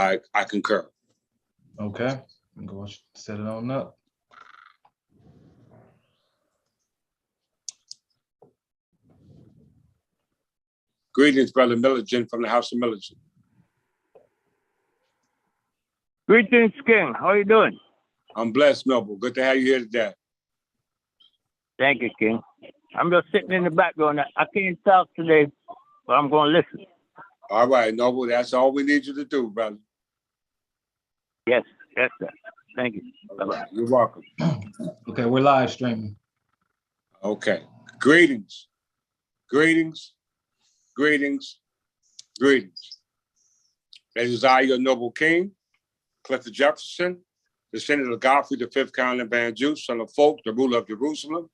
I concur. Okay, I'm going to set it on up. Greetings, Brother Milligan from the House of Milligan. Greetings, King. How are you doing? I'm blessed, Noble. Good to have you here today. Thank you, King. I'm just sitting in the background. I can't talk today, but I'm going to listen. All right, Noble. That's all we need you to do, brother. Yes, yes, sir. Thank you. Bye-bye. You're welcome. Okay, we're live streaming. Okay. Greetings. Greetings. Greetings. Greetings. It is I, your noble king, Clifford Jefferson, descendant of Godfrey, the fifth Count of Banju, son of Folk, the ruler of Jerusalem.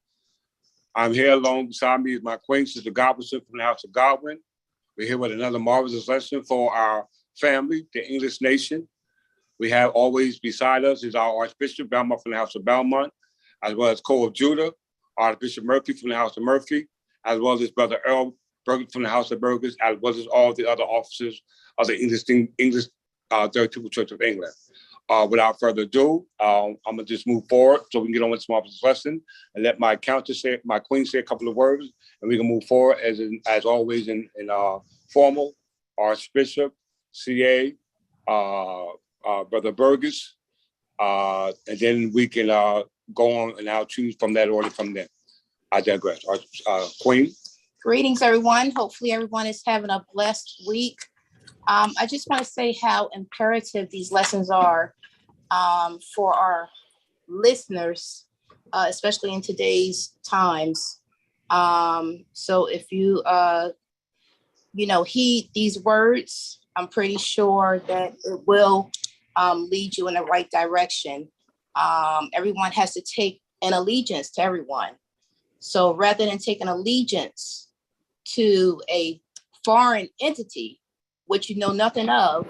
I'm here along beside me is my queen, Sister Godwin from the House of Godwin. We're here with another marvelous lesson for our family, the English nation. We have always beside us is our Archbishop Belmont from the House of Belmont, as well as Co of Judah, Archbishop Murphy from the House of Murphy, as well as Brother Earl Burgess from the House of Burgess, as well as all the other officers of the English Third Temple Church of England. Without further ado, I'm gonna just move forward so we can get on with this marvelous lesson and let my queen say a couple of words, and we can move forward as always in formal Archbishop, CA, Brother Burgess, and then we can go on and I'll choose from that order from there. I digress. Queen. Greetings, everyone. Hopefully everyone is having a blessed week. I just want to say how imperative these lessons are for our listeners, especially in today's times. So if you, heed these words, I'm pretty sure that it will lead you in the right direction. Everyone has to take an allegiance to everyone. So rather than taking allegiance to a foreign entity, which you know nothing of,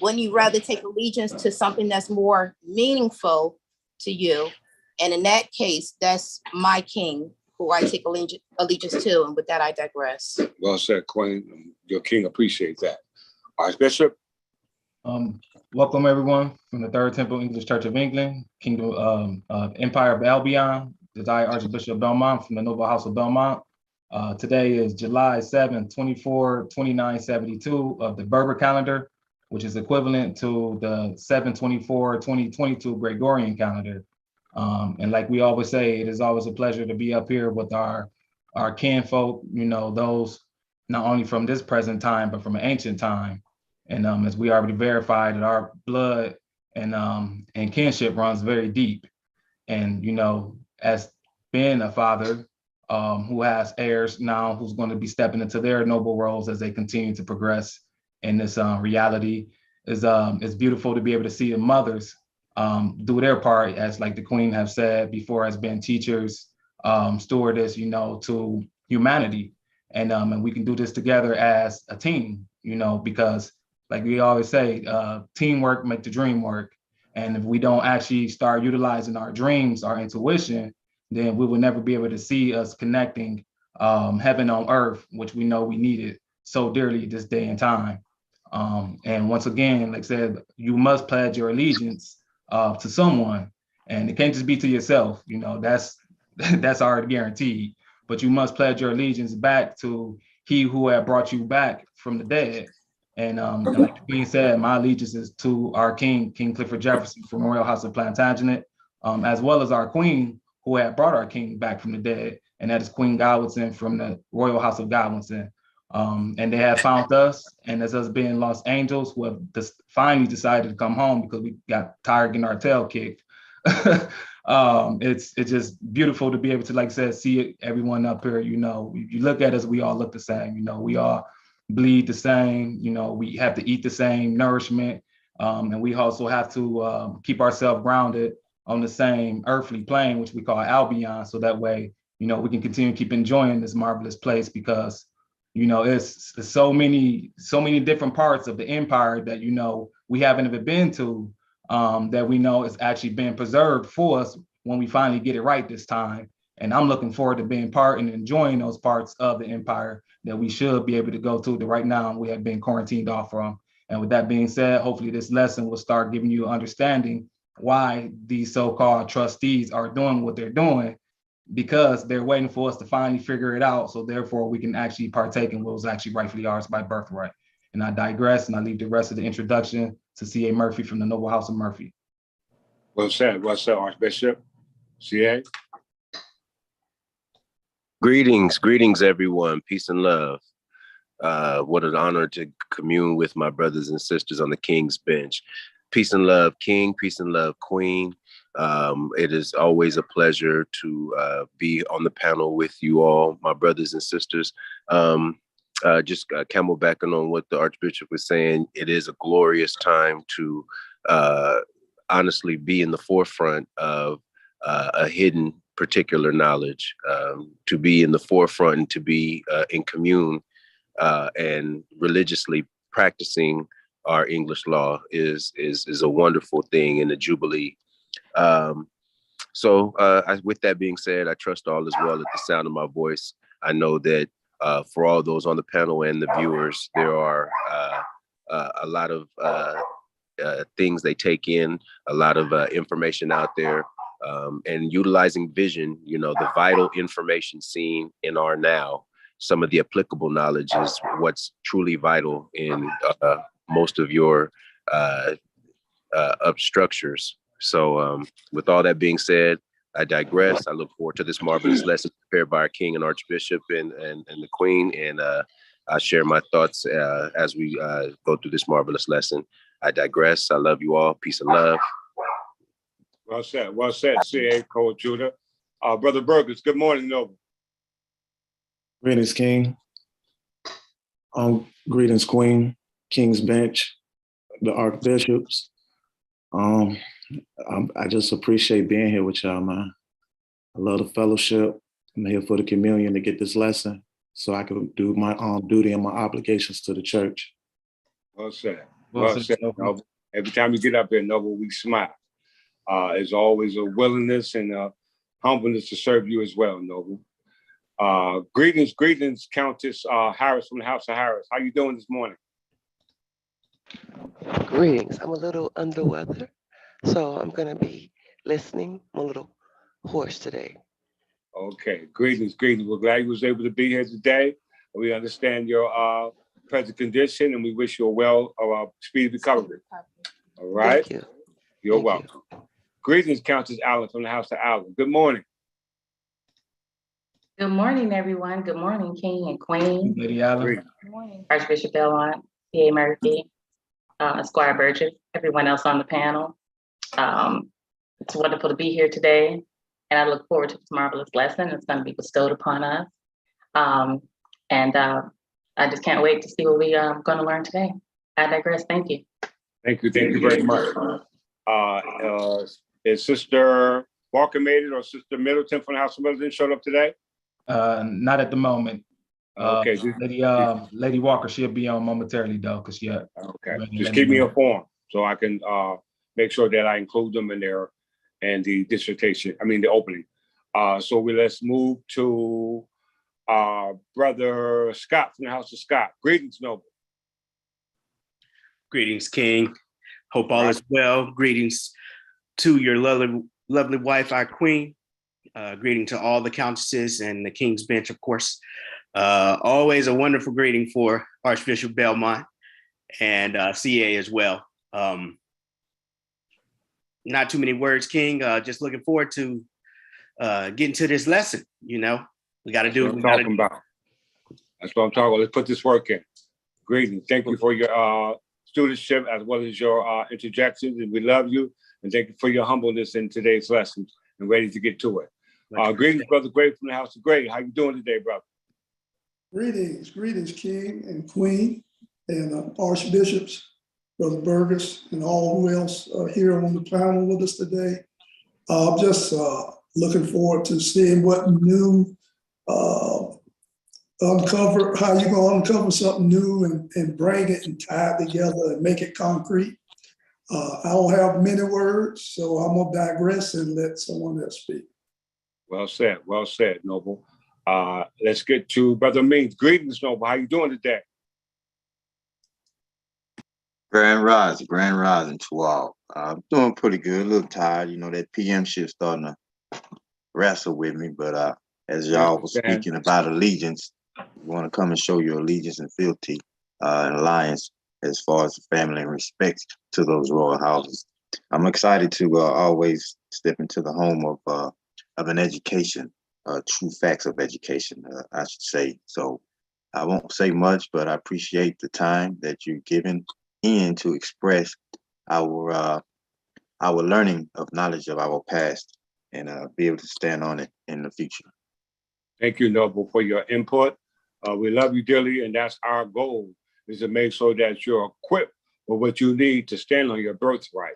wouldn't you rather take allegiance to something that's more meaningful to you? And in that case, that's my king, who I take allegiance to. And with that, I digress. Well said, Queen. Your king appreciates that. Archbishop. Welcome everyone from the Third Temple English Church of England, Kingdom Empire of Albion. This is I, Archbishop Belmont from the Noble House of Belmont. Today is July 7th, 2972 of the Berber calendar, which is equivalent to the 7/24/2022 Gregorian calendar. And like we always say, it is always a pleasure to be up here with our kinfolk, those not only from this present time, but from an ancient time. And as we already verified that our blood and kinship runs very deep. And, as being a father who has heirs now, who's going to be stepping into their noble roles as they continue to progress in this reality, it's beautiful to be able to see the mothers do their part, as like the Queen have said before, as being teachers, stewardess, to humanity. And we can do this together as a team, because like we always say, teamwork make the dream work. And if we don't actually start utilizing our dreams, our intuition, then we will never be able to see us connecting heaven on earth, which we know we needed so dearly this day and time. And once again, like I said, you must pledge your allegiance to someone, and it can't just be to yourself. That's already guaranteed. But you must pledge your allegiance back to He who had brought you back from the dead. And like the Queen said, my allegiance is to our King, King Clifford Jefferson from Royal House of Plantagenet, as well as our Queen, who had brought our King back from the dead, and that is Queen Godwinson from the Royal House of Godwinson. And they have found us, and as us being lost angels who have finally decided to come home because we got tired getting our tail kicked. It's just beautiful to be able to, like I said, see everyone up here. You look at us, we all look the same. We all bleed the same. We have to eat the same nourishment, and we also have to keep ourselves grounded on the same earthly plane, which we call Albion, so that way, we can continue to keep enjoying this marvelous place, because, it's so many different parts of the empire that, we haven't ever been to, that we know is actually being preserved for us when we finally get it right this time. And I'm looking forward to being part and enjoying those parts of the empire that we should be able to go to, that right now we have been quarantined off from. And with that being said, hopefully this lesson will start giving you understanding why these so-called trustees are doing what they're doing, because they're waiting for us to finally figure it out. So therefore we can actually partake in what was actually rightfully ours by birthright. And I digress, and I leave the rest of the introduction to C.A. Murphy from the Noble House of Murphy. Well said, Archbishop. CA. Greetings, everyone. Peace and love. What an honor to commune with my brothers and sisters on the King's bench. Peace and love, King. Peace and love, Queen. It is always a pleasure to be on the panel with you all, my brothers and sisters. Just camelbacking on what the Archbishop was saying, it is a glorious time to honestly be in the forefront of a hidden particular knowledge, to be in the forefront and to be in commune and religiously practicing our English law is a wonderful thing in the Jubilee. With that being said, I trust all is well at the sound of my voice. I know that for all those on the panel and the viewers, there are a lot of things they take in, a lot of information out there, and utilizing vision, the vital information seen in our now. Some of the applicable knowledge is what's truly vital in most of your structures. So with all that being said, I digress. I look forward to this marvelous lesson prepared by our King and Archbishop and the Queen, and I share my thoughts as we go through this marvelous lesson. I digress. I love you all. Peace and love. Well said, C.A. Cole Judah. Brother Burgess, good morning, Noble. Greetings, King. Greetings, Queen, King's bench, the Archbishops. I just appreciate being here with y'all, man. I love the fellowship. I'm here for the communion to get this lesson so I can do my duty and my obligations to the church. Well said. Well said, Noble. Every time you get up here, Noble, we smile. There's always a willingness and a humbleness to serve you as well, Noble. Greetings, Countess Harris from the House of Harris. How you doing this morning? Greetings. I'm a little under weather, so I'm going to be listening. I'm a little hoarse today. Okay, greetings. We're glad you was able to be here today. We understand your present condition, and we wish you a speedy recovery. All right? Thank you. You're Thank welcome. you. Greetings, Countess Allen from the House of Allen. Good morning. Good morning, everyone. Good morning, King and Queen. Lady Allen. Good morning, Archbishop Belmont, C.A. Murphy, Squire Burgess, everyone else on the panel. It's wonderful to be here today, and I look forward to this marvelous lesson that's going to be bestowed upon us. I just can't wait to see what we are going to learn today. I digress. Thank you. Thank you very much. Is Sister Walker made it, or Sister Middleton from the House of Middleton showed up today? Not at the moment. Okay. Lady Walker, she'll be on momentarily though, because she had. Okay. Just keep me informed so I can make sure that I include them in there and the dissertation. I mean the opening. Let's move to Brother Scott from the House of Scott. Greetings, Noble. Greetings, King. Hope all is well. Greetings to your lovely wife, our Queen. Greeting to all the countesses and the King's bench, of course. Always a wonderful greeting for Archbishop Belmont and CA as well. Not too many words, King. Just looking forward to getting to this lesson. We got to do what we got to do. That's what I'm talking about. Let's put this work in. Greetings. Thank you for your studentship as well as your interjections, and we love you. And thank you for your humbleness in today's lessons and ready to get to it. Greetings, Brother Gray from the House of Gray. How you doing today, brother? Greetings, King and Queen and Archbishops, Brother Burgess, and all who else are here on the panel with us today. I'm just looking forward to seeing what new uncover, how you're going to uncover something new and bring it and tie it together and make it concrete. I don't have many words, so I'm going to digress and let someone else speak. Well said, Noble. Let's get to Brother Means. Greetings, Noble. How you doing today? Grand rising to all. I'm doing pretty good, a little tired. You know, that PM shit starting to wrestle with me, but as I y'all was understand. speaking about allegiance, you want to come and show your allegiance and fealty and alliance as far as the family and respect to those royal houses. I'm excited to always step into the home of an education, true facts of education, I should say. So I won't say much, but I appreciate the time that you've given in to express our learning of knowledge of our past and be able to stand on it in the future. Thank you, Noble, for your input. We love you dearly, and that's our goal, is to make sure that you're equipped with what you need to stand on your birthright.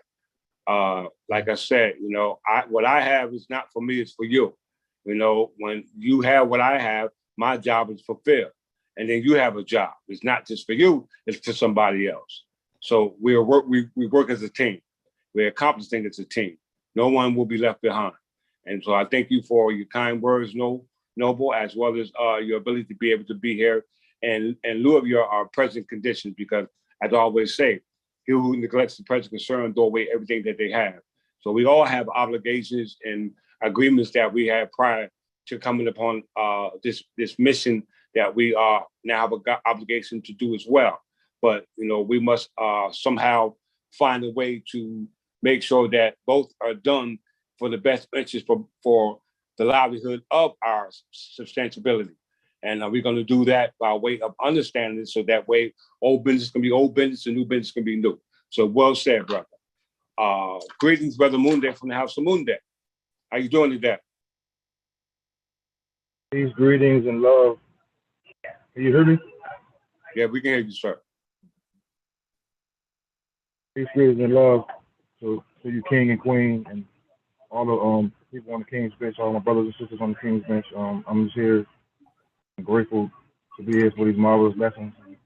Like I said, you know, what I have is not for me, it's for you. You know, when you have what I have, my job is fulfilled. And then you have a job. It's not just for you, it's for somebody else. So we work as a team. We accomplish things as a team. No one will be left behind. And so I thank you for your kind words, Noble, as well as your ability to be able to be here and in lieu of your present conditions, because as I always say, he who neglects the present concern throw away everything that they have. So we all have obligations and agreements that we had prior to coming upon this mission that we now have an obligation to do as well. But, you know, we must somehow find a way to make sure that both are done for the best interest for the livelihood of our substantiability. And we're going to do that by way of understanding, so that way old business can be old business and new business can be new. So well said, brother. Greetings, Brother Moonday from the House of Moonday. How you doing today? Peace, greetings, and love. Can you hear me? Yeah, we can hear you, sir. Peace, greetings, and love to you, King and Queen, and all the people on the King's Bench, all my brothers and sisters on the King's Bench. I'm just here. I'm grateful to be here for these marvelous lessons. I've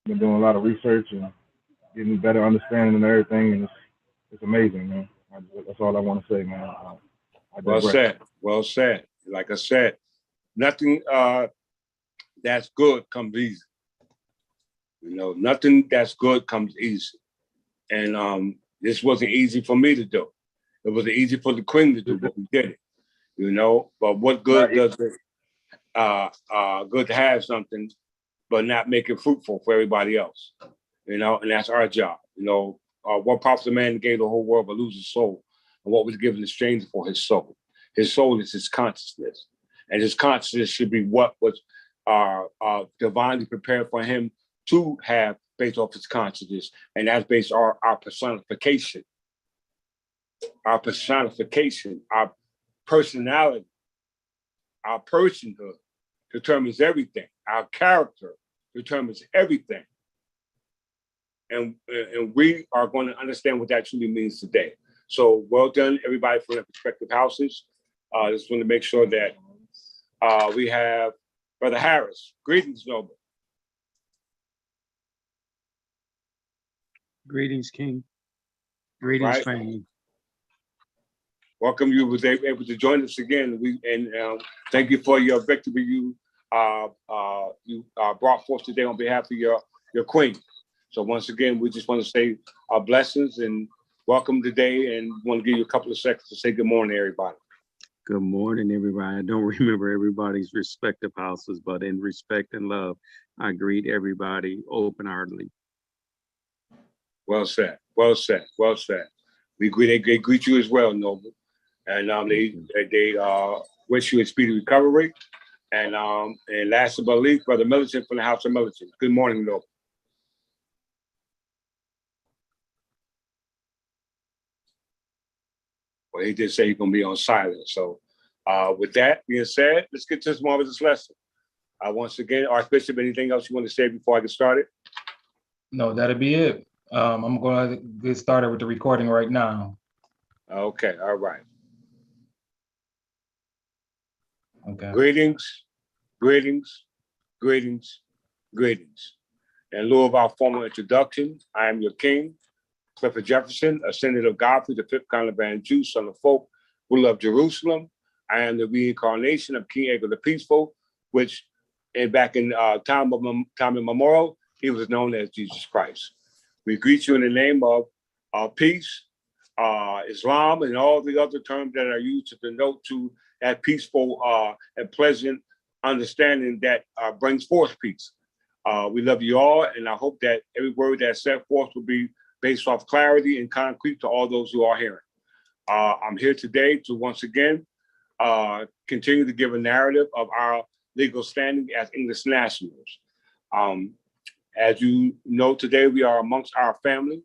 been doing a lot of research and getting better understanding and everything, and it's amazing, man. That's all I want to say, man. Well said. Well said. Like I said, nothing that's good comes easy. You know, nothing that's good comes easy. And this wasn't easy for me to do. It wasn't easy for the Queen to do, but we did it. You know, but what good does it? Good to have something, but not make it fruitful for everybody else. You know, and that's our job. You know, what profits a man gave the whole world but lose his soul, and what was given in exchange for his soul. His soul is his consciousness, and his consciousness should be what was divinely prepared for him to have based off his consciousness, and that's based on our personification. Our personification, our personality, our personhood determines everything. Our character determines everything. And we are going to understand what that truly means today. So well done, everybody from their respective houses. Just want to make sure that we have Brother Harris. Greetings, Noble. Greetings, King. Greetings, Right. family. Welcome you was able to join us again. Thank you for your victory you brought forth today on behalf of your Queen. So once again, we just want to say our blessings and welcome today, and want to give you a couple of seconds to say good morning, everybody. Good morning, everybody. I don't remember everybody's respective houses, but in respect and love, I greet everybody open-heartedly. Well said. Well said. Well said. They greet you as well, Noble, and they wish you a speedy recovery. And last but not least, Brother Militant from the House of Militant. Good morning, Noble. Well, he did say he's going to be on silent. So with that being said, let's get to this marvelous lesson. Once again, Archbishop, anything else you want to say before I get started? No, that'll be it. I'm going to get started with the recording right now. Okay, all right. Okay. Greetings, greetings, greetings, greetings. In lieu of our formal introduction, I am your king, Clifford Jefferson, ascendant of Godfrey, the fifth Caliban Jew, son of folk, who love Jerusalem. I am the reincarnation of King Edgar the Peaceful, which back in time immemorial, he was known as Jesus Christ. We greet you in the name of peace, Islam, and all the other terms that are used to denote to that peaceful and pleasant understanding that brings forth peace. We love you all, and I hope that every word that's set forth will be based off clarity and concrete to all those who are hearing. I'm here today to once again continue to give a narrative of our legal standing as English nationals. As you know, today we are amongst our family,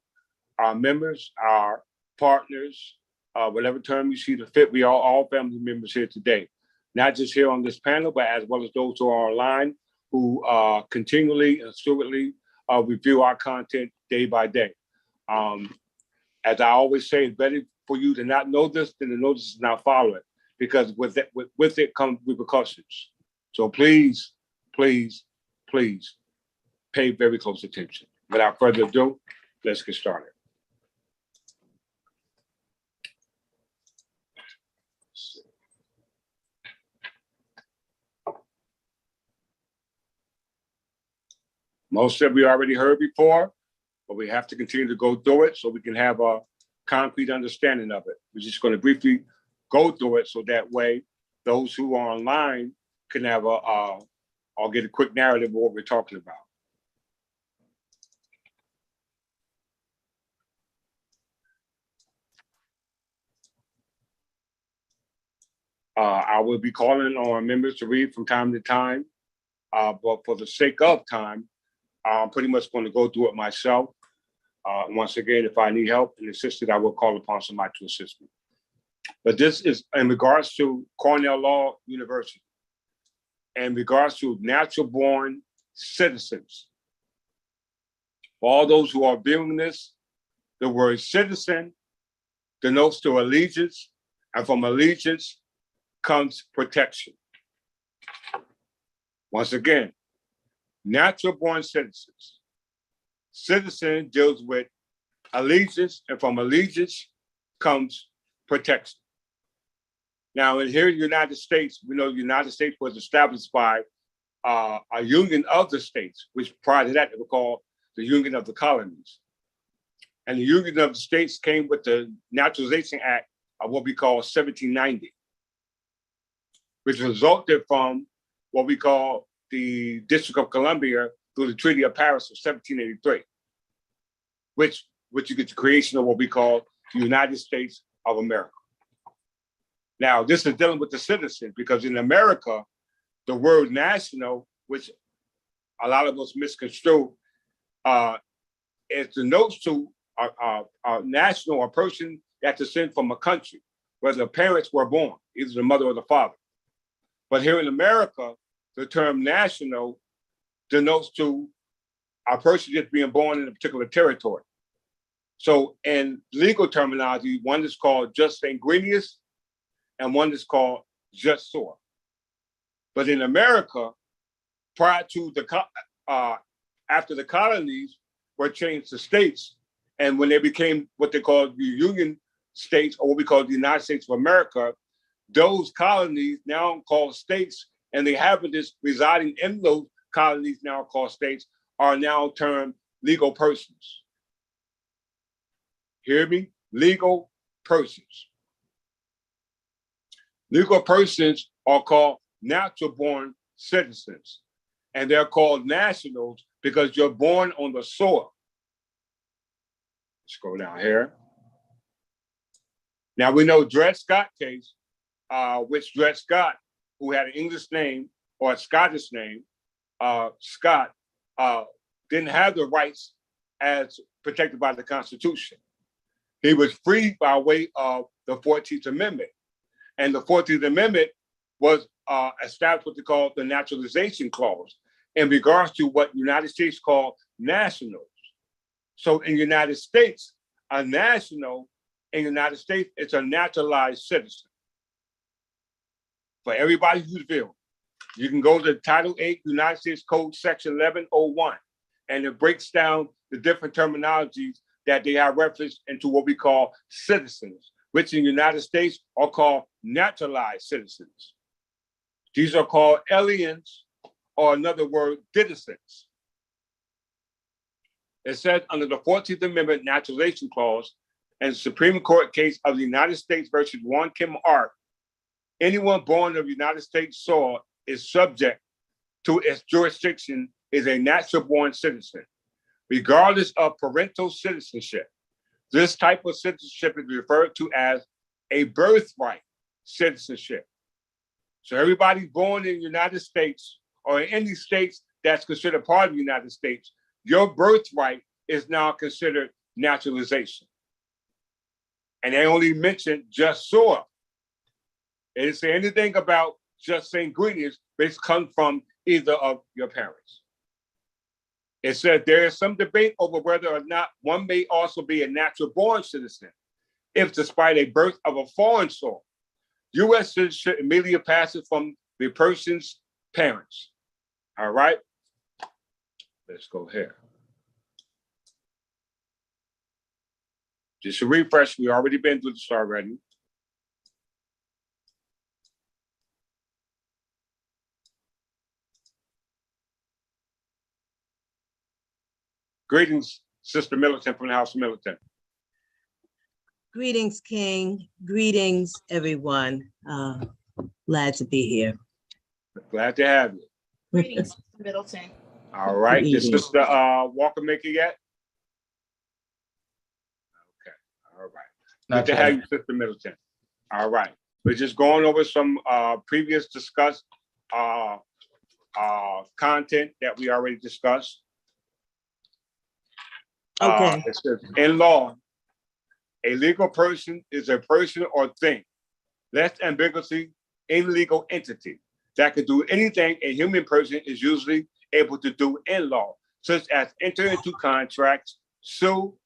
our members, our partners, whatever term you see to fit. We are all family members here today, not just here on this panel, but as well as those who are online who continually and stewardly review our content day by day. As I always say, it's better for you to not know this than to know this and not follow it, because with it comes repercussions. So please, please, please pay very close attention. Without further ado, let's get started. Most of we already heard before, but we have to continue to go through it so we can have a concrete understanding of it. We're just going to briefly go through it so that way those who are online can have I'll get a quick narrative of what we're talking about. I will be calling on members to read from time to time, but for the sake of time, I'm pretty much going to go through it myself. Once again, if I need help and assistance, I will call upon somebody to assist me. But this is in regards to Cornell Law University, in regards to natural-born citizens. For all those who are viewing this, the word citizen denotes to allegiance, and from allegiance comes protection. Once again, natural-born citizens. Citizen deals with allegiance, and from allegiance comes protection. Now, in here in the United States, we know the United States was established by a union of the states, which prior to that, they were called the Union of the Colonies. And the Union of the States came with the Naturalization Act of what we call 1790, which resulted from what we call the District of Columbia through the Treaty of Paris of 1783, which you get the creation of what we call the United States of America. Now, this is dealing with the citizen, because in America, the word national, which a lot of us misconstrue, it denotes to a national, a person that descends from a country where the parents were born, either the mother or the father. But here in America, the term national denotes to a person just being born in a particular territory. So in legal terminology, one is called jus sanguineus and one is called jus sor. But in America, prior to after the colonies were changed to states, and when they became what they call the Union States, or what we call the United States of America, those colonies now called states, and the inhabitants residing in those colonies now called states are now termed legal persons. Hear me? Legal persons. Legal persons are called natural-born citizens, and they're called nationals because you're born on the soil. Let's go down here. Now we know Dred Scott case, which Dred Scott, who had an English name or a Scottish name, Scott, didn't have the rights as protected by the Constitution. He was freed by way of the 14th Amendment. And the 14th Amendment was established what they call the Naturalization Clause in regards to what United States call nationals. So in the United States, a national in the United States is a naturalized citizen. For everybody who's viewing, you can go to Title 8 United States Code Section 1101, and it breaks down the different terminologies that they have referenced into what we call citizens, which in the United States are called naturalized citizens. These are called aliens, or another word, citizens. It says under the 14th Amendment Naturalization Clause and the Supreme Court case of the United States versus Juan Kim Art, anyone born of United States soil is subject to its jurisdiction is a natural-born citizen, regardless of parental citizenship. This type of citizenship is referred to as a birthright citizenship. So everybody born in the United States or in any states that's considered part of the United States, your birthright is now considered naturalization. And they only mentioned just soil. They didn't say anything about just saying greetings, but it's come from either of your parents. It said there is some debate over whether or not one may also be a natural-born citizen if despite a birth of a foreign soil, U.S. citizenship immediately passes from the person's parents. All right, let's go here. Just a refresh, we already been through this already. Greetings, Sister Militant from the House of Militant. Greetings, King. Greetings, everyone. Glad to be here. Glad to have you. Greetings, Mr. Middleton. All right, Good is evening. Sister Walker Maker yet? Okay, all right. Good to have you, Sister Middleton. All right, we're just going over some previous discussed content that we already discussed. Okay. It says, in law, a legal person is a person or thing, less ambiguously, a legal entity that can do anything a human person is usually able to do in law, such as enter into contracts, sue,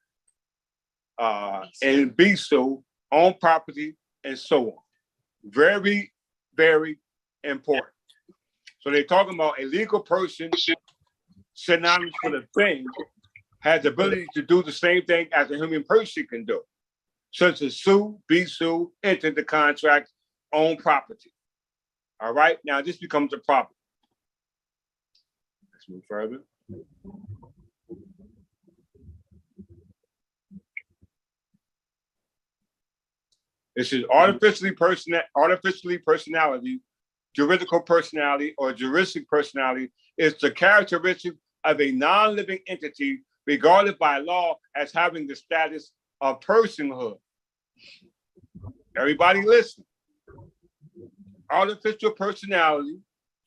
and be sued, own property, and so on. Very, very important. So they're talking about a legal person, synonymous with a thing, has the ability to do the same thing as a human person can do, such as sue, be sued, enter the contract, own property. All right, now this becomes a problem. Let's move further. This is artificially personality, juridical personality, or juristic personality is the characteristic of a non-living entity regarded by law as having the status of personhood. Everybody listen. Artificial personality,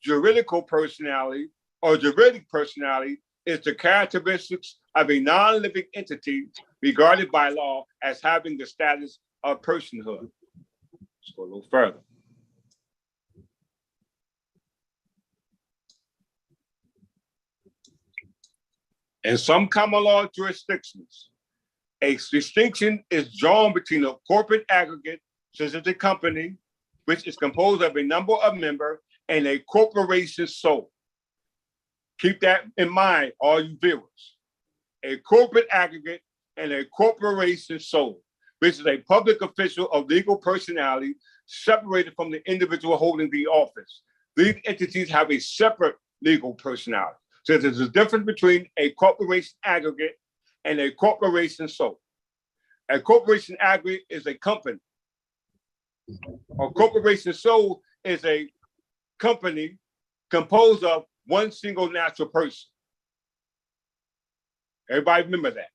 juridical personality, or juridic personality is the characteristics of a non-living entity regarded by law as having the status of personhood. Let's go a little further. In some common law jurisdictions, a distinction is drawn between a corporate aggregate, such as a company, which is composed of a number of members, and a corporation soul. Keep that in mind, all you viewers. A corporate aggregate and a corporation soul, which is a public official of legal personality separated from the individual holding the office. These entities have a separate legal personality. So there's a difference between a corporation aggregate and a corporation soul. A corporation aggregate is a company. A corporation soul is a company composed of one single natural person. Everybody remember that.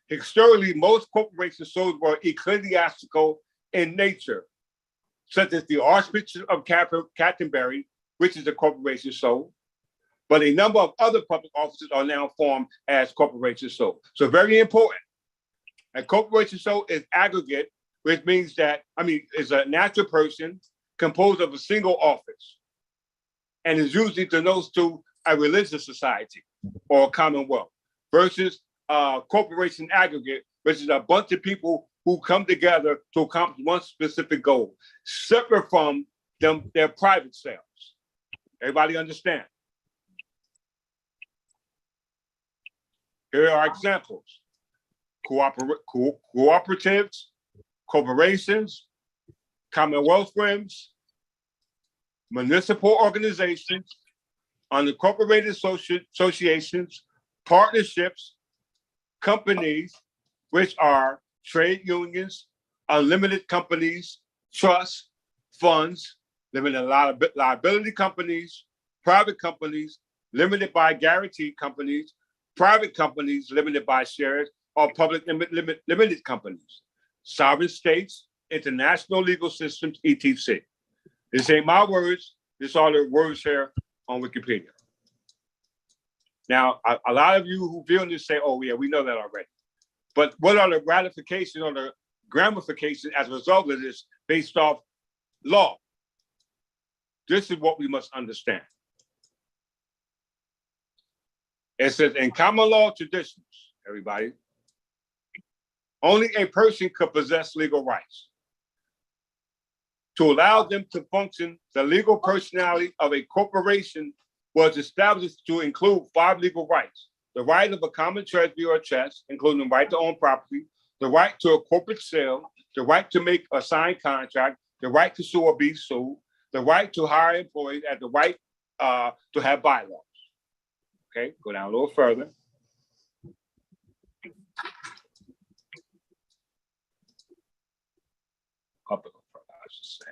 Historically, most corporation souls were ecclesiastical in nature, such as the Archbishop of Canterbury, which is a corporation soul. But a number of other public offices are now formed as corporation soul. So very important. A corporation soul is aggregate, which means that, is a natural person composed of a single office and is usually denotes to a religious society or a commonwealth versus corporation aggregate, which is a bunch of people who come together to accomplish one specific goal, separate from their private selves. Everybody understand? Here are examples. Cooperatives, corporations, commonwealth firms, municipal organizations, unincorporated associations, partnerships, companies, which are trade unions, unlimited companies, trusts, funds, limited liability companies, private companies, limited by guaranteed companies, private companies limited by shares, or public limited companies, sovereign states, international legal systems, etc. This ain't my words. This are the words here on Wikipedia. Now, a lot of you who feel this say, oh yeah, we know that already. But what are the ratification or the gramification as a result of this based off law? This is what we must understand. It says in common law traditions, everybody, only a person could possess legal rights. To allow them to function, the legal personality of a corporation was established to include 5 legal rights: the right of a common treasury or trust, including the right to own property, the right to a corporate sale, the right to make a signed contract, the right to sue or be sued, the right to hire employees, and the right to have bylaws. Okay, go down a little further. Up a little further, I should say.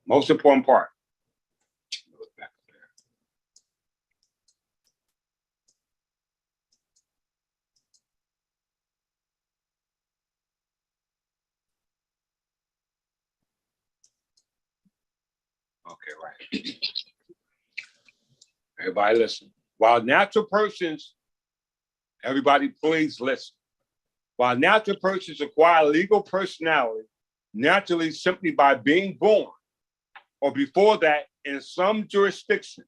Most important part. Okay, right. Everybody listen. While natural persons, everybody please listen. While natural persons acquire legal personality naturally simply by being born, or before that in some jurisdiction,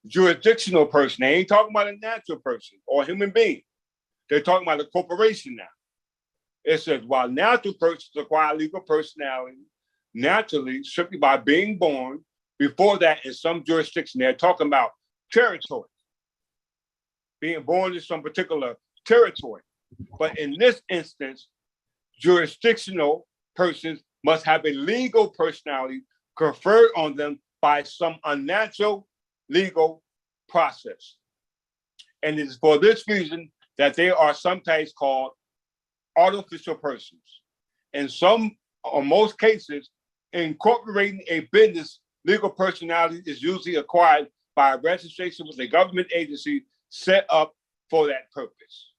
jurisdictional person, they ain't talking about a natural person or a human being. They're talking about a corporation now. It says, while natural persons acquire legal personality naturally simply by being born, before that in some jurisdiction, they're talking about territory, being born in some particular territory. But in this instance, jurisdictional persons must have a legal personality conferred on them by some unnatural legal process. And it is for this reason that they are sometimes called artificial persons. In some or most cases, incorporating a business legal personality is usually acquired by a registration with a government agency set up for that purpose.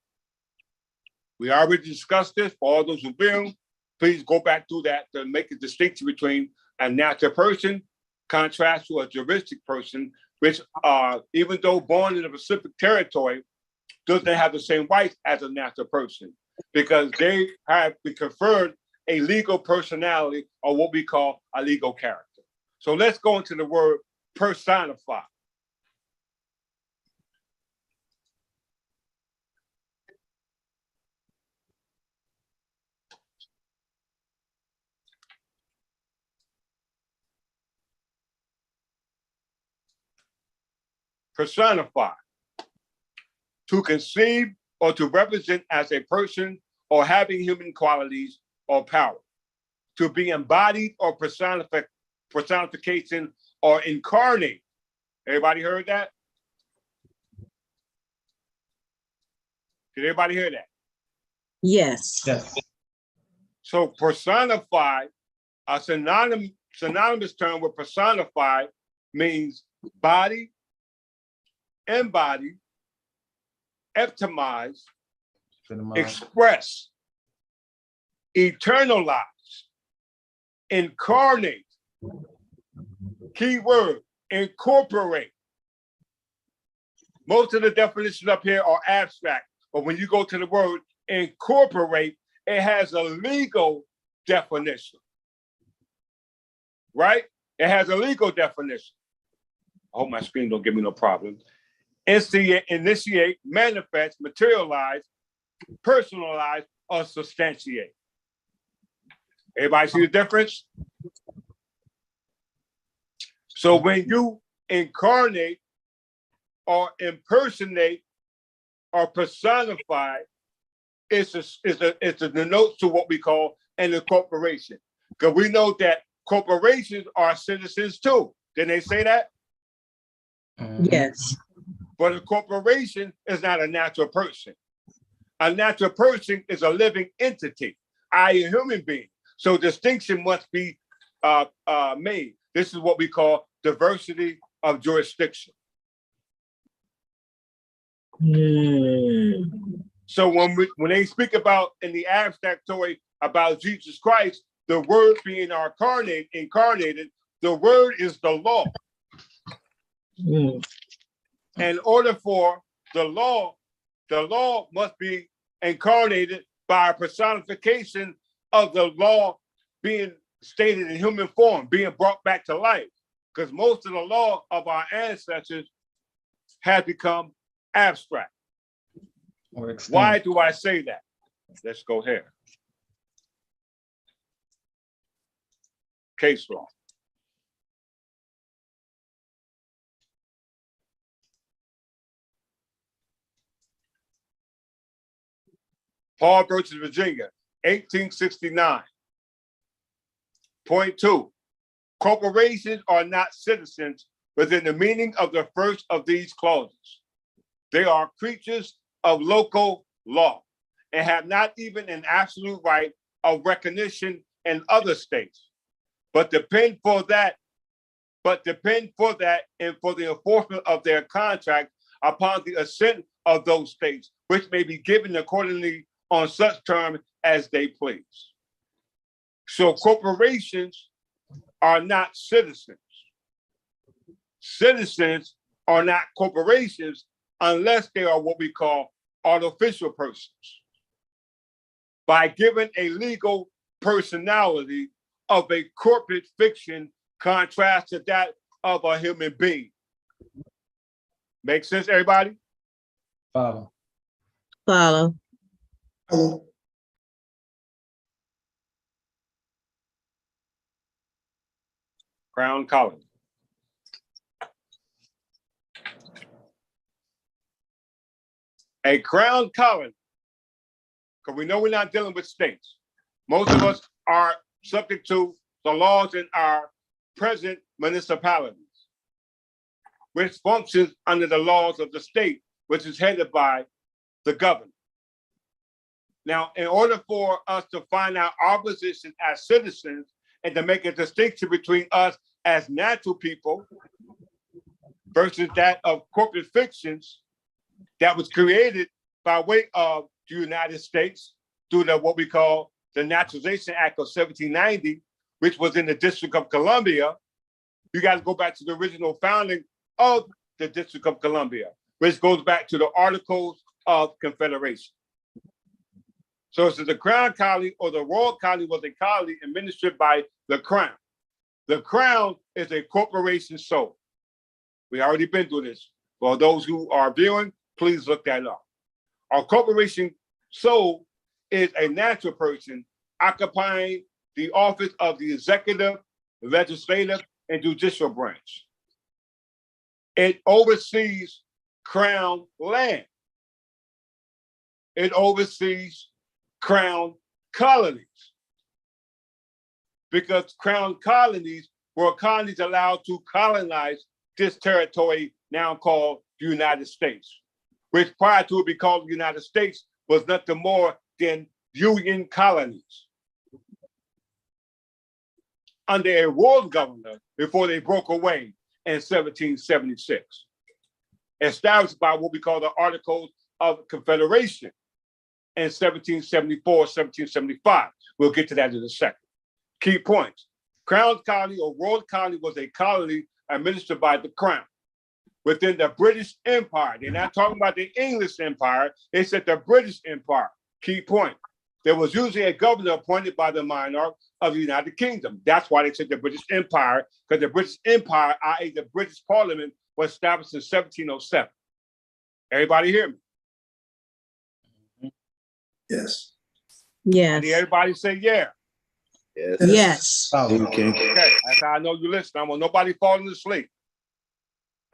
We already discussed this. For all those who feel, please go back through that to make a distinction between a natural person contrast to a juristic person, which even though born in a specific territory, doesn't have the same rights as a natural person because they have been conferred a legal personality or what we call a legal character. So let's go into the word personify. Personify, to conceive or to represent as a person or having human qualities or power, to be embodied or personification or incarnate. Everybody heard that? Did everybody hear that? Yes. Yes. So personify, a synonymous term with personify means body, embody, epitomize, express, eternalize, incarnate, key word, incorporate. Most of the definitions up here are abstract, but when you go to the word incorporate, it has a legal definition, right? It has a legal definition. I hope my screen don't give me no problem. Initiate, manifest, materialize, personalize, or substantiate. Everybody see the difference? So when you incarnate or impersonate or personify is a denote to what we call an incorporation. Because we know that corporations are citizens too. Didn't they say that? Yes. But a corporation is not a natural person. A natural person is a living entity, i.e. a human being. So distinction must be made. This is what we call diversity of jurisdiction. So when they speak about in the abstract story about Jesus Christ, the word being incarnated, the word is the law. In order for the law must be incarnated by a personification of the law being stated in human form, being brought back to life. Because most of the law of our ancestors has become abstract. Why do I say that? Let's go here. Case law. Paul versus Virginia, 1869. Point 2, corporations are not citizens within the meaning of the first of these clauses. They are creatures of local law and have not even an absolute right of recognition in other states, but depend for that and for the enforcement of their contract upon the assent of those states, which may be given accordingly on such terms as they please. So corporations are not citizens. Citizens are not corporations unless they are what we call artificial persons. By giving a legal personality of a corporate fiction contrast to that of a human being. Make sense, everybody? Follow. Follow. Hello. Crown colony. A crown colony, because we know we're not dealing with states. Most of us are subject to the laws in our present municipalities, which functions under the laws of the state, which is headed by the governor. Now, in order for us to find out our position as citizens and to make a distinction between us as natural people versus that of corporate fictions that was created by way of the United States through what we call the Naturalization Act of 1790, which was in the District of Columbia. You got to go back to the original founding of the District of Columbia, which goes back to the Articles of Confederation. So it's the Crown Colony or the Royal Colony was a colony administered by the Crown. The Crown is a corporation soul. We already been through this. For those who are viewing, please look that up. Our corporation soul is a natural person occupying the office of the executive, legislative, and judicial branch. It oversees Crown land. It oversees Crown colonies. Because Crown colonies were colonies allowed to colonize this territory now called the United States, which prior to it being called the United States was nothing more than Union colonies under a world governor before they broke away in 1776, established by what we call the Articles of Confederation in 1774, 1775. We'll get to that in a second. Key points. Crown Colony or World Colony was a colony administered by the Crown within the British Empire. They're not talking about the English Empire. They said the British Empire. Key point. There was usually a governor appointed by the monarch of the United Kingdom. That's why they said the British Empire, because the British Empire, i.e. the British Parliament, was established in 1707. Everybody hear me? Yes. Yes. Did everybody say yeah? Yes. Yes. Okay. Okay, that's how I know you listen. I want nobody falling asleep.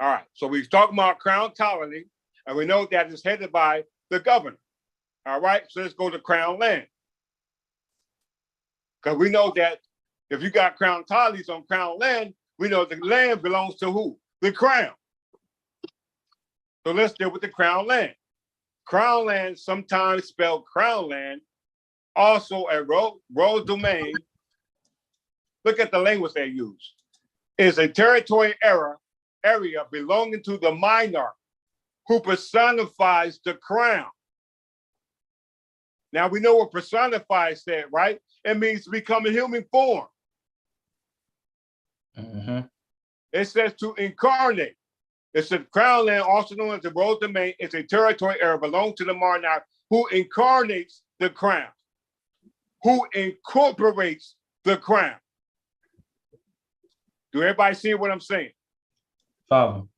All right, so we're talking about crown colony, and we know that it's headed by the governor. All right, so let's go to crown land. Because we know that if you got crown colonies on crown land, we know the land belongs to who? The crown. So let's deal with the crown land. Crown land, sometimes spelled crown land, also a royal domain. Look at the language they use. Is a territory area belonging to the monarch who personifies the crown. Now we know what personify said, right? It means to become in human form. It says to incarnate. It says crown land, also known as the royal domain, is a territory area belonging to the monarch who incarnates the crown, who incorporates the crown. Do everybody see what I'm saying? Follow.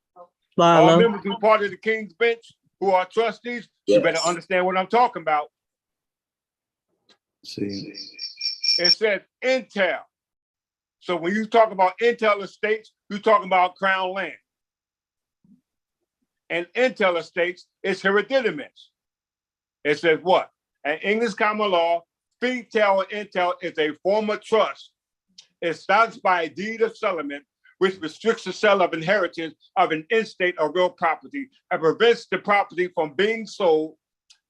All members who are part of the King's Bench, who are trustees, you better understand what I'm talking about. See. It says intel. So when you talk about intel estates, you're talking about crown land. And intel estates is hereditaments. It says what? An English common law, fee-tail intel is a form of trust established by a deed of settlement, which restricts the sale of inheritance of an estate or real property and prevents the property from being sold,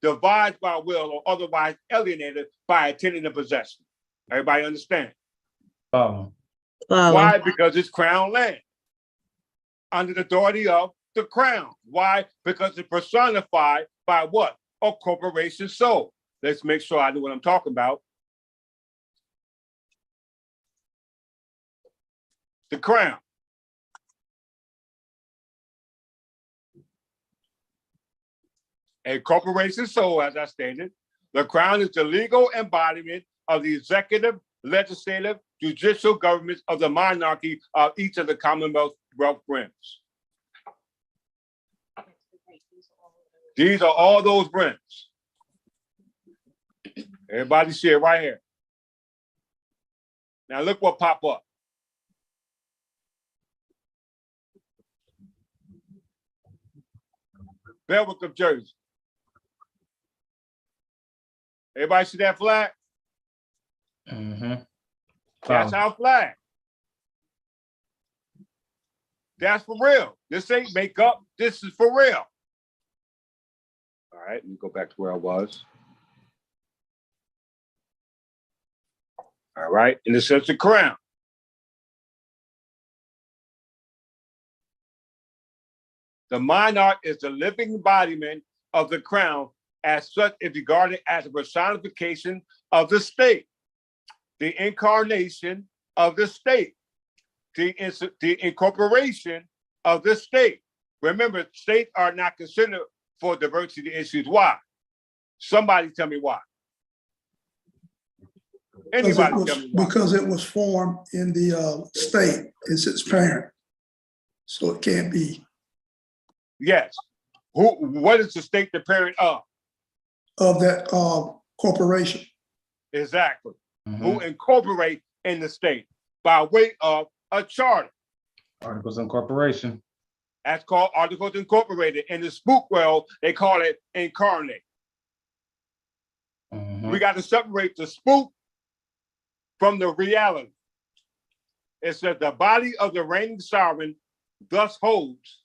divided by will, or otherwise alienated by a tenant in possession. Everybody understand? Why? Because it's crown land under the authority of the crown. Why? Because it's personified by what? A corporation sold. Let's make sure I know what I'm talking about. The crown. A corporation sold, as I stated. The crown is the legal embodiment of the executive, legislative, judicial governments of the monarchy of each of the Commonwealth brims. These are all those brims. Everybody see it right here. Now look what pop up. Belwick of Jersey. Everybody see that flag? That's our flag. That's for real. This ain't makeup. This is for real. All right, let me go back to where I was. All right, and it says the crown. The monarch is the living embodiment of the crown. As such, is regarded as a personification of the state, the incarnation of the state, the incorporation of the state. Remember, states are not considered for diversity issues. Why? Somebody tell me why. Anybody tell me why? Because it was formed in the state. It's its parent. So it can't be. Yes. What is the state the parent of? Of that corporation. Exactly. Who incorporate in the state by way of a charter. Articles of incorporation. That's called Articles Incorporated. In the spook world, they call it incarnate. We got to separate the spook from the reality. It says the body of the reigning sovereign thus holds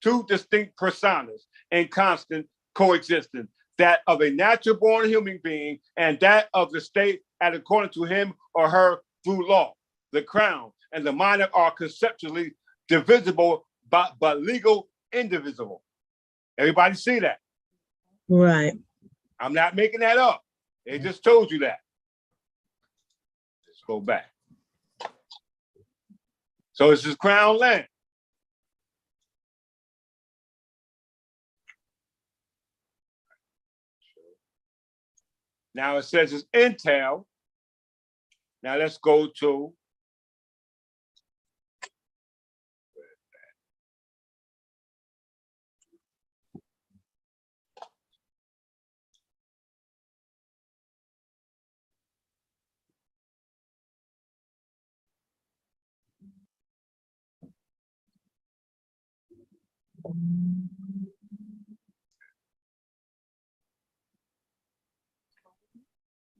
two distinct personas in constant coexistence, that of a natural born human being and that of the state as according to him or her through law. The crown and the monarch are conceptually divisible, but legal indivisible. Everybody see that? Right. I'm not making that up. They just told you that. Let's go back. So this is crown land. Now it says it's intel. Now let's go to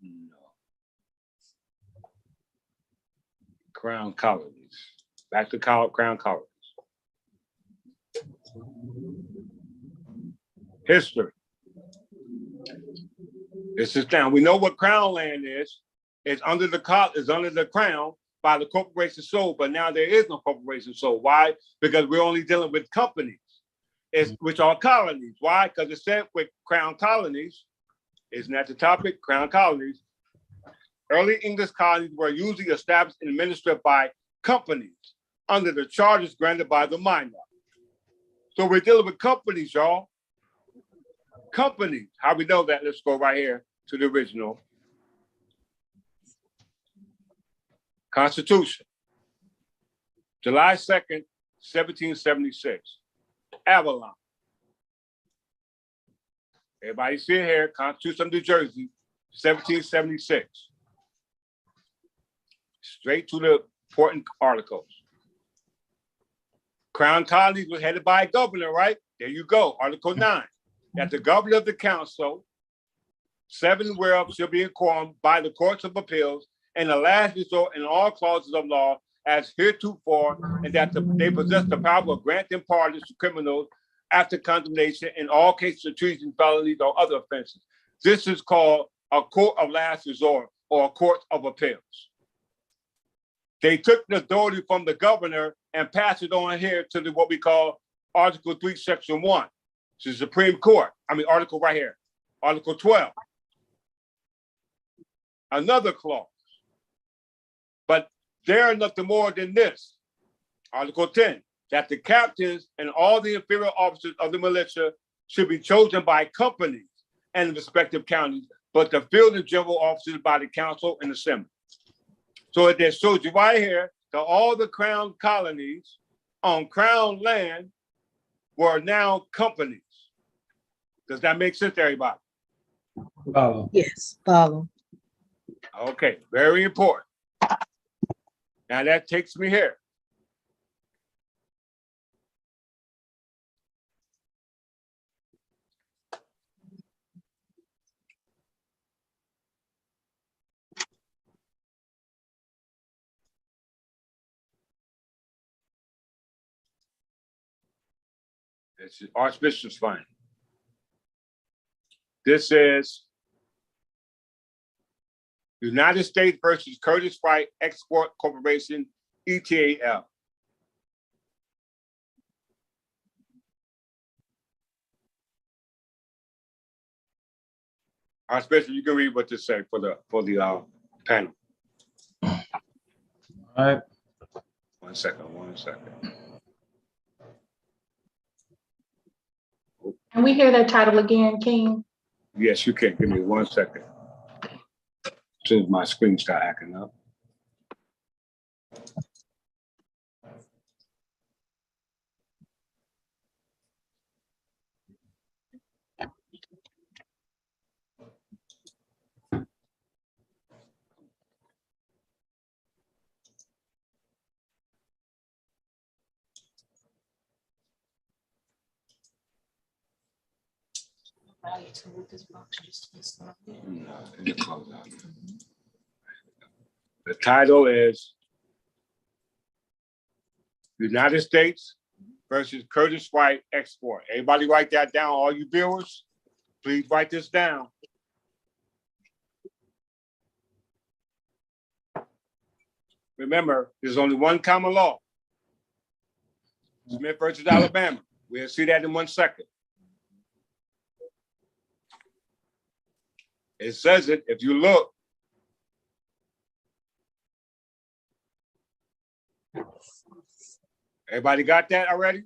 No. Crown colonies. Back to crown colonies. History. This is now, we know what crown land is. It's under the crown by the corporation sold, but now there is no corporation sold. Why? Because we're only dealing with companies, which are colonies. Why? Because it said with crown colonies, isn't that the topic? Crown colonies. Early English colonies were usually established and administered by companies under the charters granted by the monarch. So we're dealing with companies, y'all. Companies. How we know that? Let's go right here to the original. Constitution. July 2nd, 1776. Avalon. Everybody see it here. Constitution of New Jersey, 1776. Straight to the important articles. Crown colonies was headed by a governor, right? There you go, Article 9. That the governor of the council, 7 whereof shall be informed by the courts of appeals and the last resort in all clauses of law as heretofore, and that they possess the power of granting pardons to criminals after condemnation in all cases of treason, felonies, or other offenses. This is called a court of last resort or a court of appeals. They took the authority from the governor and passed it on here to what we call Article 3, Section 1. It's the Supreme Court. Article right here. Article 12. Another clause. But there is nothing more than this. Article 10, that the captains and all the inferior officers of the militia should be chosen by companies and the respective counties, but the field and general officers by the council and assembly. So it just shows you right here that all the crown colonies on crown land were now companies. Does that make sense to everybody? Follow. Yes, follow. Okay, very important. Now that takes me here. This is Archbishop's fund. This is United States versus Curtis Wright Export Corporation, ETAL. Archbishop, you can read what this says for the panel. All right. One second. Can we hear that title again, King? Yes, you can. Give me 1 second. As soon as my screen start acting up. No, it'll close out. The title is United States versus Curtis Wright Export. Everybody write that down. All you viewers, please write this down. Remember, there's only one common law. Smith versus Alabama. We'll see that in 1 second. It says it, if you look. Everybody got that already?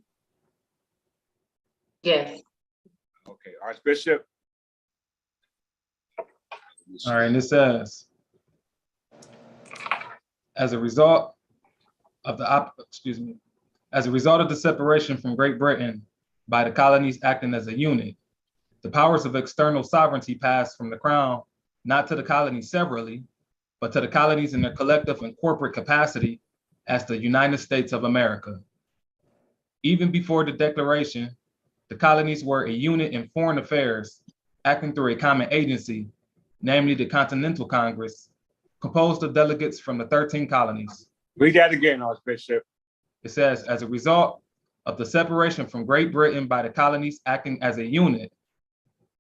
Yes. Okay, Archbishop. All right, and it says, as a result of the separation from Great Britain by the colonies acting as a unit, the powers of external sovereignty passed from the crown, not to the colonies severally, but to the colonies in their collective and corporate capacity as the United States of America. Even before the declaration, the colonies were a unit in foreign affairs, acting through a common agency, namely the Continental Congress, composed of delegates from the 13 colonies. Read that again, Archbishop. It says, as a result of the separation from Great Britain by the colonies acting as a unit,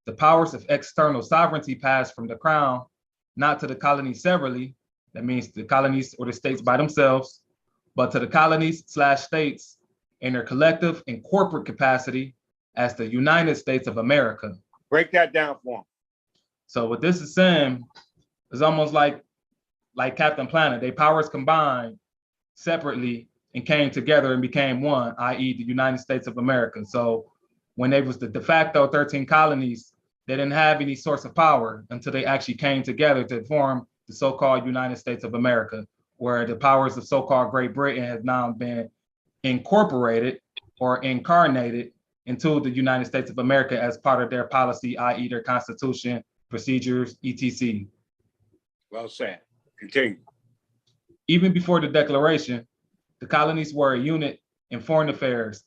the powers of external sovereignty passed from the crown, not to the colonies severally, that means the colonies or the states by themselves, but to the colonies/states in their collective and corporate capacity as the United States of America. Break that down for them. So what this is saying is almost like Captain Planet. They powers combined separately and came together and became one, i.e. the United States of America. So when they was the de facto 13 colonies, they didn't have any source of power until they actually came together to form the so-called United States of America, where the powers of so-called Great Britain have now been incorporated or incarnated into the United States of America as part of their policy, i.e. their constitution, procedures, etc. Well said. Continue. Even before the declaration, the colonies were a unit in foreign affairs,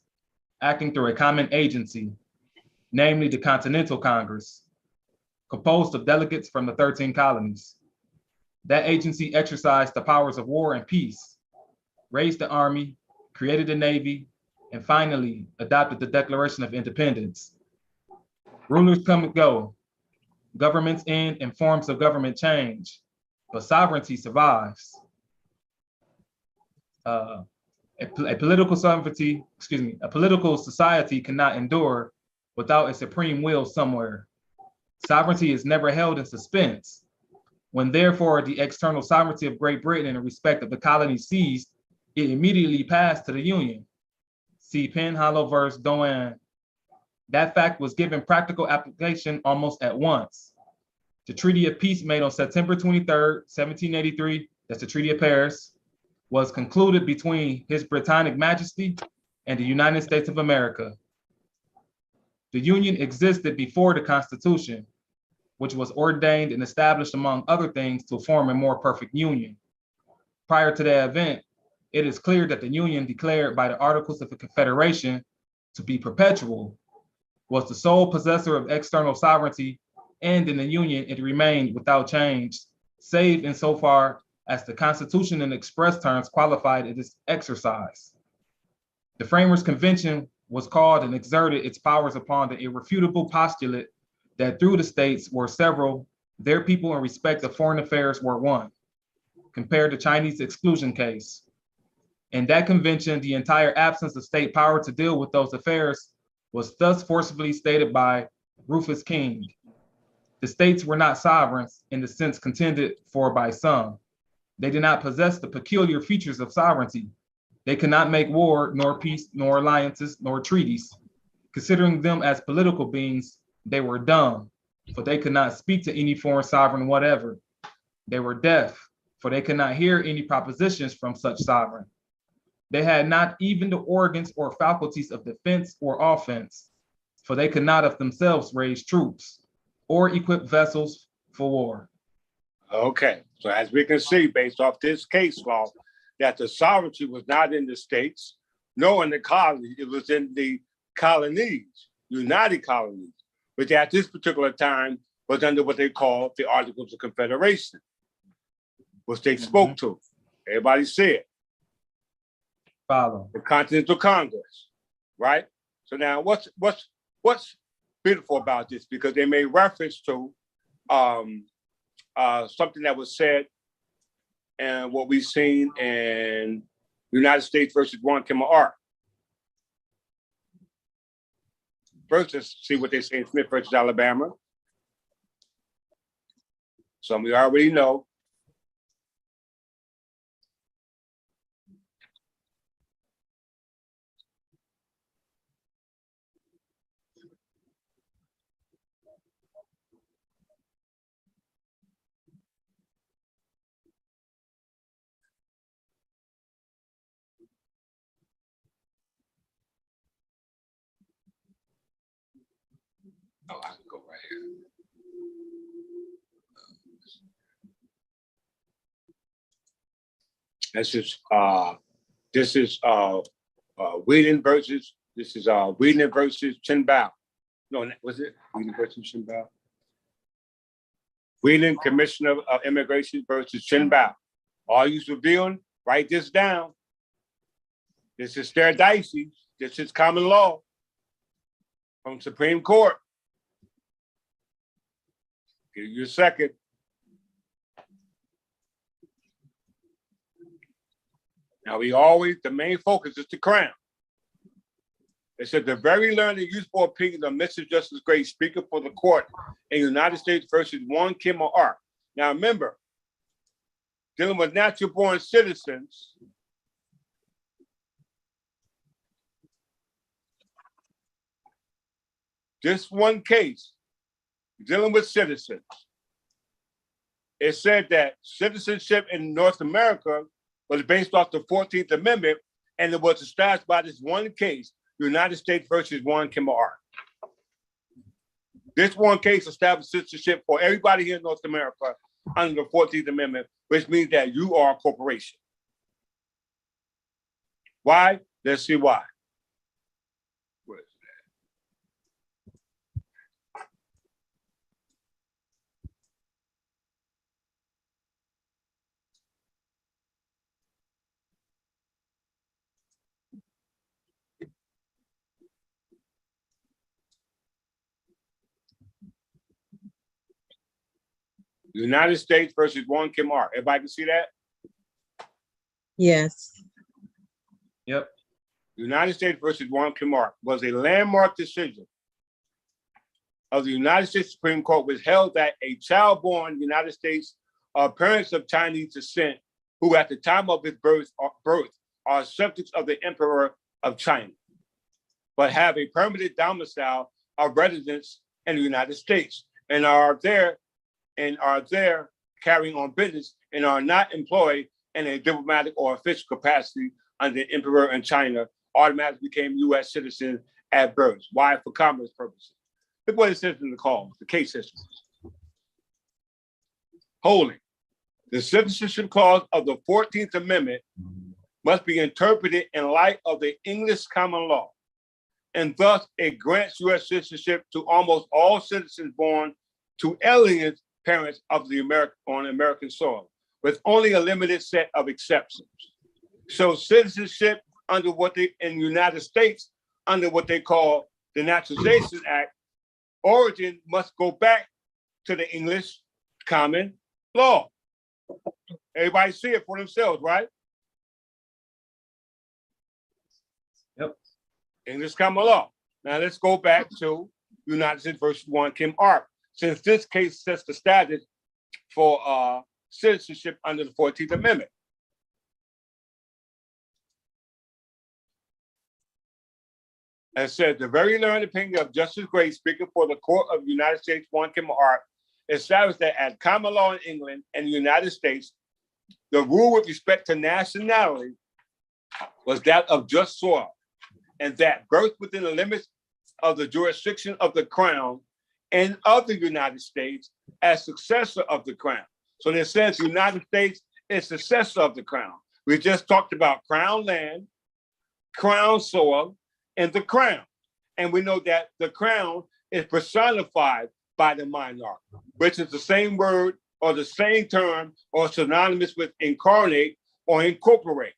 acting through a common agency, namely the Continental Congress, composed of delegates from the 13 colonies. That agency exercised the powers of war and peace, raised the army, created the navy, and finally adopted the Declaration of Independence. Rulers come and go, governments end and forms of government change, but sovereignty survives. A political society cannot endure without a supreme will somewhere. Sovereignty is never held in suspense. When therefore the external sovereignty of Great Britain in respect of the colonies ceased, it immediately passed to the Union. See Penn Hollow verse Doan. That fact was given practical application almost at once. The Treaty of Peace made on September 23rd, 1783, that's the Treaty of Paris, was concluded between His Britannic Majesty and the United States of America. The Union existed before the Constitution, which was ordained and established, among other things, to form a more perfect union. Prior to that event, it is clear that the Union declared by the Articles of the Confederation to be perpetual was the sole possessor of external sovereignty, and in the Union it remained without change, save insofar as the Constitution in express terms qualified its exercise. The Framers' Convention was called and exerted its powers upon the irrefutable postulate that through the states were several, their people in respect of foreign affairs were one. Compare the Chinese exclusion case. In that convention, the entire absence of state power to deal with those affairs was thus forcibly stated by Rufus King. The states were not sovereigns in the sense contended for by some. They did not possess the peculiar features of sovereignty. They could not make war, nor peace, nor alliances, nor treaties. Considering them as political beings, they were dumb, for they could not speak to any foreign sovereign whatever. They were deaf, for they could not hear any propositions from such sovereign. They had not even the organs or faculties of defense or offense, for they could not of themselves raise troops or equip vessels for war. Okay, so as we can see, based off this case law, that the sovereignty was not in the states, nor in the colonies, it was in the colonies, united colonies, which at this particular time was under what they call the Articles of Confederation, which they spoke to. Everybody said. Follow. The Continental Congress, right? So now what's beautiful about this, because they made reference to something that was said and what we've seen in United States versus Juan Kimmer. First, let's see what they say in Smith versus Alabama. Some we already know. Oh, I can go right here. This is Whedon versus, this is Whedon versus Chinbao. No, was it Whedon versus Chinbao? Whedon Commissioner of Immigration versus Chinbao. All you reviewing, write this down. This is Statutes. This is common law from Supreme Court. Give you a second. Now the main focus is the crown. It said the very learned and useful opinion of Mr. Justice Gray, Speaker for the Court in the United States versus Juan Kim or R. Now remember, dealing with natural born citizens, this one case, dealing with citizens, it said that citizenship in North America was based off the 14th Amendment, and it was established by this one case, United States versus Juan Kim or R. This one case established citizenship for everybody here in North America under the 14th Amendment, which means that you are a corporation. Why? Let's see why. Where is United States versus Juan Kim R. Everybody can see that? Yes. Yep. United States versus Juan Kim R. was a landmark decision of the United States Supreme Court, which held that a child born United States parents of Chinese descent, who at the time of his birth are subjects of the Emperor of China, but have a permanent domicile of residence in the United States and are there carrying on business and are not employed in a diplomatic or official capacity under the Emperor in China, automatically became U.S. citizens at birth. Why? For commerce purposes. Look what it says in the call, the case history. Holding. The citizenship clause of the 14th Amendment must be interpreted in light of the English common law, and thus it grants U.S. citizenship to almost all citizens born to alien parents of the on American soil, with only a limited set of exceptions. So citizenship under in the United States, under what they call the Naturalization Act, origin must go back to the English common law. Everybody see it for themselves, right? Yep. English common law. Now let's go back to United States versus Juan Kim R. Since this case sets the status for citizenship under the 14th Amendment. And said the very learned opinion of Justice Gray, Speaker for the Court of the United States, Juan Kim R, established that at common law in England and the United States, the rule with respect to nationality was that of just soil, and that birth within the limits of the jurisdiction of the Crown and of the United States as successor of the Crown. So it says the United States is successor of the Crown. We just talked about Crown land, Crown soil, and the Crown. And we know that the Crown is personified by the monarch, which is the same word or the same term or synonymous with incarnate or incorporate.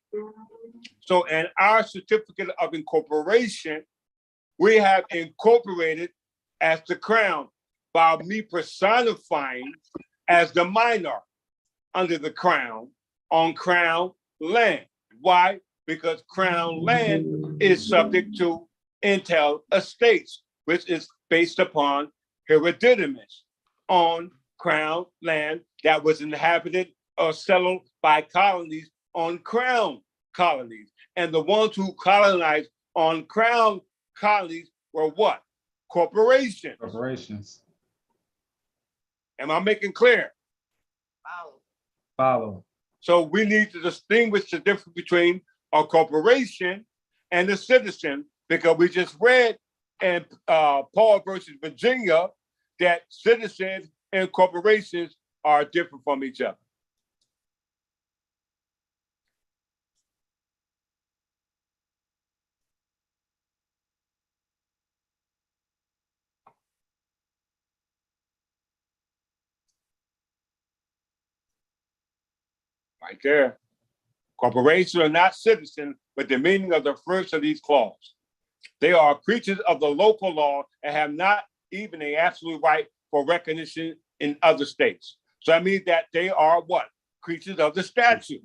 So in our certificate of incorporation, we have incorporated as the Crown by me personifying as the monarch under the Crown on Crown land. Why? Because Crown land is subject to entailed estates, which is based upon hereditaments on Crown land that was inhabited or settled by colonies on Crown colonies. And the ones who colonized on Crown colonies were what? Corporations. Corporations. Am I making clear? Follow. So we need to distinguish the difference between a corporation and a citizen, because we just read in Paul versus Virginia that citizens and corporations are different from each other. Right there. Corporations are not citizens, but the meaning of the first of these clauses. They are creatures of the local law and have not even an absolute right for recognition in other states. So that means that they are what? Creatures of the statute.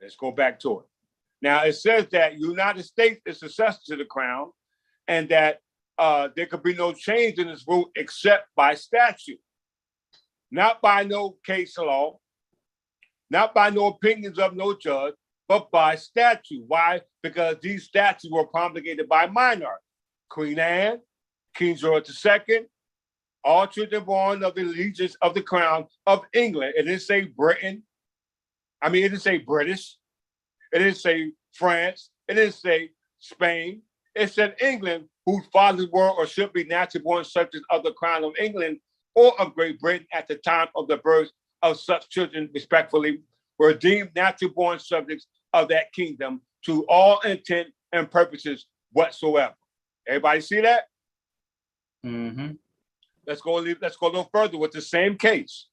Let's go back to it. Now it says that United States is successor to the crown and that there could be no change in this rule except by statute. Not by no case law, not by no opinions of no judge, but by statute. Why? Because these statutes were promulgated by monarchs. Queen Anne, King George II, all children born of the allegiance of the crown of England. It didn't say Britain. I mean, it didn't say British. It didn't say France. It didn't say Spain. It said England, whose fathers were or should be naturally born subjects of the crown of England or of Great Britain at the time of the birth of such children, respectfully, were deemed naturally born subjects of that kingdom to all intent and purposes whatsoever. Everybody see that? Mm-hmm. Let's go a little further with the same case.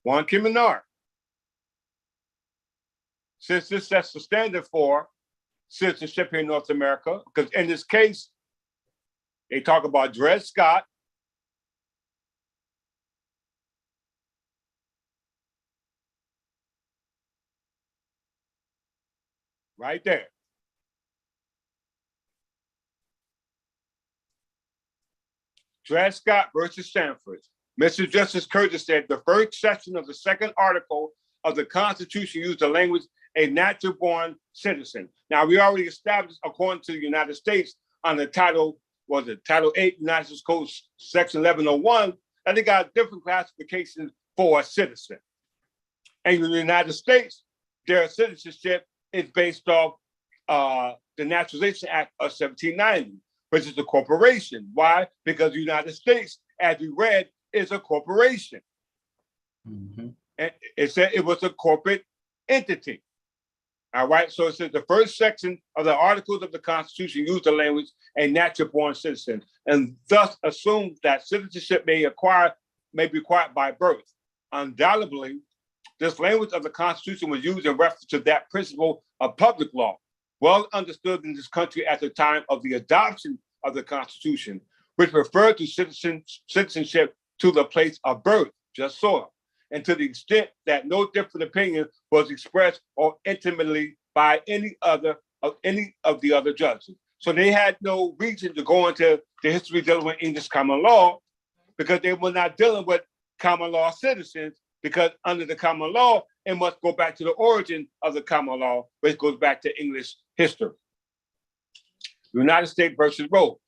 Juan Kiminar. Since this sets the standard for citizenship here in North America, because in this case, they talk about Dred Scott, right there. Dred Scott versus Sanford. Mr. Justice Curtis said the first section of the second article of the Constitution used the language a natural born citizen. Now, we already established, according to the United States, on the Title 8 United States Code, Section 1101, that they got a different classification for a citizen. And in the United States, their citizenship is based off the Naturalization Act of 1790, which is a corporation. Why? Because the United States, as we read, is a corporation. Mm-hmm. And it said it was a corporate entity. All right, so it says the first section of the Articles of the Constitution use the language a natural born citizen, and thus assumes that citizenship may be acquired by birth. Undoubtedly, this language of the Constitution was used in reference to that principle of public law, well understood in this country at the time of the adoption of the Constitution, which referred to citizenship to the place of birth, just soil, and to the extent that no different opinion was expressed or intimately by any of the other judges. So they had no reason to go into the history dealing with English common law because they were not dealing with common law citizens, because under the common law, it must go back to the origin of the common law, which goes back to English history. United States versus Rhodes.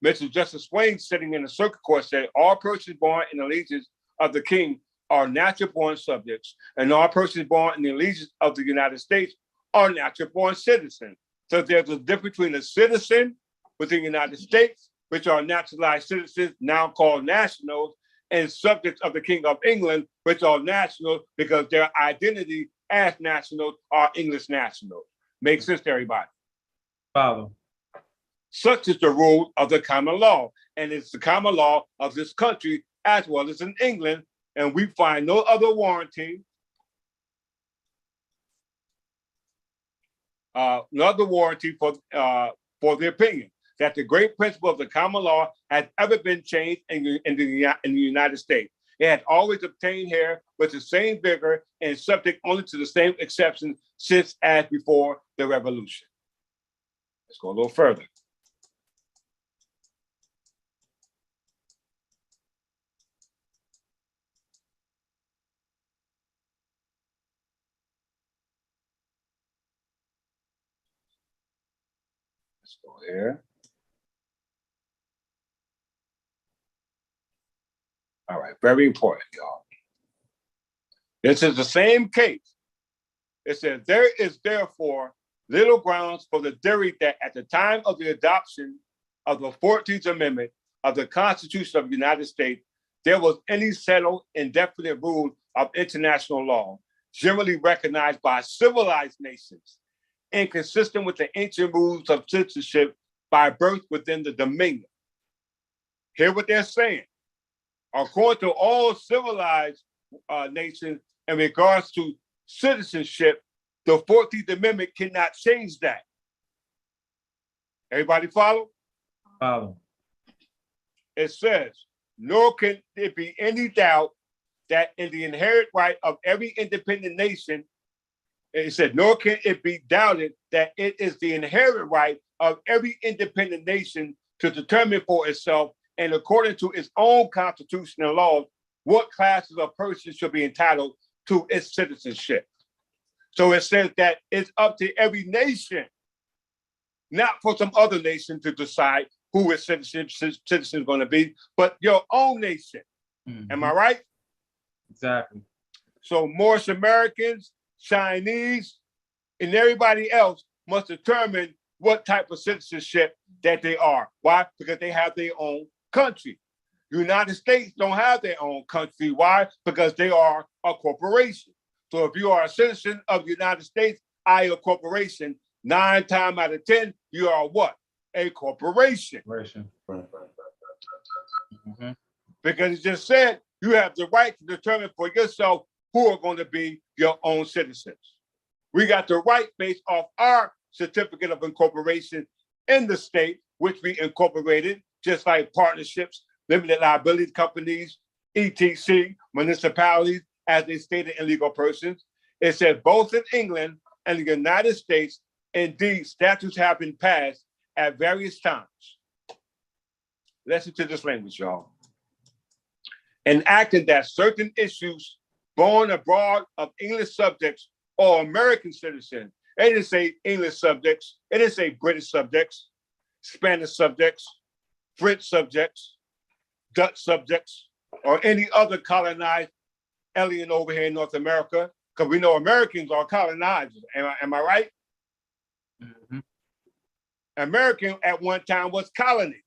Mr. Justice Swain, sitting in the circuit court, said all persons born in allegiance of the king are natural born subjects, and all persons born in the allegiance of the United States are natural born citizens. So there's a difference between a citizen within the United States, which are naturalized citizens, now called nationals, and subjects of the King of England, which are national because their identity as nationals are English nationals. Makes sense to everybody? Follow. Such is the rule of the common law, and it's the common law of this country as well as in England, and we find no other warranty, for the opinion that the great principle of the common law has ever been changed in the United States. It had always obtained here with the same vigor and subject only to the same exceptions since as before the Revolution. Let's go a little further. Let's go here. All right, very important, y'all. This is the same case. It says, there is therefore little grounds for the theory that at the time of the adoption of the 14th Amendment of the Constitution of the United States, there was any settled indefinite rule of international law, generally recognized by civilized nations, inconsistent with the ancient rules of citizenship by birth within the dominion. Hear what they're saying. According to all civilized nations in regards to citizenship, the 14th Amendment cannot change that. Everybody follow? Follow. It says, nor can there be any doubt that in the inherent right of every independent nation, it said, nor can it be doubted that it is the inherent right of every independent nation to determine for itself and according to its own constitution and laws, what classes of persons should be entitled to its citizenship. So it says that it's up to every nation, not for some other nation to decide who its citizen is going to be, but your own nation. Am I right? Exactly. So Moorish Americans, Chinese, and everybody else must determine what type of citizenship that they are. Why? Because they have their own country. United States don't have their own country. Why? Because they are a corporation. So if you are a citizen of the United States, a corporation, 9 times out of 10, you are what? A corporation. Because it just said you have the right to determine for yourself who are going to be your own citizens. We got the right based off our certificate of incorporation in the state, which we incorporated, just like partnerships, limited liability companies, ETC, municipalities, as they stated in legal persons. It said both in England and the United States, indeed, statutes have been passed at various times. Listen to this language, y'all. Enacting that certain issues born abroad of English subjects or American citizens. It didn't say English subjects. It didn't say British subjects, Spanish subjects, French subjects, Dutch subjects, or any other colonized alien over here in North America, because we know Americans are colonizers. Am I right? American at one time was colonies,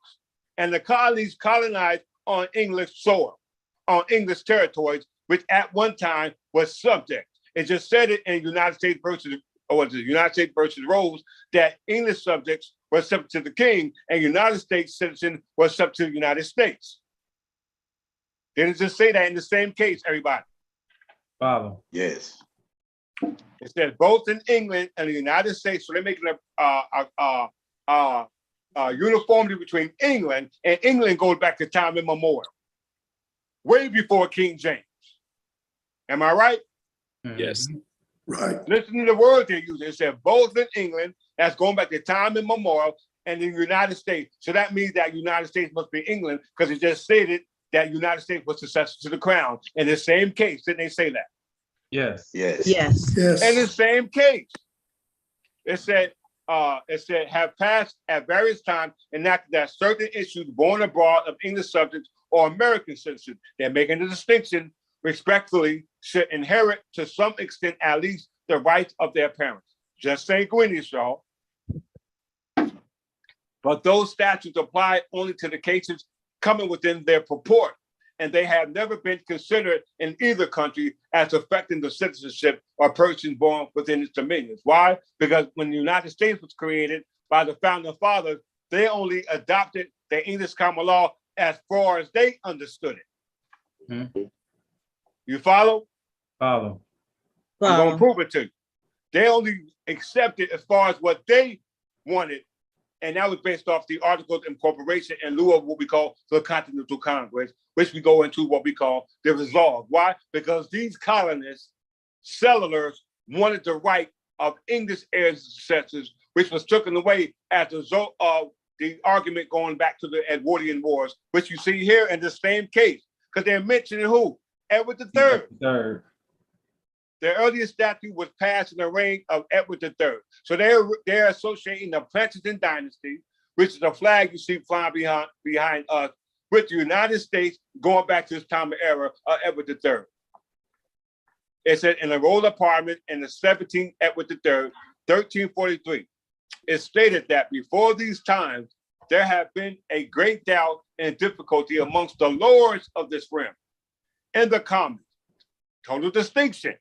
and the colonies colonized on English soil, on English territories, which at one time was subject. It just said it in United States versus, or was it United States versus Rose, that English subjects were subject to the king and United States citizen was subject to the United States. Didn't it just say that in the same case, everybody? Follow. Yes. It says both in England and the United States, so they're making a uniformity between England, and England goes back to time immemorial, way before King James. Am I right? Yes. Right. Listen to the words they use. It said both in England, that's going back to time immemorial, and in the United States. So that means that United States must be England, because it just stated that United States was successor to the crown. In the same case, didn't they say that? Yes. Yes. Yes. Yes. In the same case, it said have passed at various times enacted that certain issues born abroad of English subjects or American citizens. They're making the distinction, respectfully, should inherit to some extent at least the rights of their parents. Just St. Gwyneth, y'all. But those statutes apply only to the cases coming within their purport, and they have never been considered in either country as affecting the citizenship or persons born within its dominions. Why? Because when the United States was created by the founding fathers, they only adopted the English common law as far as they understood it. You follow? Follow. I'm going to prove it to you. They only accepted as far as what they wanted, and that was based off the Articles of Incorporation in lieu of what we call the Continental Congress, which we go into what we call the resolve. Why? Because these colonists, settlers, wanted the right of English heirs and successors, which was taken away as a result of the argument going back to the Edwardian Wars, which you see here in the same case, because they're mentioning who? Edward III. The earliest statute was passed in the reign of Edward III. So they're associating the Plantagenet dynasty, which is the flag you see flying behind us, with the United States going back to this time of era of Edward III. It said in the royal apartment in the 17th Edward III, 1343, it stated that before these times, there have been a great doubt and difficulty amongst the lords of this realm and the commons, total distinction,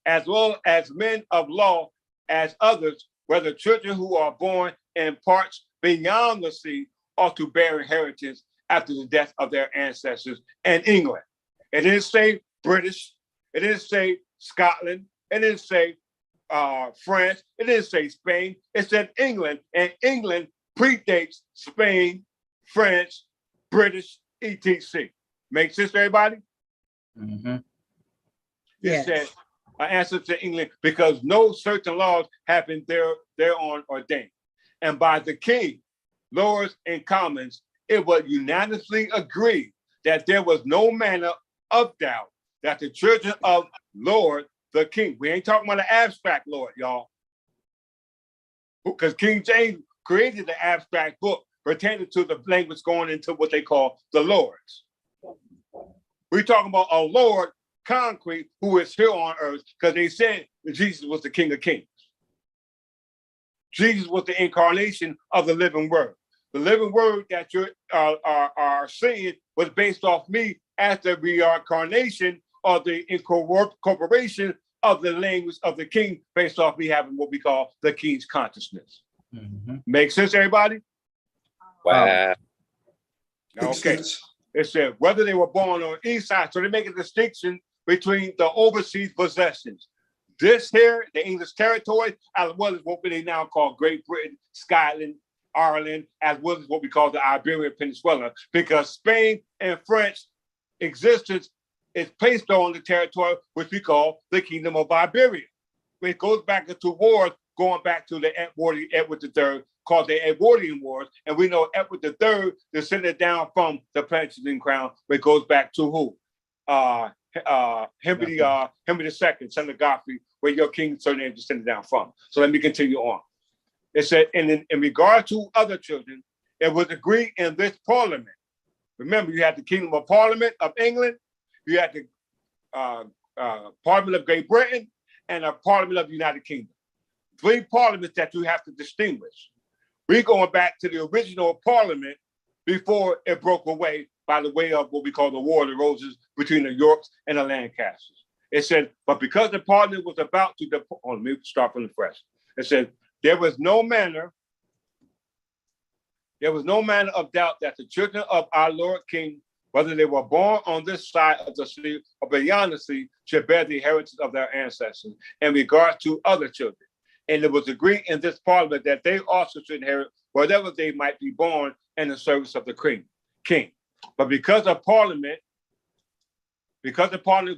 as well as men of law as others, whether children who are born in parts beyond the sea or to bear inheritance after the death of their ancestors in England. It didn't say British, it didn't say Scotland. It didn't say France. It didn't say Spain. It said England, and England predates Spain, France, British, etc. Make sense to everybody? Mm-hmm. It said an answer to England because no certain laws have been thereon ordained. And by the king, lords, and commons, it was unanimously agreed that there was no manner of doubt that the children of Lord the king, we ain't talking about an abstract Lord, y'all, because King James created the abstract book pertaining to the language going into what they call the lords. We're talking about a Lord concrete who is here on earth because they said that Jesus was the King of Kings. Jesus was the incarnation of the living word. The living word that you are seeing was based off me as the reincarnation or the incorporation of the language of the king based off me having what we call the king's consciousness. Mm-hmm. Make sense, everybody? Wow. Okay. It said whether they were born on east side, so they make a distinction between the overseas possessions. This here, the English territory, as well as what they now call Great Britain, Scotland, Ireland, as well as what we call the Iberian Peninsula, because Spain and French existence is placed on the territory which we call the Kingdom of Iberia. It goes back into wars, going back to the Edward III, called the Edwardian Wars, and we know Edward III descended down from the Peninsula crown, which goes back to who? Henry II, son of Godfrey, where your king's surname descended down from. So let me continue on. It said, in regard to other children, it was agreed in this parliament. Remember, you had the Kingdom of Parliament of England, you had the Parliament of Great Britain, and a Parliament of the United Kingdom. 3 parliaments that you have to distinguish. We're going back to the original parliament before it broke away by the way of what we call the War of the Roses between the Yorks and the Lancasters. It said, but because the parliament was about to depart, let me start from the fresh. It said, there was no manner of doubt that the children of our Lord King, whether they were born on this side of the sea or beyond the sea, should bear the inheritance of their ancestors in regard to other children. And it was agreed in this parliament that they also should inherit whatever they might be born in the service of the king. But because the parliament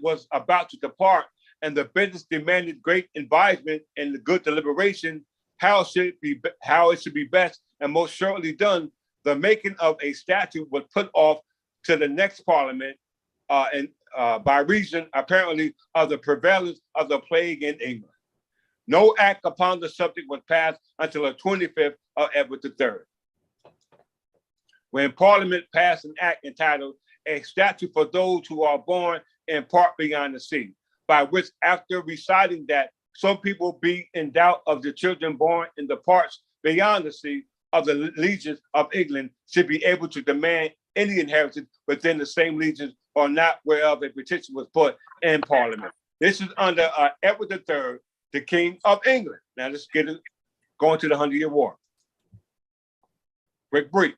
was about to depart and the business demanded great advisement and the good deliberation, how it should be best and most shortly done, the making of a statute was put off to the next parliament by reason, apparently, of the prevalence of the plague in England. No act upon the subject was passed until the 25th of Edward III. When Parliament passed an act entitled A Statute for Those Who Are Born in Part Beyond the Sea, by which, after reciting that some people be in doubt of the children born in the parts beyond the sea of the legions of England, should be able to demand any inheritance within the same legions or not, whereof a petition was put in Parliament. This is under Edward III, the King of England. Now let's get it going to the 100-Year War. Quick brief.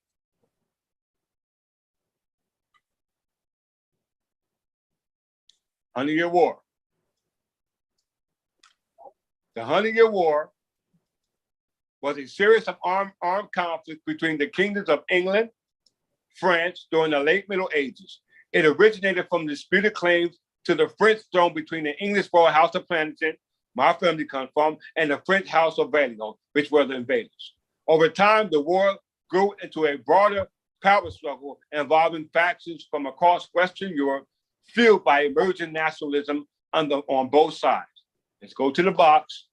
100-Year War. The 100-Year War was a series of armed conflicts between the kingdoms of England, France during the late Middle Ages. It originated from disputed claims to the French throne between the English royal house of Plantagenet, my family comes from, and the French house of Valois, which were the invaders. Over time, the war grew into a broader power struggle involving factions from across Western Europe, fueled by emerging nationalism on both sides. Let's go to the box.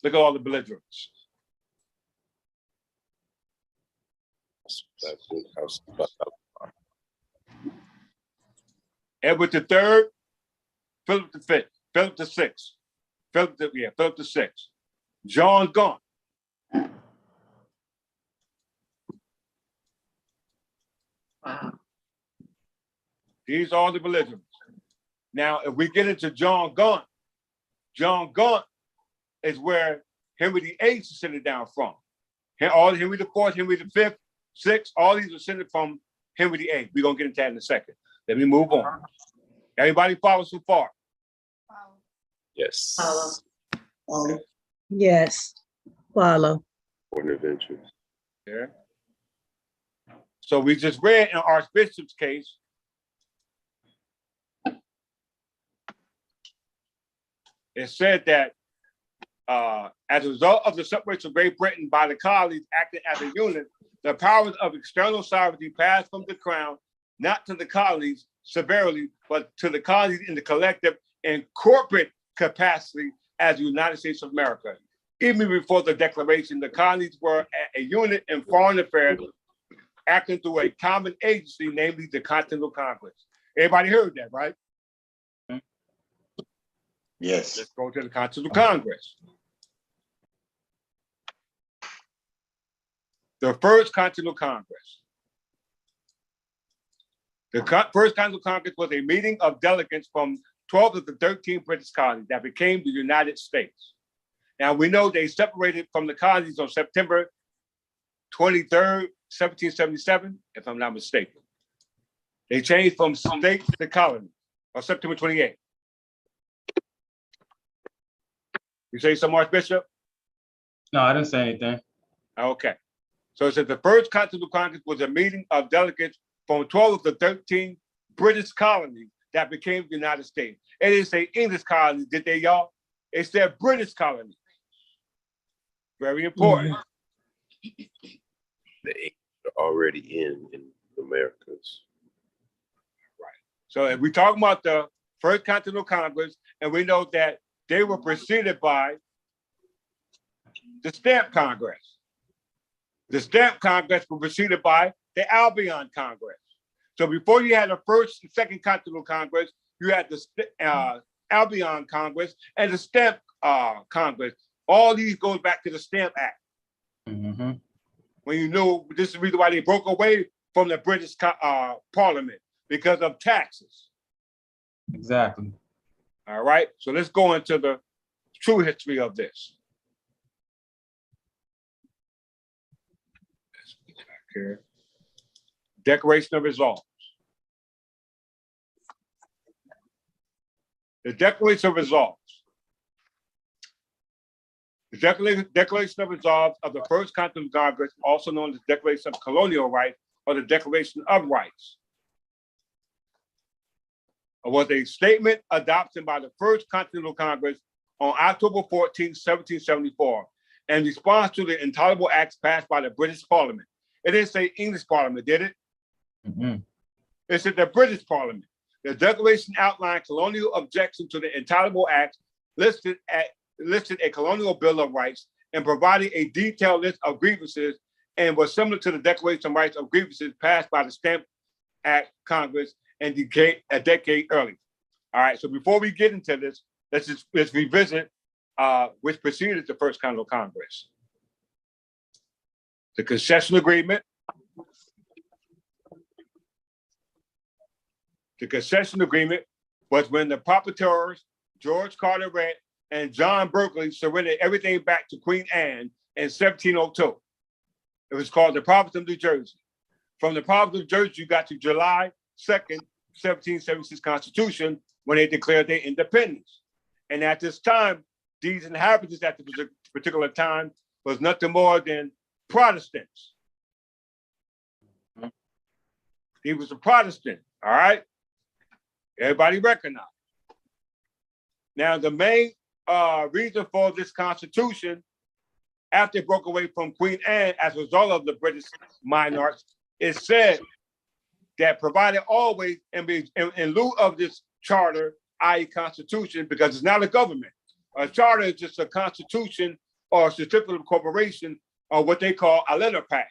Look at all the belligerents. Edward III, Philip V, Philip VI, Philip VI, John Gaunt. Wow. These are the belligerents. Now, if we get into John Gaunt is where Henry VIII is descended down from. All Henry IV, Henry V, VI, all these are descended from Henry VIII. We're going to get into that in a second. Let me move on. Everybody follow so far? Yes. Follow. Yes, follow. Foreign adventures. Yeah. So we just read in Archbishop's case, it said that as a result of the separation of Great Britain by the colonies acting as a unit, the powers of external sovereignty passed from the crown, not to the colonies severely, but to the colonies in the collective and corporate capacity as the United States of America. Even before the declaration, the colonies were a unit in foreign affairs acting through a common agency, namely the Continental Congress. Everybody heard that, right? Yes. Let's go to the Continental Congress. The first Continental Congress. The first Continental Congress was a meeting of delegates from 12 of the 13 British colonies that became the United States. Now we know they separated from the colonies on September 23rd, 1777, if I'm not mistaken. They changed from states to colonies on September 28th. You say something, Archbishop? No, I didn't say anything. Okay. So it says the first Continental Congress was a meeting of delegates from 12 of the 13 British colonies that became the United States. It didn't say English colonies, did they, y'all? It said British colonies. Very important. The English are already in the Americas. Right. So if we talk about the first Continental Congress, and we know that they were preceded by the Stamp Congress. The Stamp Congress was preceded by the Albion Congress. So before you had the first and second Continental Congress, you had the Albion Congress and the Stamp Congress. All these goes back to the Stamp Act. Mm-hmm. When you know, this is the reason why they broke away from the British Parliament, because of taxes. Exactly. All right, so let's go into the true history of this. Let's go back here. Declaration of Resolves. The Declaration of Resolves. The Declaration of Resolves of the First Continental Congress, also known as the Declaration of Colonial Rights or the Declaration of Rights, was a statement adopted by the First Continental Congress on October 14, 1774, in response to the intolerable acts passed by the British Parliament. It didn't say English Parliament, did it? Mm-hmm. It said the British Parliament. The Declaration outlined colonial objection to the intolerable acts, listed a colonial bill of rights, and provided a detailed list of grievances, and was similar to the Declaration of Rights of Grievances passed by the Stamp Act Congress and a decade earlier. All right, so before we get into this, let's revisit which preceded the First Continental Congress. The Concession Agreement. The Concession Agreement was when the proprietors, George Carteret and John Berkeley, surrendered everything back to Queen Anne in 1702. It was called the Province of New Jersey. From the Province of Jersey, you got to July 2nd, 1776 Constitution, when they declared their independence. And at this time, these inhabitants at the particular time was nothing more than Protestants. He was a Protestant, all right? Everybody recognize. Now, the main reason for this Constitution, after it broke away from Queen Anne as a result of the British monarchs, it said that provided always in lieu of this charter, i.e. Constitution, because it's not a government. A charter is just a constitution or a certificate of incorporation or what they call a letter pack.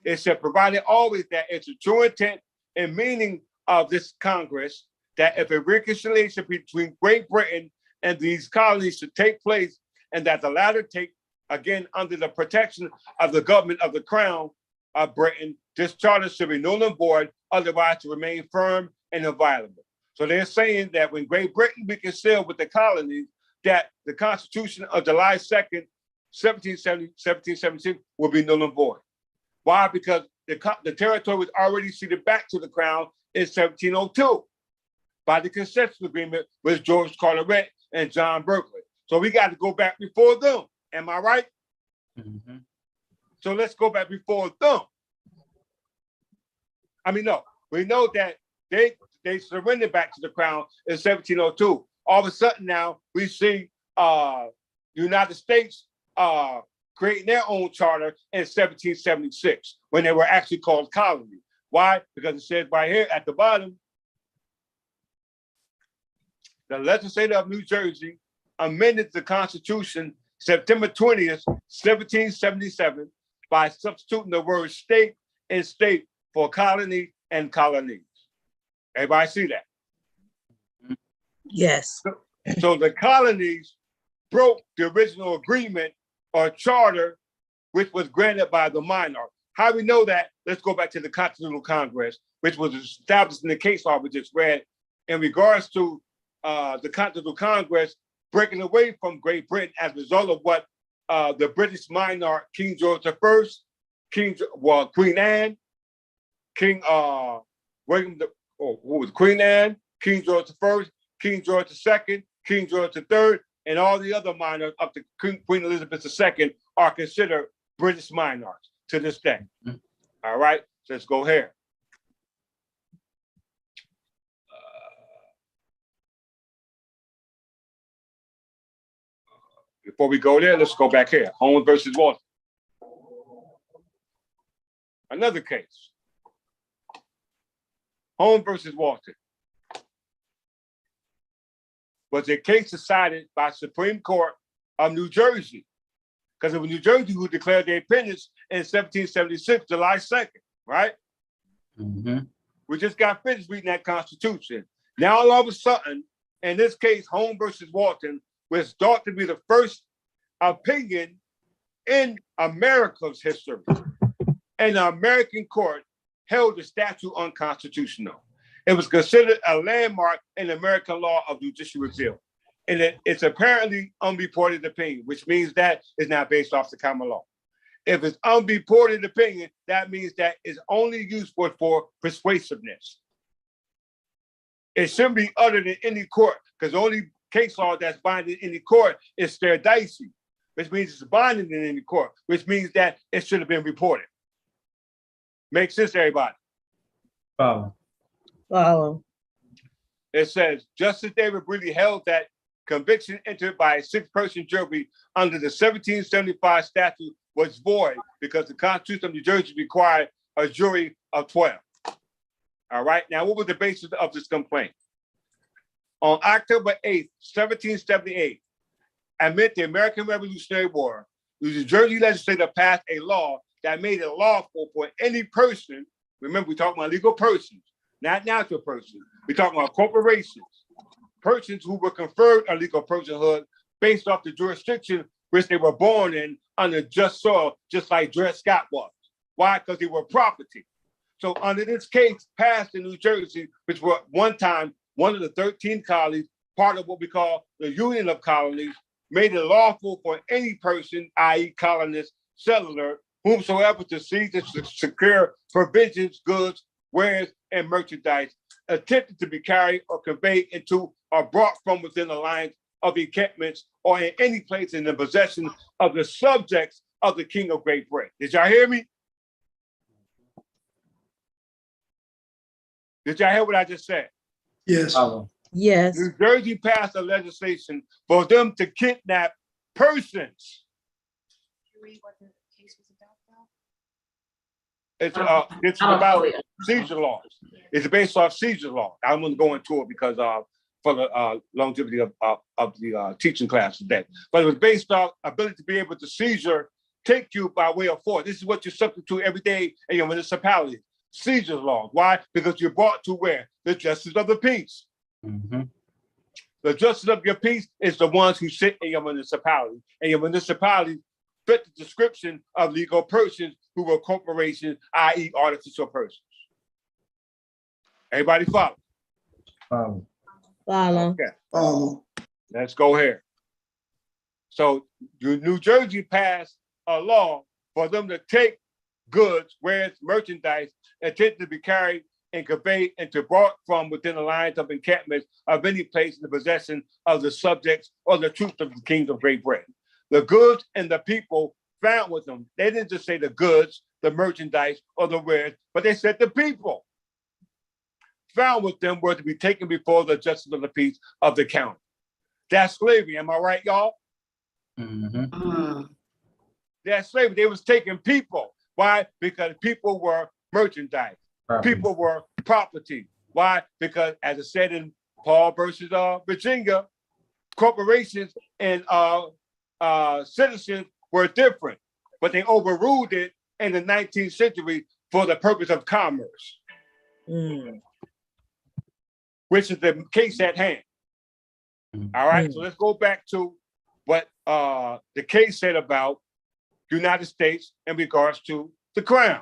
It said provided always that it's a true intent and meaning of this Congress that if a reconciliation between Great Britain and these colonies should take place, and that the latter take, again, under the protection of the government of the Crown of Britain, this charter should be null and void, otherwise to remain firm and inviolable. So they're saying that when Great Britain reconciled with the colonies, that the Constitution of July 2nd, 1776 will be null and void. Why? Because the territory was already ceded back to the Crown in 1702. by the consensus agreement with George Carteret and John Berkeley. So we got to go back before them. Am I right? Mm-hmm. So let's go back before them. I mean, no, we know that they surrendered back to the crown in 1702. All of a sudden now we see the United States creating their own charter in 1776 when they were actually called colonies. Why? Because it says right here at the bottom, the legislature of New Jersey amended the Constitution September 20th, 1777 by substituting the word state and state for colony and colonies. Everybody see that? Yes. So the colonies broke the original agreement or charter, which was granted by the monarch. How we know that? Let's go back to the Continental Congress, which was established in the case law we just read in regards to the Continental Congress breaking away from Great Britain as a result of what the British monarch, King George I, Queen Anne, King William, Queen Anne, King George I, King George II, King George III, and all the other monarchs up to Queen Elizabeth II are considered British monarchs to this day. Mm-hmm. All right, so let's go here. Before we go there, let's go back here. Holmes versus Walton. Another case. Holmes versus Walton was a case decided by Supreme Court of New Jersey, because it was New Jersey who declared their independence in 1776, July 2nd, right? Mm-hmm. We just got finished reading that Constitution. Now, all of a sudden, in this case, Holmes versus Walton was thought to be the first opinion in America's history. And the American court held the statute unconstitutional. It was considered a landmark in American law of judicial review. And it's apparently unreported opinion, which means that it's not based off the common law. If it's unreported opinion, that means that it's only useful for persuasiveness. It shouldn't be uttered in any court, because the only case law that's binding in any court is predate, which means it's binding in any court, which means that it should have been reported. Makes sense, everybody? Follow. Follow. It says, Justice David Breeden held that conviction entered by a six-person jury under the 1775 statute was void because the Constitution of New Jersey required a jury of 12. All right, now what was the basis of this complaint? On October 8th, 1778, amid the American Revolutionary War, the New Jersey legislature passed a law that made it lawful for any person, remember we're talking about legal persons, not natural persons, we're talking about corporations, persons who were conferred a legal personhood based off the jurisdiction which they were born in under just soil, just like Dred Scott was. Why? Because they were property. So under this case passed in New Jersey, which were one time one of the 13 colonies, part of what we call the Union of Colonies, made it lawful for any person, i.e. colonist, settler, whomsoever to seize and secure provisions, goods, wares, and merchandise, attempted to be carried or conveyed into or brought from within the lines of encampments or in any place in the possession of the subjects of the King of Great Britain. Did y'all hear me? Did y'all hear what I just said? Yes. Yes. New Jersey passed a legislation for them to kidnap persons. It's about seizure laws. It's based off seizure law. I wouldn't go into it because for the longevity of the teaching class today. But it was based off ability to be able to seizure, take you by way of force. This is what you're subject to every day in your municipality. Seizure laws. Why? Because you're brought to where? The justice of the peace. Mm-hmm. The justice of your peace is the ones who sit in your municipality. And your municipality fit the description of legal persons who were corporations, i.e. artificial persons. Everybody follow? Follow. Follow. Okay. Let's go here. So New Jersey passed a law for them to take goods, wares, merchandise, intended to be carried and conveyed and to brought from within the lines of encampments of any place in the possession of the subjects or the troops of the kings of Great Britain. The goods and the people found with them, they didn't just say the goods, the merchandise, or the wares, but they said the people found with them were to be taken before the justice of the peace of the county. That's slavery, am I right, y'all? That's slavery. They was taking people. Why? Because people were merchandise. People were property. Why? Because as I said in Paul versus Virginia, corporations and citizens were different, but they overruled it in the 19th century for the purpose of commerce, which is the case at hand. All right, so let's go back to what the case said about United States in regards to the crown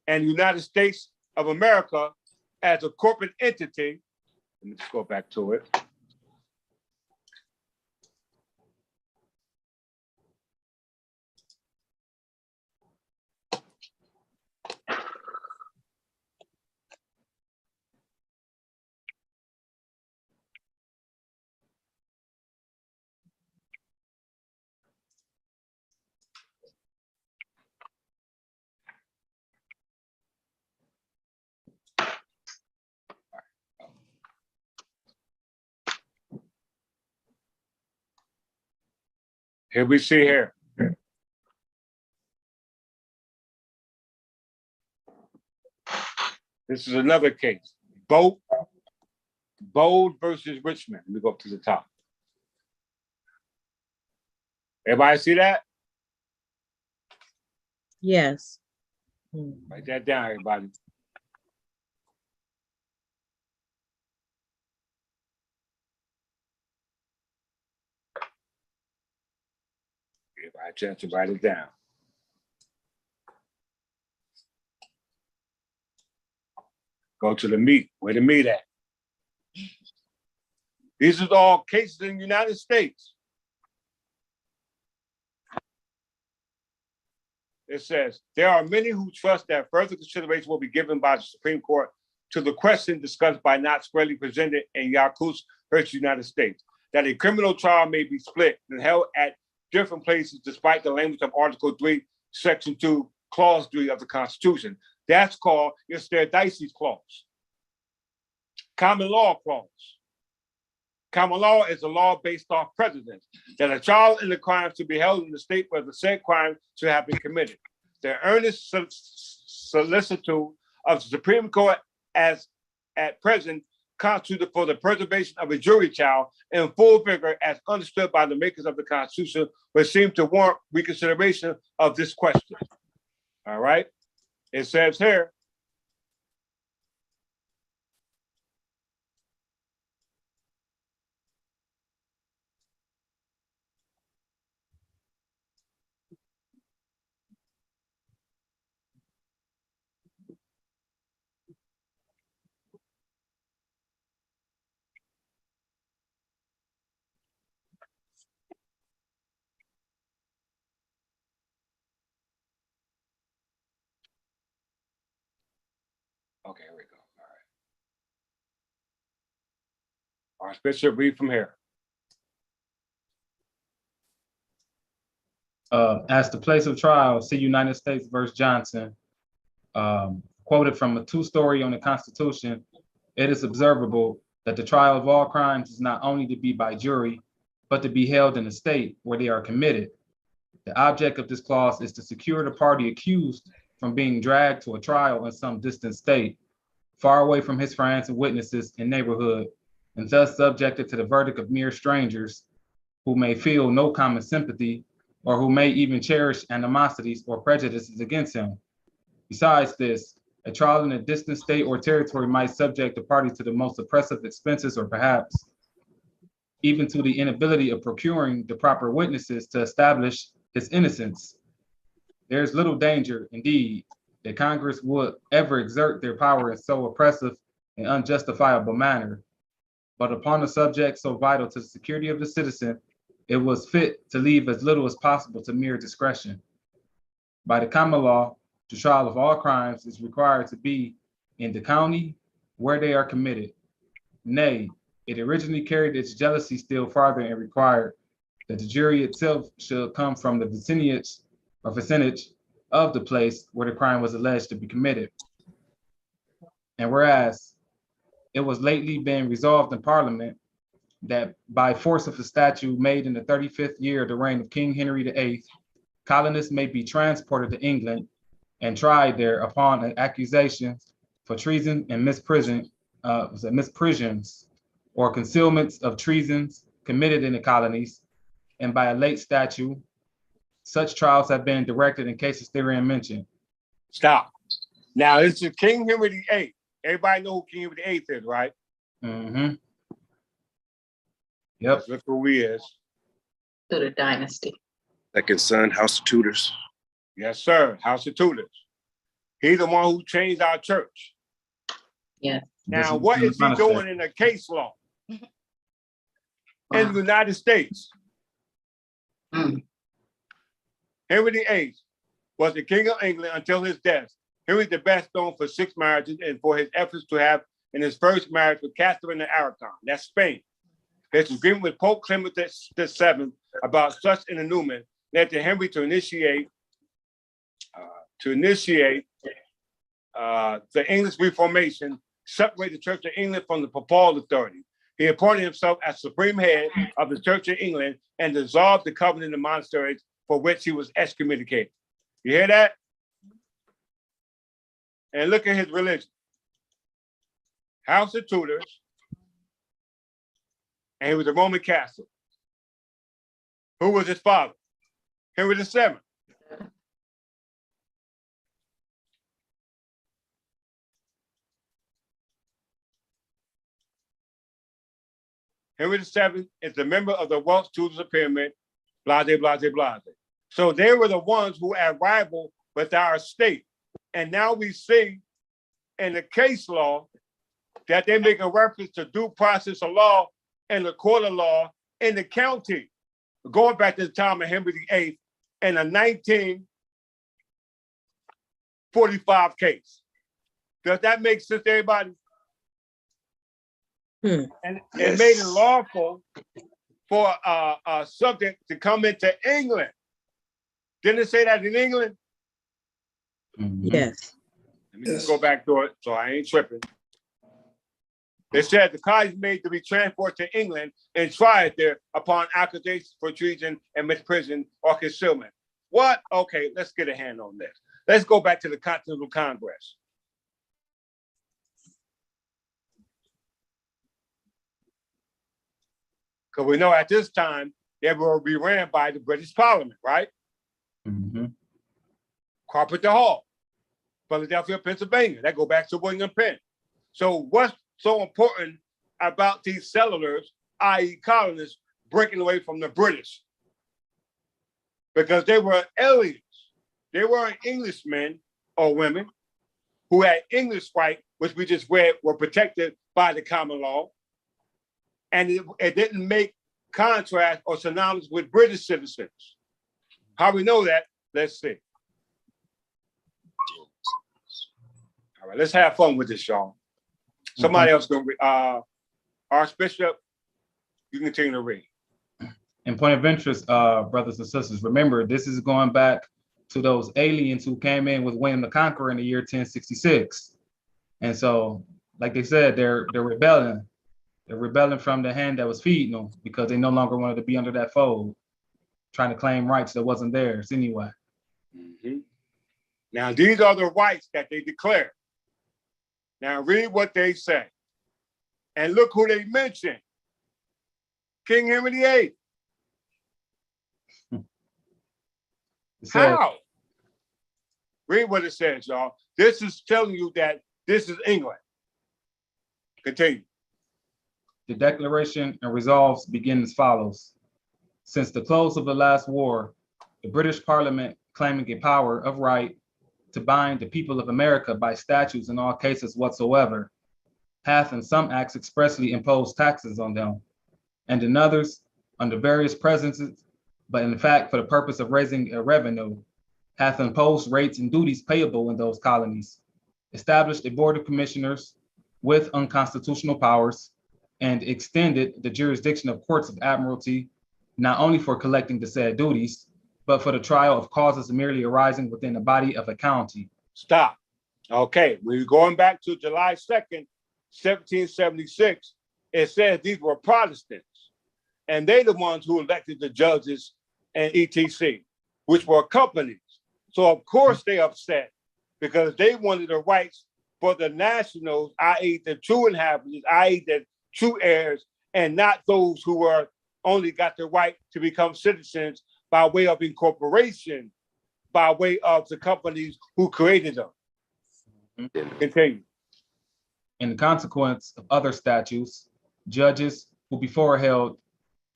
and United States of America as a corporate entity. Let me just go back to it. Here we see here. This is another case. Bold versus Richmond. Let me go up to the top. Everybody see that? Yes. Write that down, everybody. Everybody chance to write it down. Go to the meat. Where the meat at? These are all cases in the United States. It says, there are many who trust that further consideration will be given by the Supreme Court to the question discussed by not squarely presented in Yakutsk versus United States, that a criminal trial may be split and held at different places despite the language of Article 3, Section 2, Clause 3 of the Constitution. That's called your Statutes clause. Common law clause. Common law is a law based off precedents that a trial in the crime should be held in the state where the said crime should have been committed. The earnest solicitude of the Supreme Court as at present constituted for the preservation of a jury trial in full vigor as understood by the makers of the Constitution would seem to warrant reconsideration of this question. All right. It says here, okay, here we go. All right. Archbishop, read from here. As the place of trial, see United States versus Johnson, quoted from a 2-story on the Constitution, it is observable that the trial of all crimes is not only to be by jury, but to be held in the state where they are committed. The object of this clause is to secure the party accused from being dragged to a trial in some distant state, far away from his friends and witnesses and neighborhood, and thus subjected to the verdict of mere strangers who may feel no common sympathy or who may even cherish animosities or prejudices against him. Besides this, a trial in a distant state or territory might subject the party to the most oppressive expenses or perhaps even to the inability of procuring the proper witnesses to establish his innocence. There is little danger, indeed, that Congress would ever exert their power in so oppressive and unjustifiable manner. But upon a subject so vital to the security of the citizen, it was fit to leave as little as possible to mere discretion. By the common law, the trial of all crimes is required to be in the county where they are committed. Nay, it originally carried its jealousy still farther and required that the jury itself should come from the vicinage or vicinage of the place where the crime was alleged to be committed. And whereas it was lately been resolved in Parliament that by force of a statute made in the 35th year of the reign of King Henry VIII, colonists may be transported to England and tried there upon an accusation for treason and misprisions or concealments of treasons committed in the colonies, and by a late statute, such trials have been directed in cases therein mentioned. Stop. Now, this is King Henry VIII. Everybody know who King Henry VIII is, right? Mm-hmm. Yep. Look who he is. To the dynasty. Second son, House of Tudors. Yes, sir. House of Tudors. He's the one who changed our church. Yeah. Now, what is he doing in the case law in the United States? Henry VIII was the King of England until his death. Henry the best known for 6 marriages and for his efforts to have in his first marriage with Catherine of Aragon. That's Spain. His agreement with Pope Clement VII about such an annulment led to Henry to initiate the English Reformation, separate the Church of England from the papal authority. He appointed himself as supreme head of the Church of England and dissolved the covenant of monasteries for which he was excommunicated. You hear that? And look at his religion. House of Tudors, and he was a Roman Catholic. Who was his father? Henry VII. Henry VII is a member of the Welsh Tudors pyramid, blase, blase, blase. So they were the ones who had rival with our state. And now we see in the case law that they make a reference to due process of law and the court of law in the county, going back to the time of Henry VIII in a 1945 case. Does that make sense to everybody? And it made it lawful for a subject to come into England. Didn't it say that in England? Yes. Let me just go back to it so I ain't tripping. It said the cause is made to be transported to England and tried there upon accusations for treason and misprision or concealment. What? Okay, let's get a hand on this. Let's go back to the Continental Congress. Because we know at this time, they will be ran by the British Parliament, right? Carpenter Hall, Philadelphia, Pennsylvania. That go back to William Penn. So what's so important about these settlers, i.e. colonists, breaking away from the British? Because they were aliens. They weren't Englishmen or women who had English right, which we just read were protected by the common law. And it didn't make contrast or synonymous with British citizens. How we know that? Let's see. All right, let's have fun with this, y'all. Somebody else gonna read. Archbishop, you continue to read. In point of interest, brothers and sisters, remember this is going back to those aliens who came in with William the Conqueror in the year 1066. And so, like they said, they're rebelling. They're rebelling from the hand that was feeding them because they no longer wanted to be under that fold, trying to claim rights that wasn't theirs anyway. Now, these are the rights that they declare. Now, read what they say. And look who they mention. King Henry VIII. How? Read what it says, y'all. This is telling you that this is England. Continue. The declaration and resolves begin as follows. Since the close of the last war, the British Parliament, claiming a power of right to bind the people of America by statutes in all cases whatsoever, hath in some acts expressly imposed taxes on them, and in others, under various presences, but in fact for the purpose of raising a revenue, hath imposed rates and duties payable in those colonies, established a board of commissioners with unconstitutional powers, and extended the jurisdiction of courts of admiralty not only for collecting the said duties, but for the trial of causes merely arising within the body of a county. Stop. Okay, we're going back to July 2nd, 1776. It says these were Protestants, and they the ones who elected the judges and etc., which were companies. So of course they upset because they wanted the rights for the nationals, i.e. the true inhabitants, i.e. the true heirs, and not those who were only got the right to become citizens by way of incorporation, by way of the companies who created them. Continue. In the consequence of other statutes, judges who before held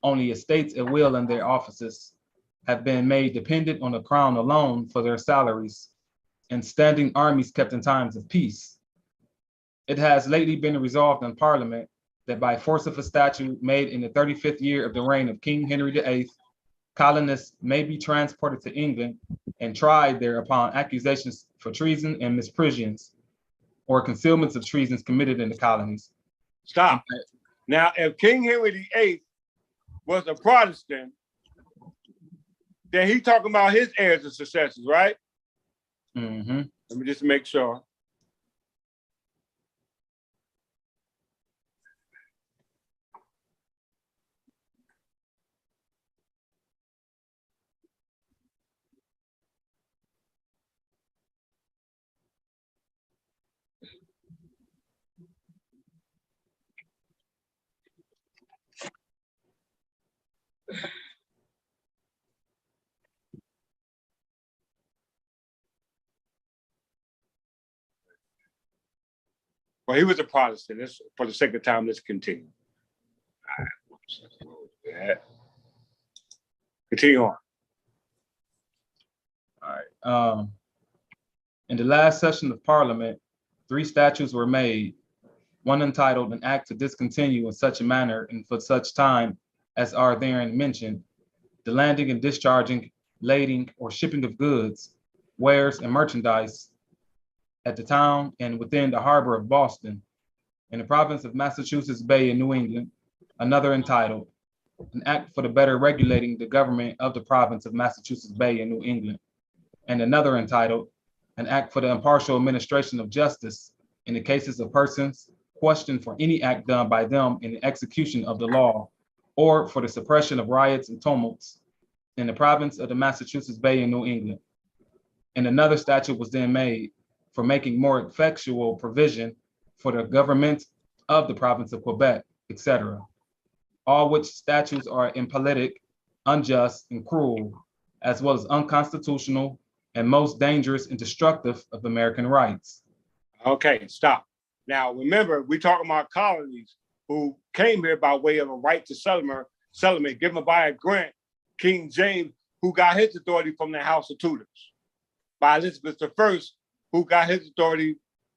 only estates at will in their offices have been made dependent on the crown alone for their salaries, and standing armies kept in times of peace. It has lately been resolved in Parliament that by force of a statute made in the 35th year of the reign of King Henry VIII, colonists may be transported to England and tried there upon accusations for treason and misprisions, or concealments of treasons committed in the colonies. Stop. Now, if King Henry VIII was a Protestant, then he talking about his heirs and successors, right? Mm-hmm. Let me just make sure. Well, he was a Protestant. For the sake of time, let's continue. All right. Continue on. All right. In the last session of Parliament, 3 statutes were made, one entitled an act to discontinue in such a manner and for such time as are therein mentioned, the landing and discharging, lading, or shipping of goods, wares, and merchandise at the town and within the harbor of Boston, in the province of Massachusetts Bay in New England, another entitled an act for the better regulating the government of the province of Massachusetts Bay in New England, and another entitled an act for the impartial administration of justice in the cases of persons questioned for any act done by them in the execution of the law, or for the suppression of riots and tumults in the province of the Massachusetts Bay in New England. And another statute was then made for making more effectual provision for the government of the province of Quebec, etc. All which statutes are impolitic, unjust, and cruel, as well as unconstitutional and most dangerous and destructive of American rights. Okay, stop. Now, remember, we're talking about colonies who came here by way of a right to settlement given by a grant, King James, who got his authority from the House of Tudors, by Elizabeth I, who got his authority,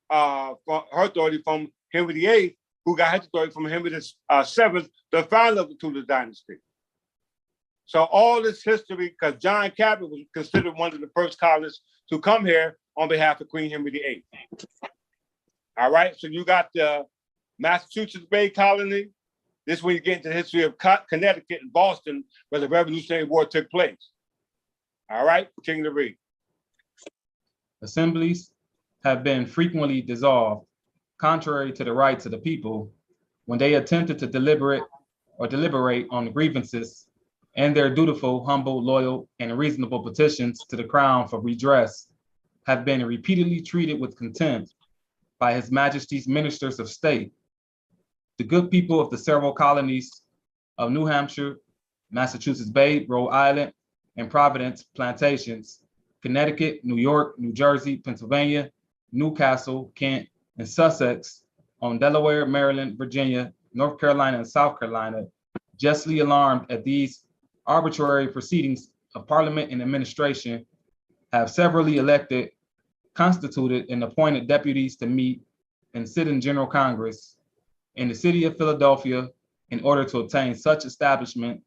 from Henry VIII, who got his authority from Henry VII, the founder of the Tudor dynasty. So all this history, because John Cabot was considered one of the first colonists to come here on behalf of Queen Henry VIII. All right, so you got the Massachusetts Bay Colony. This is when you get into the history of Connecticut and Boston, where the Revolutionary War took place. All right, continue to read. Assemblies have been frequently dissolved, contrary to the rights of the people, when they attempted to deliberate on grievances and their dutiful, humble, loyal, and reasonable petitions to the crown for redress have been repeatedly treated with contempt by His Majesty's ministers of state. The good people of the several colonies of New Hampshire, Massachusetts Bay, Rhode Island, and Providence plantations, Connecticut, New York, New Jersey, Pennsylvania, Newcastle, Kent, and Sussex, on Delaware, Maryland, Virginia, North Carolina, and South Carolina, justly alarmed at these arbitrary proceedings of Parliament and administration, have severally elected, constituted, and appointed deputies to meet and sit in General Congress in the city of Philadelphia in order to obtain such establishment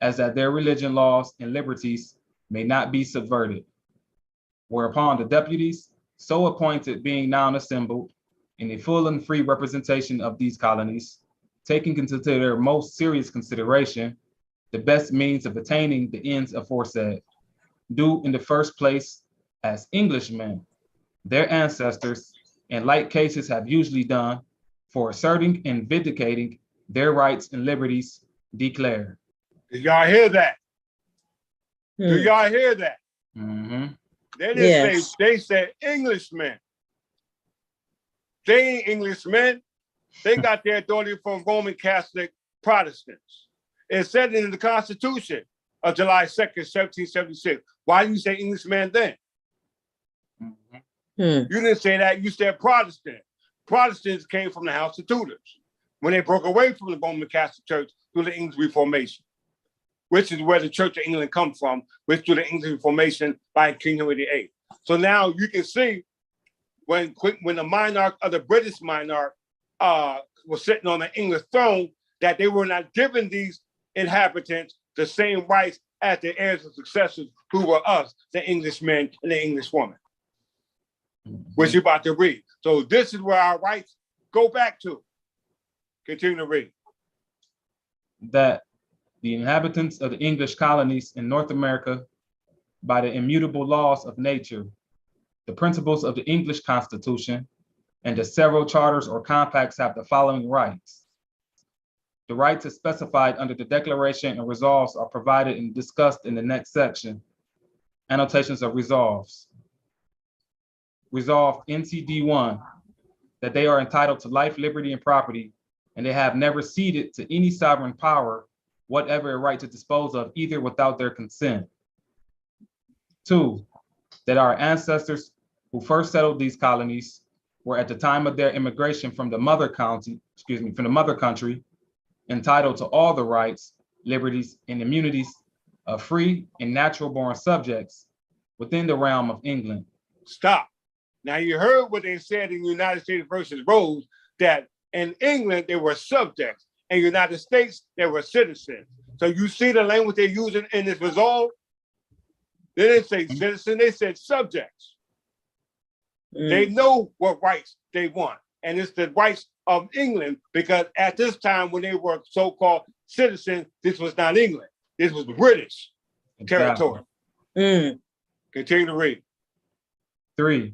as that their religion, laws, and liberties may not be subverted. Whereupon the deputies, so appointed being now assembled in a full and free representation of these colonies, taking into their most serious consideration the best means of attaining the ends aforesaid, do in the first place as Englishmen, their ancestors in like cases have usually done for asserting and vindicating their rights and liberties declared. Did y'all hear that? Do y'all hear that? They didn't say, they said Englishmen. They ain't Englishmen. They got their authority from Roman Catholic Protestants. It said in the Constitution of July 2nd, 1776. Why did you say Englishman then? You didn't say that, you said Protestant. Protestants came from the House of Tudors when they broke away from the Roman Catholic Church through the English Reformation, which is where the Church of England comes from, which through the English Reformation by King Henry VIII. So now you can see when the monarch of the British monarch was sitting on the English throne, that they were not giving these inhabitants the same rights as the heirs and successors who were us, the Englishmen and the Englishwoman, which you're about to read. So this is where our rights go back to. Continue to read. That the inhabitants of the English colonies in North America, by the immutable laws of nature, the principles of the English Constitution, and the several charters or compacts have the following rights. The rights as specified under the Declaration and resolves are provided and discussed in the next section. Annotations of resolves. Resolved NCD 1, that they are entitled to life, liberty, and property, and they have never ceded to any sovereign power whatever a right to dispose of either without their consent. 2, that our ancestors who first settled these colonies were at the time of their immigration from the mother country, entitled to all the rights, liberties, and immunities of free and natural born subjects within the realm of England. Stop. Now you heard what they said in United States versus Rose, that in England they were subjects, in the United States they were citizens. So you see the language they're using in this resolve? They didn't say citizen, they said subjects. They know what rights they want, and it's the rights of England, because at this time when they were so-called citizens, this was not England. This was British territory. Continue to read. 3,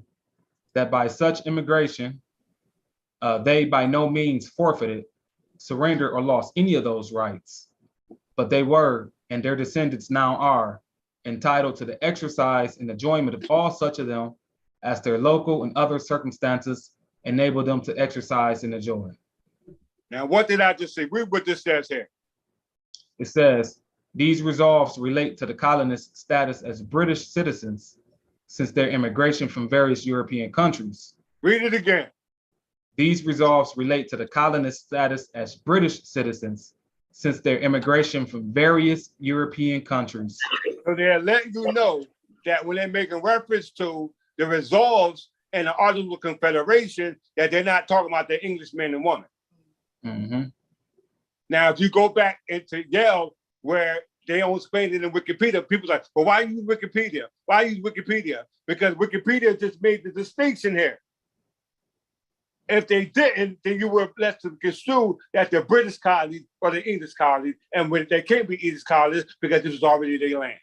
that by such immigration, they by no means forfeited, surrendered, or lost any of those rights, but they were, and their descendants now are, entitled to the exercise and enjoyment of all such of them as their local and other circumstances enable them to exercise and enjoy. Now, what did I just say? Read what this says here. It says, these resolves relate to the colonists' status as British citizens since their immigration from various European countries. Read it again. These resolves relate to the colonists' status as British citizens since their immigration from various European countries. So they're letting you know that when they're making reference to the resolves and the Articles of Confederation, that they're not talking about the English men and women. Now, if you go back into Yale, where they don't explain it in Wikipedia, people's like, well, why use Wikipedia? Why use Wikipedia? Because Wikipedia just made the distinction here. If they didn't, then you were left to construe that the British colonies or the English colonies, and when they can't be English colonies because this was already their land.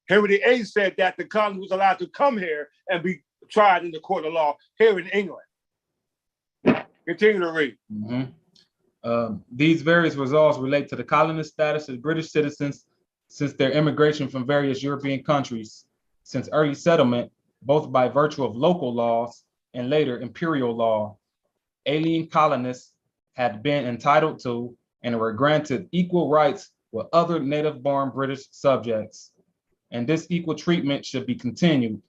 Henry VIII said that the colony was allowed to come here and be tried in the court of law here in England. Continue to read. These various resolves relate to the colonist status of British citizens since their immigration from various European countries, since early settlement, both by virtue of local laws and later imperial law. Alien colonists had been entitled to and were granted equal rights with other native-born British subjects, and this equal treatment should be continued.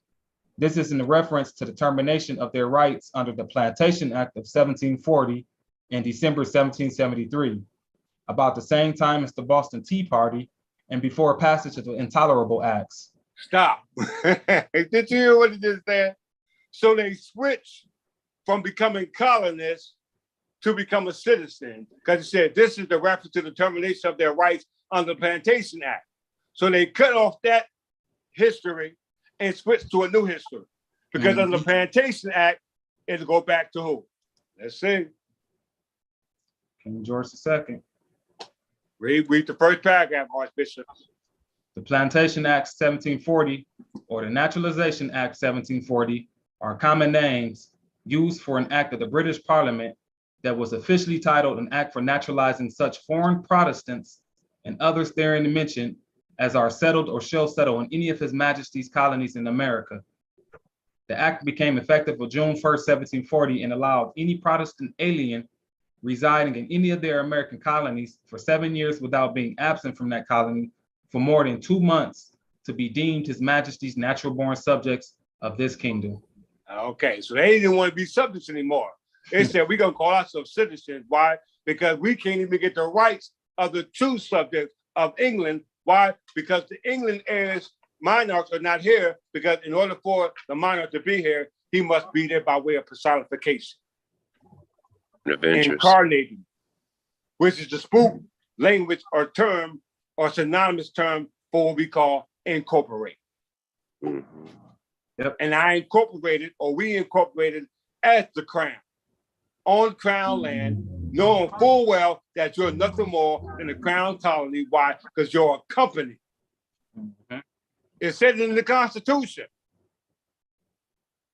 This is in reference to the termination of their rights under the Plantation Act of 1740 in December 1773, about the same time as the Boston Tea Party and before passage of the Intolerable Acts. Stop. Did you hear what he just said? So they switched from becoming colonists to become a citizen, because he said this is the reference to the termination of their rights under the Plantation Act. So they cut off that history and switched to a new history. Because under the Plantation Act, it'll go back to who? Let's see. King George II. Read the first paragraph, Archbishop. The Plantation Act 1740 or the Naturalization Act 1740 are common names used for an act of the British Parliament that was officially titled an act for naturalizing such foreign Protestants and others therein mentioned as are settled or shall settle in any of His Majesty's colonies in America. The act became effective on June 1st, 1740, and allowed any Protestant alien residing in any of their American colonies for 7 years without being absent from that colony for more than 2 months to be deemed His Majesty's natural-born subjects of this kingdom. Okay, so they didn't want to be subjects anymore. They said we're gonna call ourselves citizens. Why? Because we can't even get the rights of the true subjects of England. Why? Because the England heirs, monarchs are not here, because in order for the monarch to be here, he must be there by way of personification. Incarnating, which is the spook language or term or synonymous term for what we call incorporate. Yep. And I incorporated, or we incorporated as the crown, on crown land, knowing full well that you're nothing more than a crown colony. Why? Because you're a company. It said in the Constitution.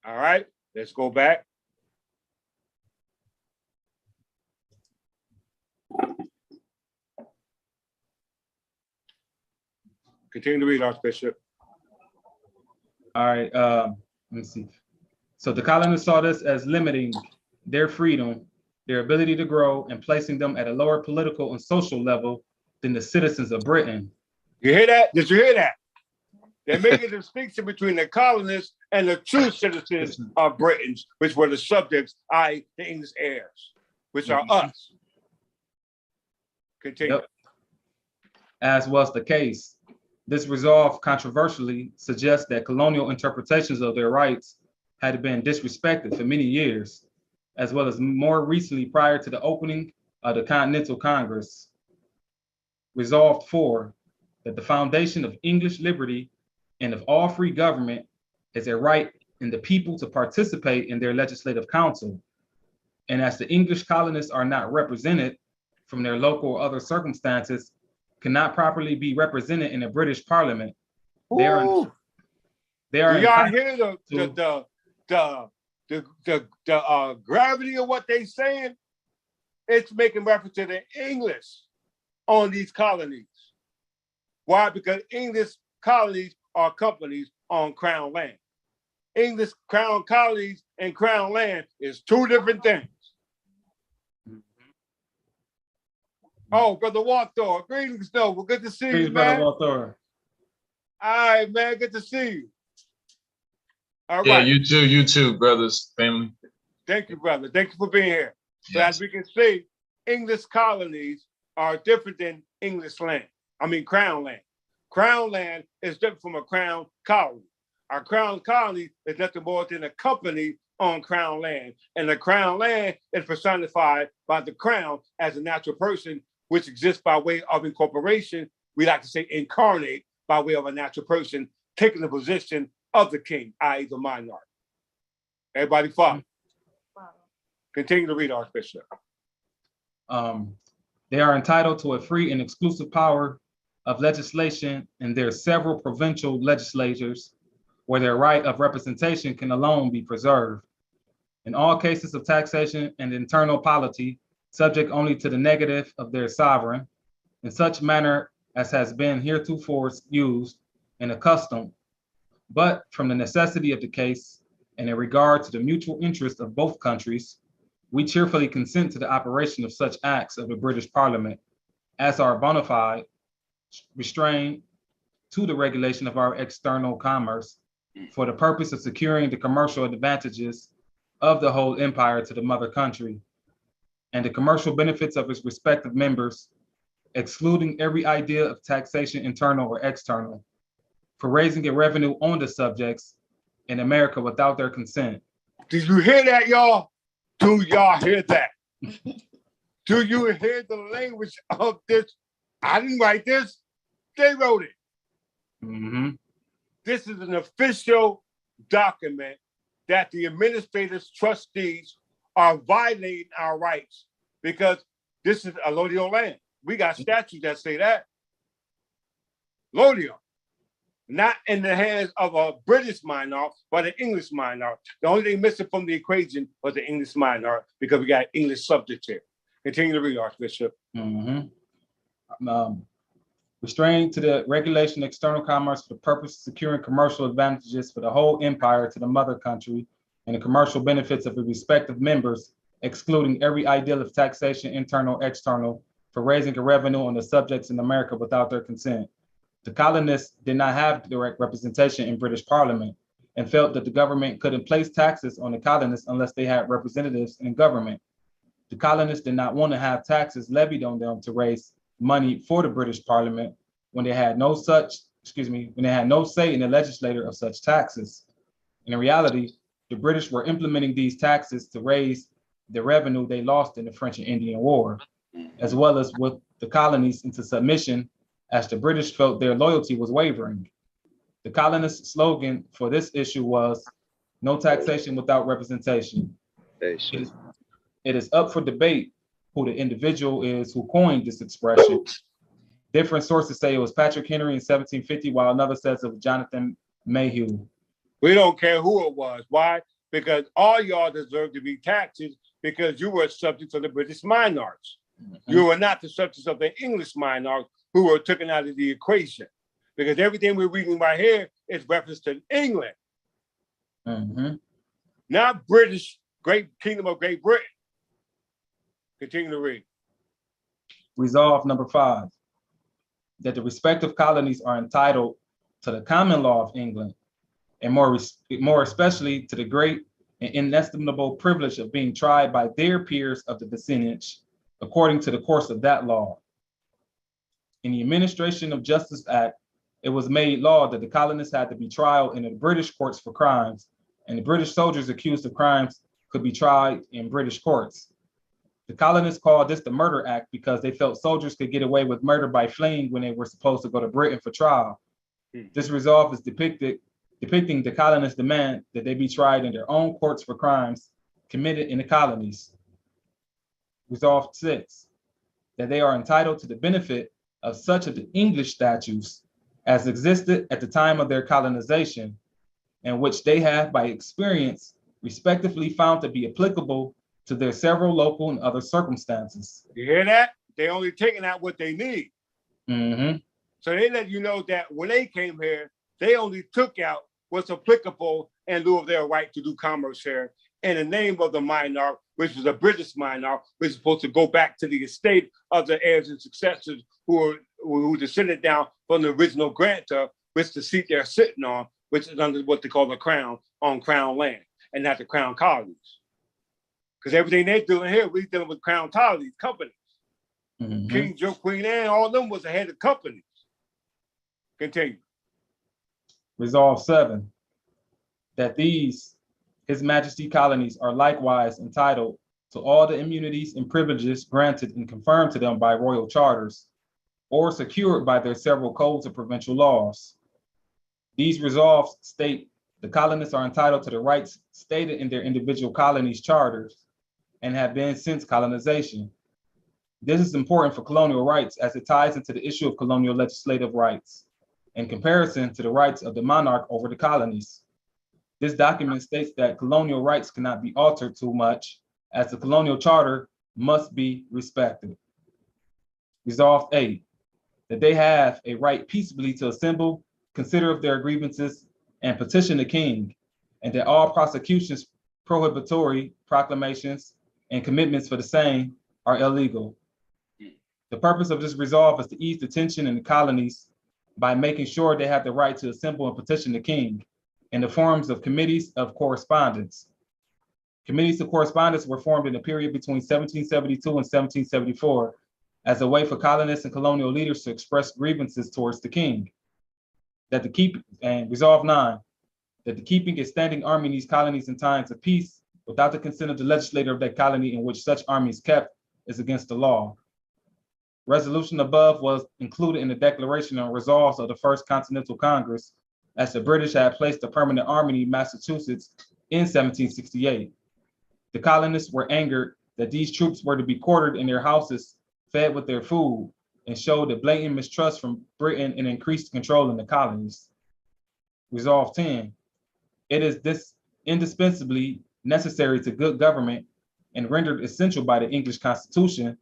All right, let's go back. Continue to read, Archbishop. All right, let me see. So the colonists saw this as limiting their freedom, their ability to grow, and placing them at a lower political and social level than the citizens of Britain. You hear that? Did you hear that? They're making a distinction between the colonists and the true citizens of Britain, which were the subjects, i.e. the English heirs, which are us. Continue. Yep. As was the case, this resolve controversially suggests that colonial interpretations of their rights had been disrespected for many years, as well as more recently prior to the opening of the Continental Congress. Resolved 4, that the foundation of English liberty and of all free government is a right in the people to participate in their legislative council. And as the English colonists are not represented from their local or other circumstances, cannot properly be represented in a British Parliament. They are Do y'all hear the gravity of what they saying? It's making reference to the English on these colonies. Why? Because English colonies are companies on crown land. English crown colonies and crown land is two different things. Oh, Brother Walter, greetings, Noble. Good to see you, man. Brother Walter. All right, man. Good to see you. All yeah, right. You too, brothers, family. Thank you, brother. Thank you for being here. So as we can see, English colonies are different than English land. I mean, crown land. Crown land is different from a crown colony. Our crown colony is nothing more than a company on crown land. And the crown land is personified by the crown as a natural person, which exists by way of incorporation. We like to say incarnate by way of a natural person, taking the position of the king, i.e. the monarch. Everybody follow? Continue to read, Archbishop. They are entitled to a free and exclusive power of legislation in their several provincial legislatures, where their right of representation can alone be preserved. In all cases of taxation and internal polity, subject only to the negative of their sovereign, in such manner as has been heretofore used and accustomed, but from the necessity of the case and in regard to the mutual interest of both countries, we cheerfully consent to the operation of such acts of the British Parliament as are bona fide, restrained to the regulation of our external commerce for the purpose of securing the commercial advantages of the whole empire to the mother country and the commercial benefits of its respective members, excluding every idea of taxation internal or external, for raising a revenue on the subjects in America without their consent. Did you hear that, y'all? Do y'all hear that? Do you hear the language of this? I didn't write this. They wrote it. This is an official document that the administrators, trustees are violating our rights because this is a Colonial land. We got statutes that say that. Colonial, not in the hands of a British monarch, but an English monarch. The only thing missing from the equation was the English monarch because we got English subjects here. Continue to read, Archbishop. Restrained to the regulation of external commerce for the purpose of securing commercial advantages for the whole empire to the mother country and the commercial benefits of the respective members, excluding every ideal of taxation, internal, external, for raising a revenue on the subjects in America without their consent. The colonists did not have direct representation in British Parliament and felt that the government couldn't place taxes on the colonists unless they had representatives in government. The colonists did not want to have taxes levied on them to raise money for the British Parliament when they had no say in the legislature of such taxes. In reality, the British were implementing these taxes to raise the revenue they lost in the French and Indian War, as well as with the colonies into submission as the British felt their loyalty was wavering. The colonists' slogan for this issue was no taxation without representation. It is up for debate who the individual is who coined this expression. Different sources say it was Patrick Henry in 1750, while another says it was Jonathan Mayhew. We don't care who it was. Why? Because all y'all deserve to be taxed because you were subjects of the British monarchs. You were not the subjects of the English monarchs who were taken out of the equation. Because everything we're reading right here is reference to England. Not British, Great Kingdom of Great Britain. Continue to read. Resolve number 5, that the respective colonies are entitled to the common law of England, and more especially to the great and inestimable privilege of being tried by their peers of the vicinage, according to the course of that law. In the Administration of Justice Act, it was made law that the colonists had to be tried in the British courts for crimes, and the British soldiers accused of crimes could be tried in British courts. The colonists called this the Murder Act because they felt soldiers could get away with murder by fleeing when they were supposed to go to Britain for trial. This resolve is depicting the colonists' demand that they be tried in their own courts for crimes committed in the colonies. Resolve 6, that they are entitled to the benefit of such of the English statutes as existed at the time of their colonization, and which they have by experience respectively found to be applicable to their several local and other circumstances. You hear that? They only taking out what they need. So they let you know that when they came here, they only took out what's applicable in lieu of their right to do commerce here in the name of the monarch, which is a British monarch, which is supposed to go back to the estate of the heirs and successors who descended down from the original grantor, which the seat they're sitting on, which is under what they call the crown, on crown land, and not the crown colonies. Because everything they're doing here, we're dealing with crown colonies, companies. King Joe, Queen Anne, all of them was the head of companies. Continue. Resolve 7, that these His Majesty colonies are likewise entitled to all the immunities and privileges granted and confirmed to them by royal charters, or secured by their several codes of provincial laws. These resolves state the colonists are entitled to the rights stated in their individual colonies' charters and have been since colonization. This is important for colonial rights as it ties into the issue of colonial legislative rights in comparison to the rights of the monarch over the colonies. This document states that colonial rights cannot be altered too much, as the colonial charter must be respected. Resolve 8, that they have a right peaceably to assemble, consider of their grievances, and petition the king, and that all prosecutions, prohibitory proclamations, and commitments for the same are illegal. The purpose of this resolve is to ease the tension in the colonies by making sure they have the right to assemble and petition the king in the forms of committees of correspondence. Committees of correspondence were formed in the period between 1772 and 1774 as a way for colonists and colonial leaders to express grievances towards the king. Resolve 9, that the keeping a standing army in these colonies in times of peace without the consent of the legislator of that colony in which such army is kept is against the law. Resolution above was included in the declaration and resolves of the First Continental Congress, as the British had placed a permanent army in Massachusetts in 1768. The colonists were angered that these troops were to be quartered in their houses, fed with their food, and showed a blatant mistrust from Britain and increased control in the colonies. Resolve 10. It is this indispensably necessary to good government and rendered essential by the English Constitution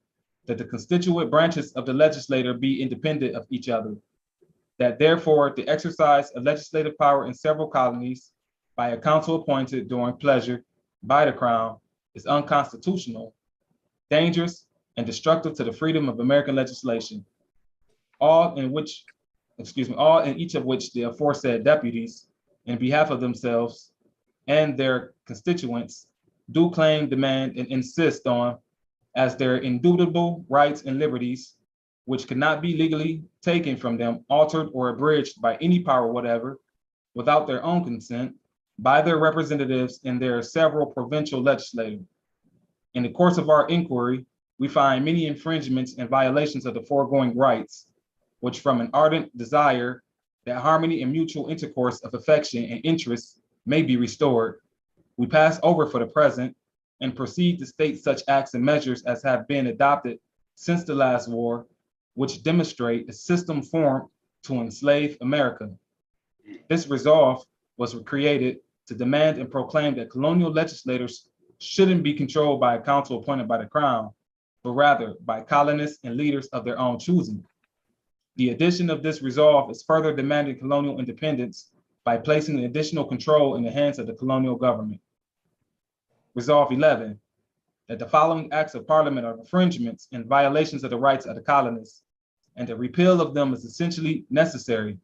that the constituent branches of the legislature be independent of each other, that therefore the exercise of legislative power in several colonies by a council appointed during pleasure by the crown is unconstitutional, dangerous, and destructive to the freedom of American legislation, all in each of which the aforesaid deputies, in behalf of themselves and their constituents, do claim, demand, and insist on as their indubitable rights and liberties, which cannot be legally taken from them, altered, or abridged by any power whatever, without their own consent, by their representatives in their several provincial legislatures. In the course of our inquiry, we find many infringements and violations of the foregoing rights, which from an ardent desire that harmony and mutual intercourse of affection and interest may be restored, we pass over for the present and proceed to state such acts and measures as have been adopted since the last war, which demonstrate a system formed to enslave America. This resolve was created to demand and proclaim that colonial legislators shouldn't be controlled by a council appointed by the crown, but rather by colonists and leaders of their own choosing. The addition of this resolve is further demanding colonial independence by placing additional control in the hands of the colonial government. Resolve 11, that the following acts of parliament are infringements and violations of the rights of the colonists, and the repeal of them is essentially necessary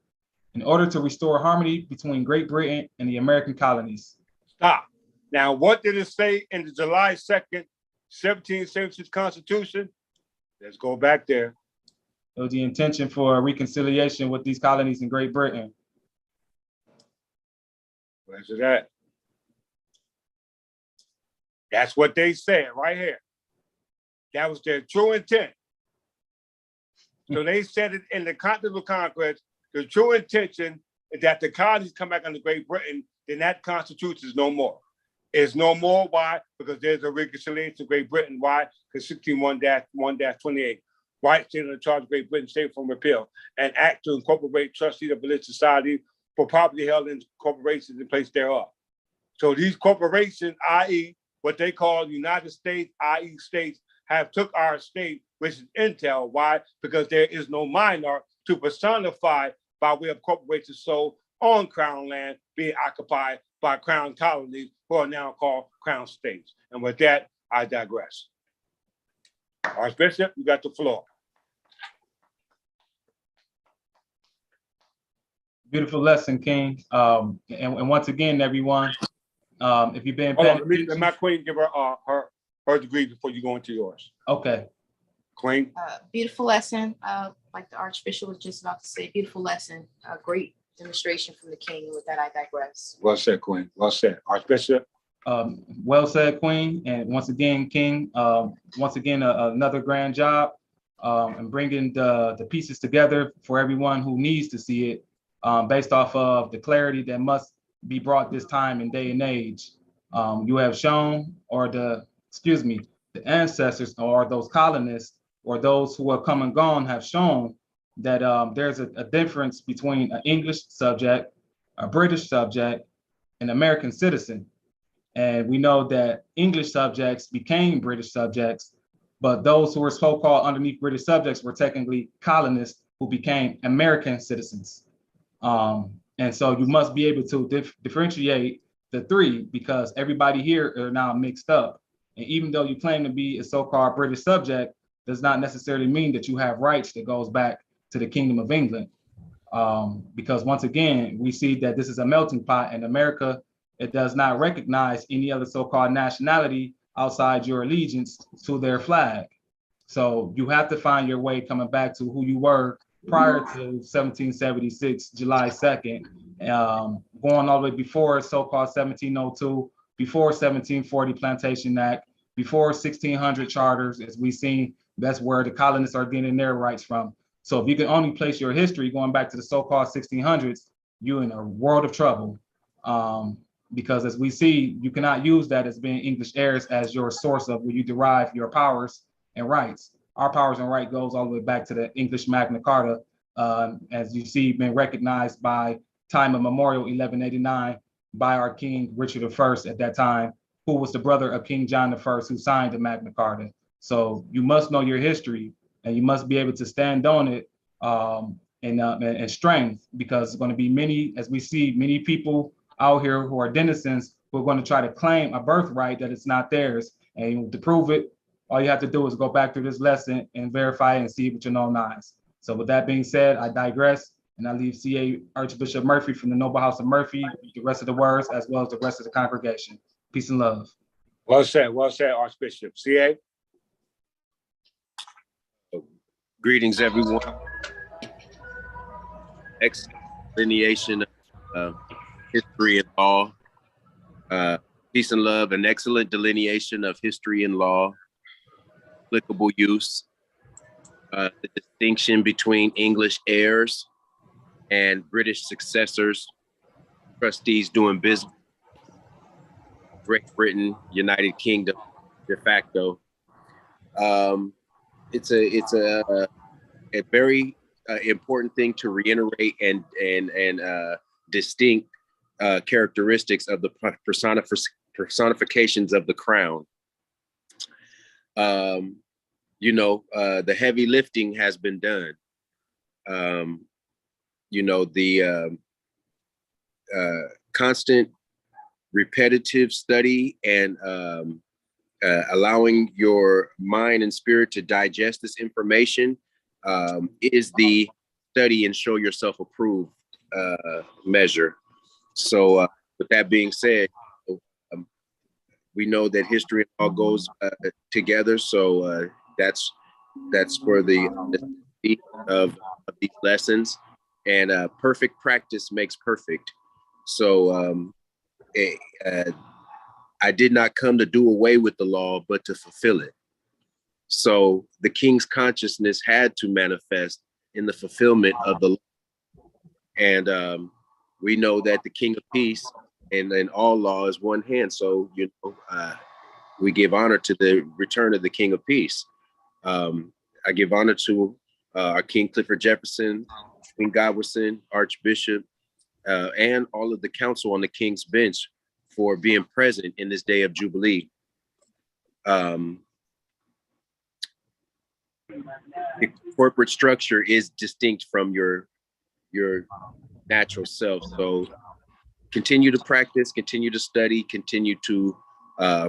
in order to restore harmony between Great Britain and the American colonies. Stop. Now, what did it say in the July 2nd, 1776 Constitution? Let's go back there. It was the intention for reconciliation with these colonies in Great Britain. Where's it at? That's what they said right here. That was their true intent. So they said it in the Continental Congress, the true intention is that the colonies come back under Great Britain, then that Constitution is no more. It's no more. Why? Because there's a reconciliation of Great Britain. Why? Because 61-1-28, right state on the charge of Great Britain, state from repeal, and act to incorporate trustees of religious society for property held in corporations in place thereof. So these corporations, i.e., what they call the United States, i.e. states, have took our state, which is intel. Why? Because there is no minor to personify by way of corporations sold on crown land being occupied by crown colonies who are now called crown states. And with that, I digress. Archbishop, you got the floor. Beautiful lesson, King. And once again, everyone, if you've been paying attention, let my queen give her degree before you go into yours. Okay. Queen. Beautiful lesson. Like the Archbishop was just about to say, beautiful lesson. Great demonstration from the King. With that, I digress. Well said, Queen. Well said. Archbishop. Well said, Queen. And once again, King, once again, another grand job and bringing the pieces together for everyone who needs to see it based off of the clarity that must be brought this time and day and age. You have shown, or the ancestors or those colonists or those who have come and gone have shown that there's a difference between an English subject, a British subject, an American citizen. And we know that English subjects became British subjects, but those who were so-called underneath British subjects were technically colonists who became American citizens. And so you must be able to differentiate the three, because everybody here are now mixed up. And even though you claim to be a so-called British subject, does not necessarily mean that you have rights that goes back to the Kingdom of England. Because once again, we see that this is a melting pot, and America, it does not recognize any other so-called nationality outside your allegiance to their flag. So you have to find your way coming back to who you were prior to 1776, July 2nd, going all the way before so-called 1702, before 1740 Plantation Act, before 1600 charters, as we've seen, that's where the colonists are getting their rights from. So if you can only place your history going back to the so-called 1600s, you're in a world of trouble. because as we see, you cannot use that as being English heirs as your source of where you derive your powers and rights. Our powers and right goes all the way back to the English Magna Carta, as you see, been recognized by Time Immemorial 1189 by our King Richard I at that time, who was the brother of King John I, who signed the Magna Carta. So you must know your history, and you must be able to stand on it in strength, because it's going to be many, as we see, many people out here who are denizens who are going to try to claim a birthright that it's not theirs. And to prove it, all you have to do is go back through this lesson and verify it and see it with your own eyes. So with that being said, I digress, and I leave CA Archbishop Murphy from the Noble House of Murphy with the rest of the words, as well as the rest of the congregation. Peace and love. Well said, Archbishop. CA? Greetings, everyone. Excellent delineation of history and law. Peace and love, an excellent delineation of history and law, applicable use, the distinction between English heirs and British successors, trustees doing business, Great Britain, United Kingdom, de facto. It's a very important thing to reiterate and distinct characteristics of the personifications of the crown. You know, the heavy lifting has been done. You know, the constant repetitive study and allowing your mind and spirit to digest this information is the study and show yourself approved measure. So with that being said, we know that history all goes together. So that's for the of these lessons, and perfect practice makes perfect. So I did not come to do away with the law, but to fulfill it. So the king's consciousness had to manifest in the fulfillment of the law. And we know that the King of Peace and all law is one hand. So, you know, we give honor to the return of the King of Peace. I give honor to our King Clifford Jefferson, Queen Godwinson, Archbishop, and all of the council on the King's Bench for being present in this day of Jubilee. The corporate structure is distinct from your natural self. So continue to practice, continue to study, continue to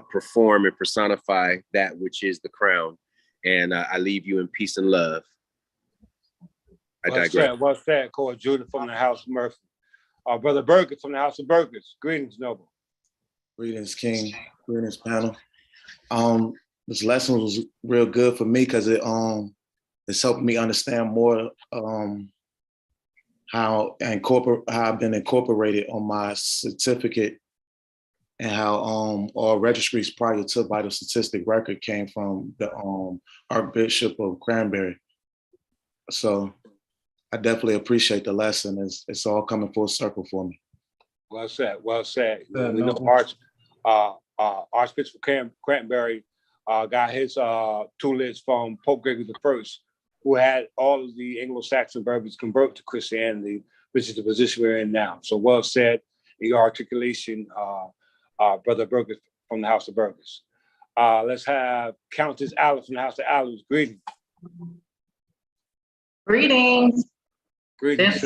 perform and personify that which is the crown. And I leave you in peace and love. I digress. Well said, Court Judah from the House of Murphy. Brother Burgess from the House of Burgess. Greetings, Noble. Greetings, King. Greetings, panel. This lesson was real good for me because it's helped me understand more how I've been incorporated on my certificate, and how all registries prior to vital statistic record came from the Archbishop of Cranberry. So I definitely appreciate the lesson. It's all coming full circle for me. Well said. Well said. We know Archbishop Cranberry got his tutelage from Pope Gregory I, who had all of the Anglo-Saxon Berbers convert to Christianity, which is the position we're in now. So well said in your articulation, Brother Burgess from the House of Burgess. Let's have Countess Alice from the House of Alice. Greetings. Greetings. Greetings.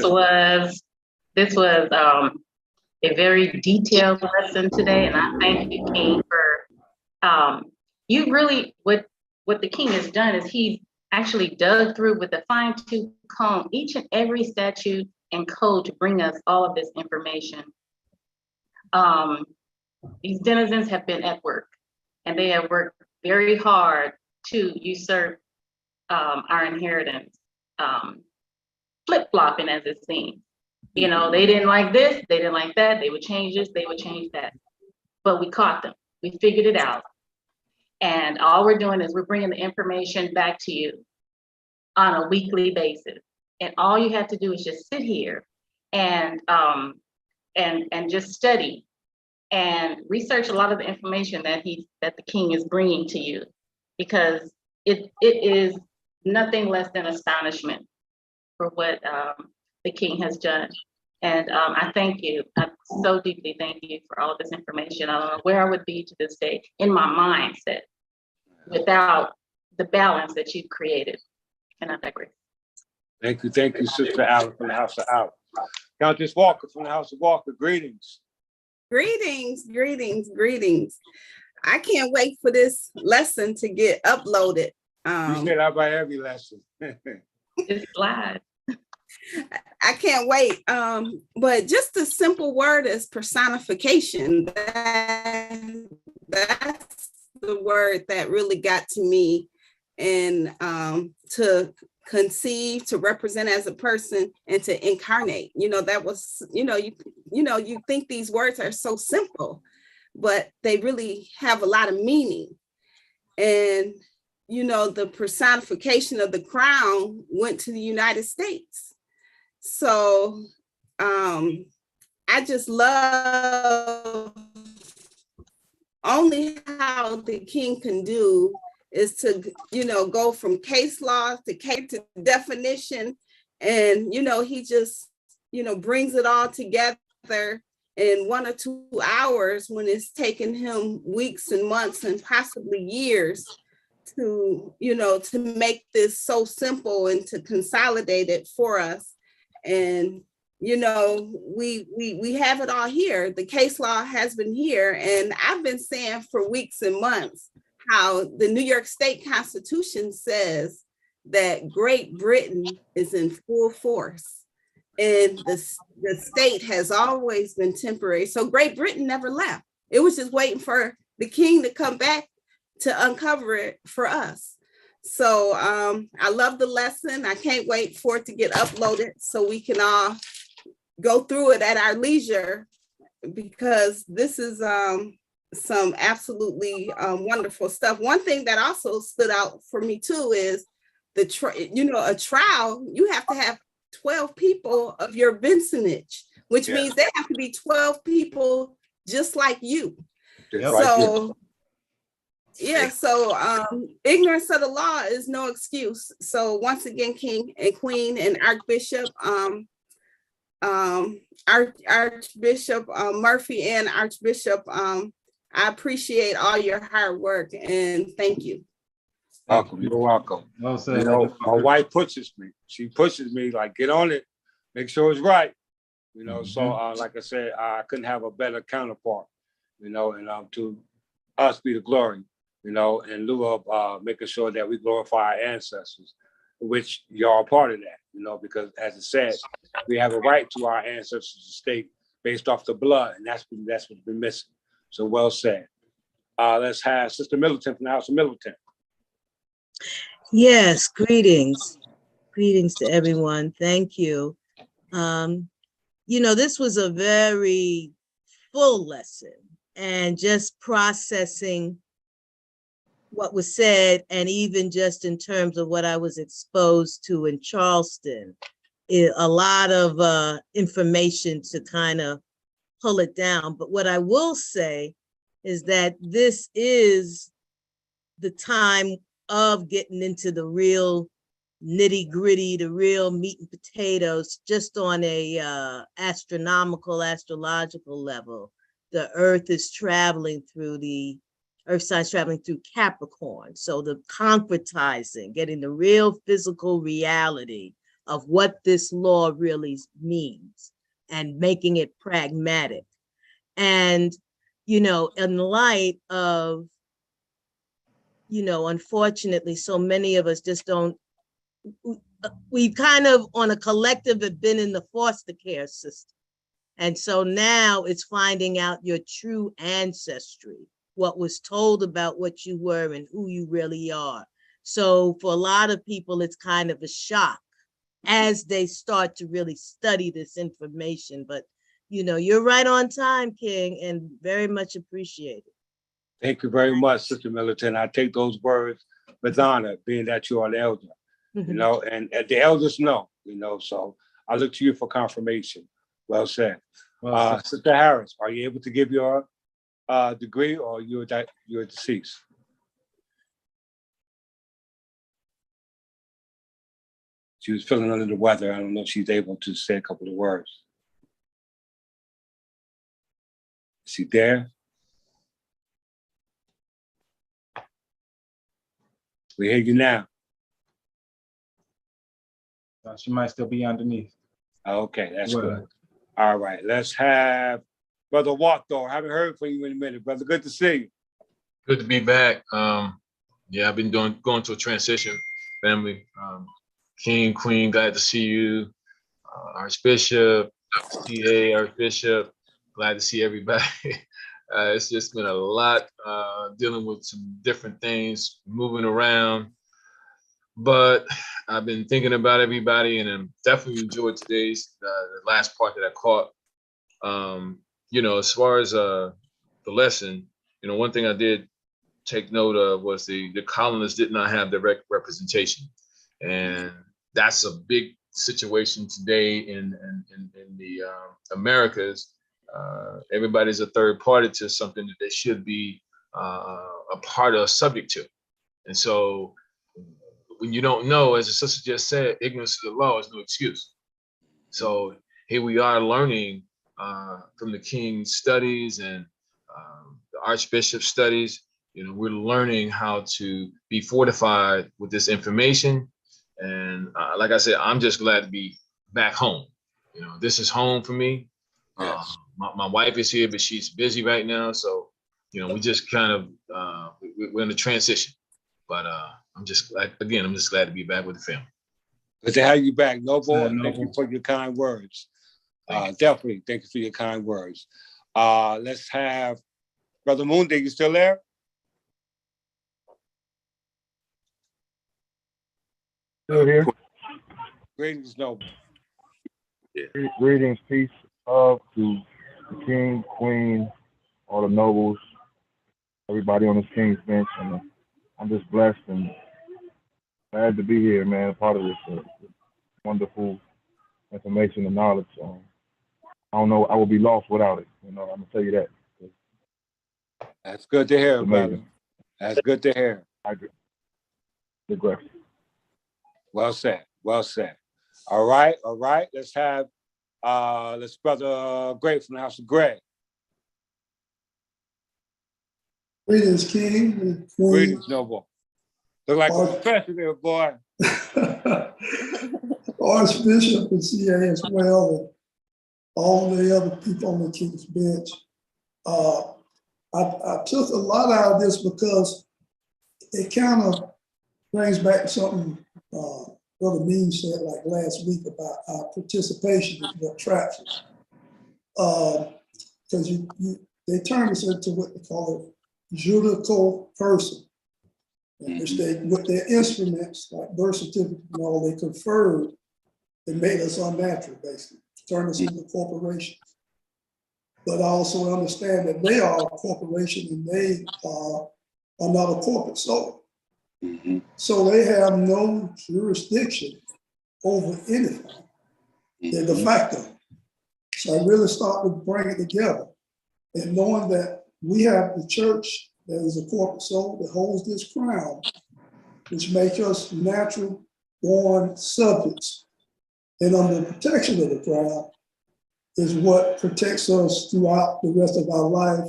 This was a very detailed lesson today, and I thank you, King, for you really what the King has done is he actually dug through with a fine-tooth comb each and every statute and code to bring us all of this information. These denizens have been at work, and they have worked very hard to usurp our inheritance, flip-flopping as it seems. You know, they didn't like this, they didn't like that, they would change this, they would change that. But we caught them, we figured it out. And all we're doing is we're bringing the information back to you on a weekly basis. And all you have to do is just sit here and just study and research a lot of the information that the king is bringing to you, because it is nothing less than astonishment for what the king has done. And I thank you. I so deeply thank you for all of this information. I don't know where I would be to this day in my mindset without the balance that you've created. And I digress. Thank you, Sister Allen from the House of Allen. Countess Walker from the House of Walker, greetings. Greetings, greetings, greetings. I can't wait for this lesson to get uploaded. You say that by every lesson. It's live. I can't wait. But just a simple word is personification. That's the word that really got to me, and to conceive, to represent as a person, and to incarnate. That was, you think these words are so simple, but they really have a lot of meaning. And the personification of the crown went to the United States. So I just love only how the king can do is to, go from case law to case to definition. And, he just, brings it all together in 1 or 2 hours when it's taken him weeks and months and possibly years to, to make this so simple and to consolidate it for us. And, we have it all here. The case law has been here. And I've been saying for weeks and months how the New York State Constitution says that Great Britain is in full force. And the state has always been temporary. So Great Britain never left. It was just waiting for the king to come back to uncover it for us. So I love the lesson. I can't wait for it to get uploaded so we can all go through it at our leisure, because this is some absolutely wonderful stuff. One thing that also stood out for me too is a trial, you have to have 12 people of your vicinage, which means they have to be 12 people just like you. So ignorance of the law is no excuse. So once again, King and Queen and Archbishop, Archbishop Murphy and Archbishop, I appreciate all your hard work and thank you. Welcome, you're welcome. Well said. My wife pushes me. She pushes me like, get on it, make sure it's right. So like I said, I couldn't have a better counterpart, and to us be the glory, in lieu of making sure that we glorify our ancestors, which y'all are part of that, because as it said, we have a right to our ancestors' estate based off the blood, and that's what's been missing. So well said. Let's have Sister Middleton from the House of Middleton. Yes, greetings. Greetings to everyone. Thank you. This was a very full lesson, and just processing what was said, and even just in terms of what I was exposed to in Charleston, a lot of information to kind of pull it down. But what I will say is that this is the time of getting into the real nitty gritty, the real meat and potatoes, just on a astrological level. The earth is traveling through earth side's traveling through Capricorn. So the concretizing, getting the real physical reality of what this law really means and making it pragmatic. And, in light of, unfortunately, so many of us just don't, we kind of on a collective have been in the foster care system. And so now it's finding out your true ancestry, what was told about what you were and who you really are. So for a lot of people, it's kind of a shock as they start to really study this information. But, you're right on time, King, and very much appreciated. Thank you very much, Sister Middleton. I take those words with honor, being that you are an elder, and the elders know, so I look to you for confirmation. Well said. Sister Harris, are you able to give your degree, or you're deceased? She was feeling under the weather. I don't know if she's able to say a couple of words. Is she there? We hear you now. She might still be underneath. Okay, that's Well. good. All right, let's have Brother Walker. I haven't heard from you in a minute, brother. Good to see you. Good to be back. Yeah, I've been going through a transition, family. King, Queen, glad to see you. Archbishop, CA, Archbishop, glad to see everybody. It's just been a lot dealing with some different things, moving around. But I've been thinking about everybody, and I'm definitely enjoyed today's the last part that I caught. You know, as far as the lesson, you know, one thing I did take note of was the colonists did not have direct representation, and that's a big situation today in the Americas. Everybody's a third party to something that they should be a part of, subject to, and so when you don't know, as the sister just said, ignorance of the law is no excuse. So here we are learning from the King's studies and the Archbishop's studies. You know, we're learning how to be fortified with this information. And like I said, I'm just glad to be back home. You know, this is home for me. Yes. My wife is here, but she's busy right now. So, you know, we just kind of, we're in a transition. But I'm just glad to be back with the family. Good to have you back, Noble. Yeah, Thank Noble. you for your kind words. Definitely, thank you for your kind words. Let's have Brother Mundi. You still there? Still here. Greetings, Noble. Greetings, peace, love to the king, queen, all the nobles, everybody on this king's bench, and I'm just blessed and glad to be here, man. A part of this wonderful information and knowledge. I don't know. I will be lost without it. You know, I'm gonna tell you that. That's good to hear, It's brother. amazing. That's good to hear. I agree. Digress. Well said. Well said. All right. All right. Let's have let's Brother Greg from the House of Greg. Greetings, King and Queen. Greetings, Noble. Look like a professor there, boy. Archbishop and CA as well, and all the other people on the King's bench. I took a lot out of this because it kind of brings back something Brother Mean said like last week about our participation is what traps us. Because they turn us into what they call a juridical person, which they, with their instruments like birth certificate and all, they conferred and made us unnatural, basically, turn us into corporations. But I also understand that they are a corporation and they are not a corporate soul. So they have no jurisdiction over anything. They're de facto. So I really start to bring it together and knowing that we have the church that is a corporate soul that holds this crown, which makes us natural born subjects. And under the protection of the crown is what protects us throughout the rest of our life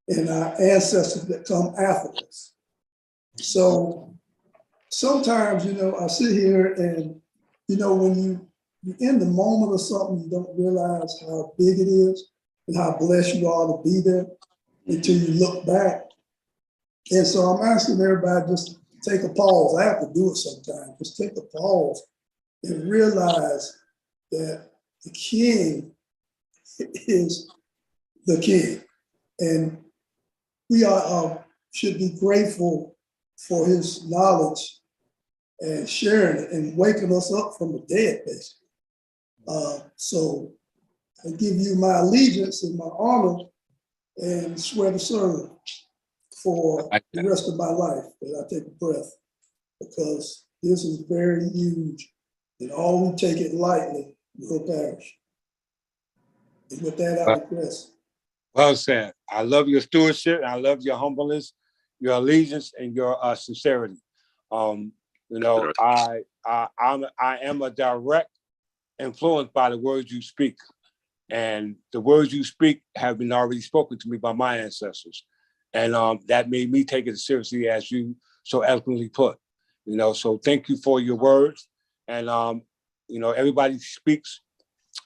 and our ancestors that come after us. So sometimes, you know, I sit here and, you know, when you're in the moment of something, you don't realize how big it is and how blessed you are to be there until you look back. And so I'm asking everybody just take a pause. I have to do it sometimes. Just take a pause and realize that the king is the king. And we are should be grateful for his knowledge and sharing it and waking us up from the dead, basically. So I give you my allegiance and my honor and swear to serve for the rest of my life that I take a breath, because this is very huge and all who take it lightly will perish. And with that, I digress. Well said. I love your stewardship, and I love your humbleness, your allegiance, and your sincerity. You know, I am a direct influenced by the words you speak. And the words you speak have been already spoken to me by my ancestors. And that made me take it as seriously as you so eloquently put. You know, so thank you for your words. And, you know, everybody speaks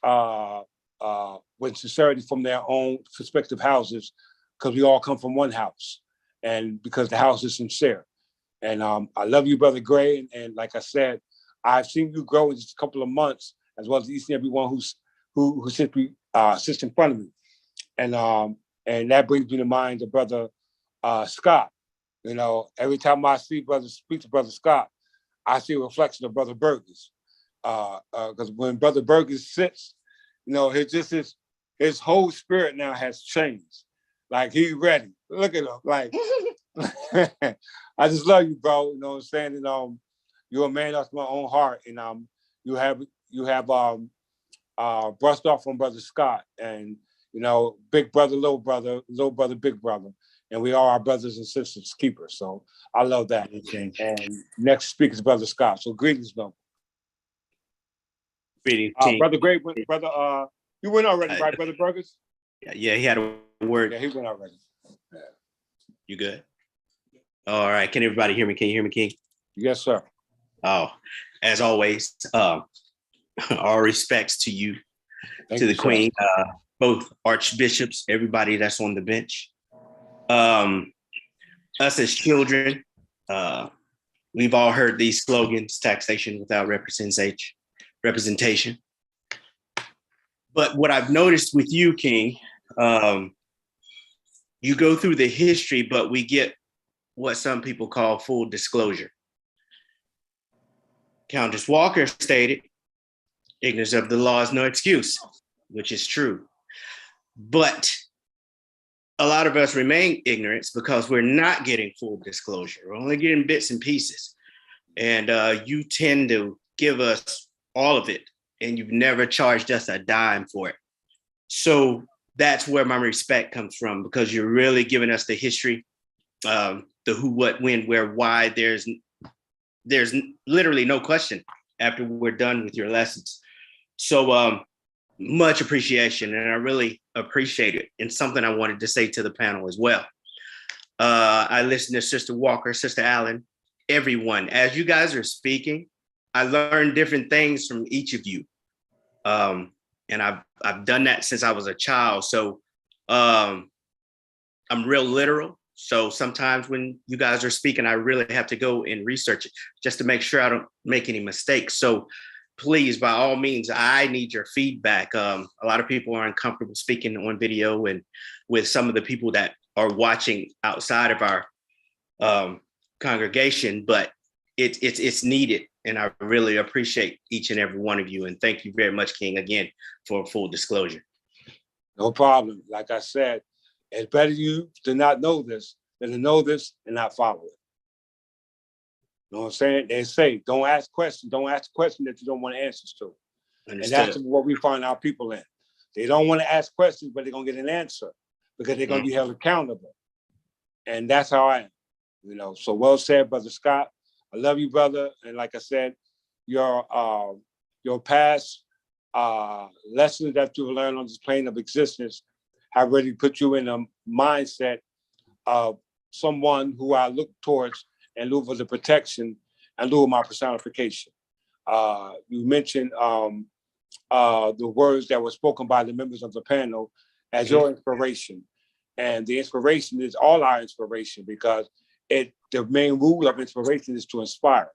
with sincerity from their own respective houses, because we all come from one house, and because the house is sincere. And I love you, Brother Gray. And like I said, I've seen you grow in just a couple of months, as well as each and everyone who sits in front of me. And that brings me to mind the Brother Scott. You know, every time I speak to Brother Scott, I see a reflection of Brother Burgess. Because when Brother Burgess sits, you know, his whole spirit now has changed. Like, he's ready. Look at him. Like, I just love you, bro. You know what I'm saying? And you're a man after my own heart. And you have brushed off from Brother Scott, and you know, big brother, little brother, big brother, and we are our brothers and sisters keepers. So I love that. Okay. And next speaker is Brother Scott. So greetings, bro. Greetings, Brother Great, brother. You went already, right, Brother Burgess? Yeah, he had a word. Yeah, he went already. Yeah. You good? All right. Can everybody hear me? Can you hear me, King? Yes, sir. Oh, as always, all respects to you, to the Queen, both archbishops, everybody that's on the bench. Us as children, we've all heard these slogans: taxation without representation. But what I've noticed with you, King, you go through the history, but we get what some people call full disclosure. Countess Walker stated, ignorance of the law is no excuse, which is true. But a lot of us remain ignorant because we're not getting full disclosure. We're only getting bits and pieces. And you tend to give us all of it, and you've never charged us a dime for it. So that's where my respect comes from, because you're really giving us the history, the who, what, when, where, why. There's literally no question after we're done with your lessons. So much appreciation, and I really appreciate it. And something I wanted to say to the panel as well. I listened to Sister Walker, Sister Allen, everyone. As you guys are speaking, I learned different things from each of you. And I've done that since I was a child. So I'm real literal. So sometimes when you guys are speaking, I really have to go and research it just to make sure I don't make any mistakes. So please, by all means, I need your feedback. A lot of people are uncomfortable speaking on video and with some of the people that are watching outside of our congregation, but it's needed. And I really appreciate each and every one of you. And thank you very much, King, again, for full disclosure. No problem. Like I said, it's better you to not know this than to know this and not follow it. You know what I'm saying? They say, don't ask questions. Don't ask questions that you don't want answers to. Understood. And that's what we find our people in. They don't want to ask questions, but they're going to get an answer because they're going to be held accountable. And that's how I am. You know, so well said, Brother Scott. I love you, brother. And like I said, your past lessons that you've learned on this plane of existence have really put you in a mindset of someone who I look towards in lieu of the protection and lieu of my personification. You mentioned the words that were spoken by the members of the panel as your inspiration. And the inspiration is all our inspiration, because the main rule of inspiration is to inspire.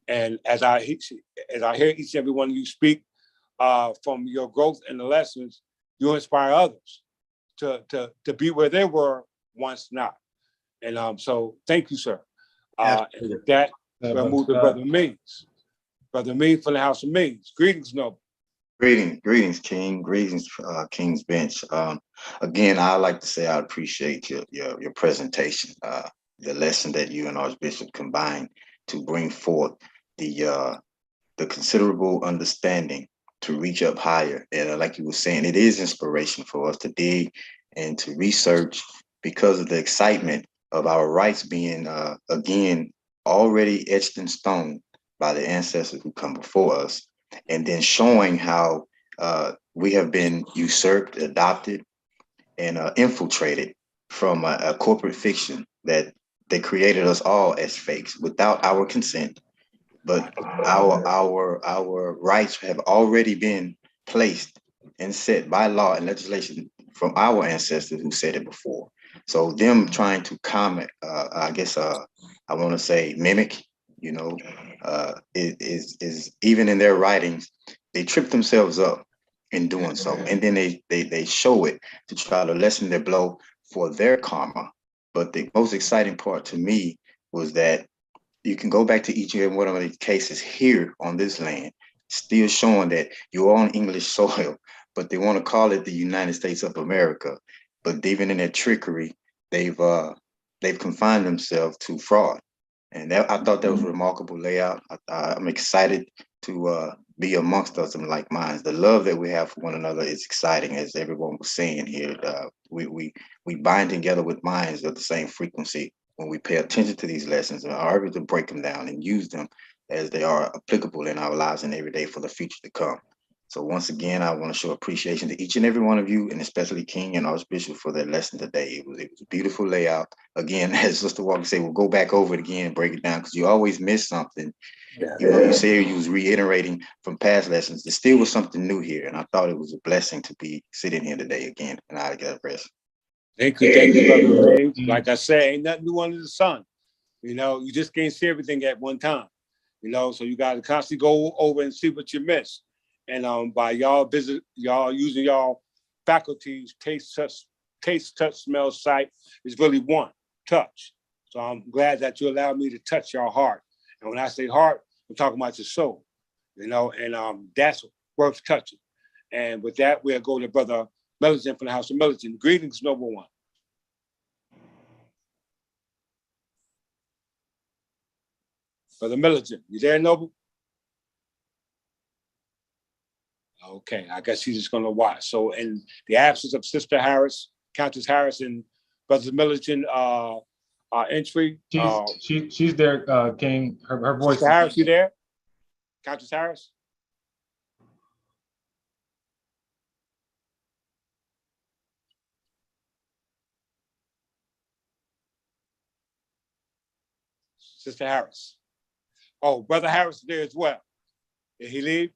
And as I hear each and every one of you speak from your growth and the lessons, you inspire others to be where they were once not. And so thank you, sir. And with that, we'll move to Brother Means. Brother Means from the House of Means. Greetings, Noble. Greetings, King. Greetings, King's Bench. Again, I like to say I appreciate your presentation, the lesson that you and Archbishop combined to bring forth the considerable understanding to reach up higher. And like you were saying, it is inspiration for us to dig and to research because of the excitement of our rights being, again, already etched in stone by the ancestors who come before us, and then showing how we have been usurped, adopted, and infiltrated from a corporate fiction that they created us all as fakes without our consent. But our rights have already been placed and set by law and legislation from our ancestors who said it before. So them trying to comment, I guess I want to say mimic, you know, is even in their writings, they trip themselves up in doing so, and then they show it to try to lessen their blow for their karma. But the most exciting part to me was that you can go back to each and every one of these cases here on this land, still showing that you're on English soil, but they want to call it the United States of America. But even in their trickery, they've confined themselves to fraud. And that, I thought that was a remarkable layout. I'm excited to be amongst us in like minds. The love that we have for one another is exciting, as everyone was saying here. We bind together with minds of the same frequency when we pay attention to these lessons and are able to break them down and use them as they are applicable in our lives and every day for the future to come. So once again, I want to show appreciation to each and every one of you, and especially King and Archbishop for their lesson today. It was a beautiful layout. Again, as Sister Walker said, we'll go back over it again and break it down, because you always miss something. You know, you say you was reiterating from past lessons. There still was something new here, and I thought it was a blessing to be sitting here today again. And I get a rest. Thank you, Brother James. Like I said, ain't nothing new under the sun. You know, you just can't see everything at one time. You know, so you got to constantly go over and see what you missed. And by y'all using y'all faculties, taste, touch, smell, sight is really one touch. So I'm glad that you allowed me to touch your heart. And when I say heart, I'm talking about your soul. You know, and that's worth touching. And with that, we'll go to Brother Militant from the House of Militant. Greetings, Noble One. Brother Militant, you there, Noble? Okay, I guess he's just going to watch. So in the absence of Sister Harris, Countess Harris, and Brother Militant entry. She's there, King. Her voice. Sister Harris, you there? Countess Harris? Sister Harris. Oh, Brother Harris is there as well. Did he leave?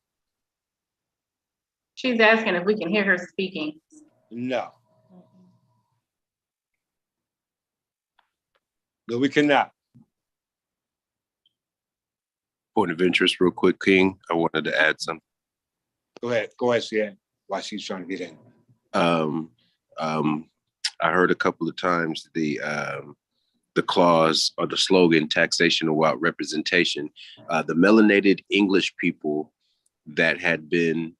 She's asking if we can hear her speaking. No. No, we cannot. Point of interest real quick, King. I wanted to add something. Go ahead, Sian, while she's trying to get in. I heard a couple of times the clause or the slogan, taxation without representation. The melanated English people that had been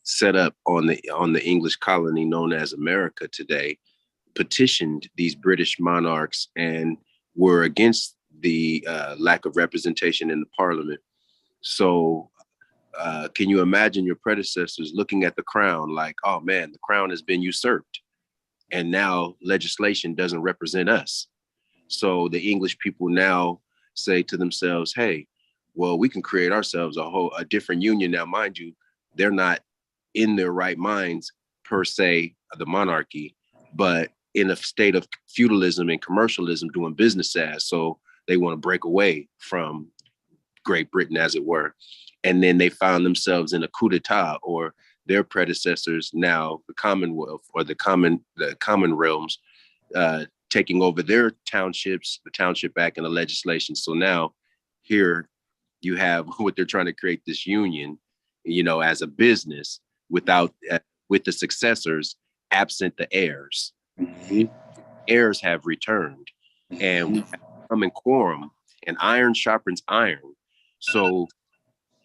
set up on the English colony known as America today petitioned these British monarchs and were against the lack of representation in the parliament. So can you imagine your predecessors looking at the crown like, oh man, the crown has been usurped and now legislation doesn't represent us. So the English people now say to themselves, hey, well, we can create ourselves a different union. Now, mind you, they're not in their right minds per se, the monarchy, but in a state of feudalism and commercialism doing business as. So they want to break away from Great Britain, as it were. And then they found themselves in a coup d'etat, or their predecessors, now the Commonwealth or the common realms, taking over their townships, the Township Act and the legislation. So now here you have what they're trying to create, this union, you know, as a business without, with the successors absent the heirs. Mm-hmm. Heirs have returned and come in quorum, and iron sharpens iron. So,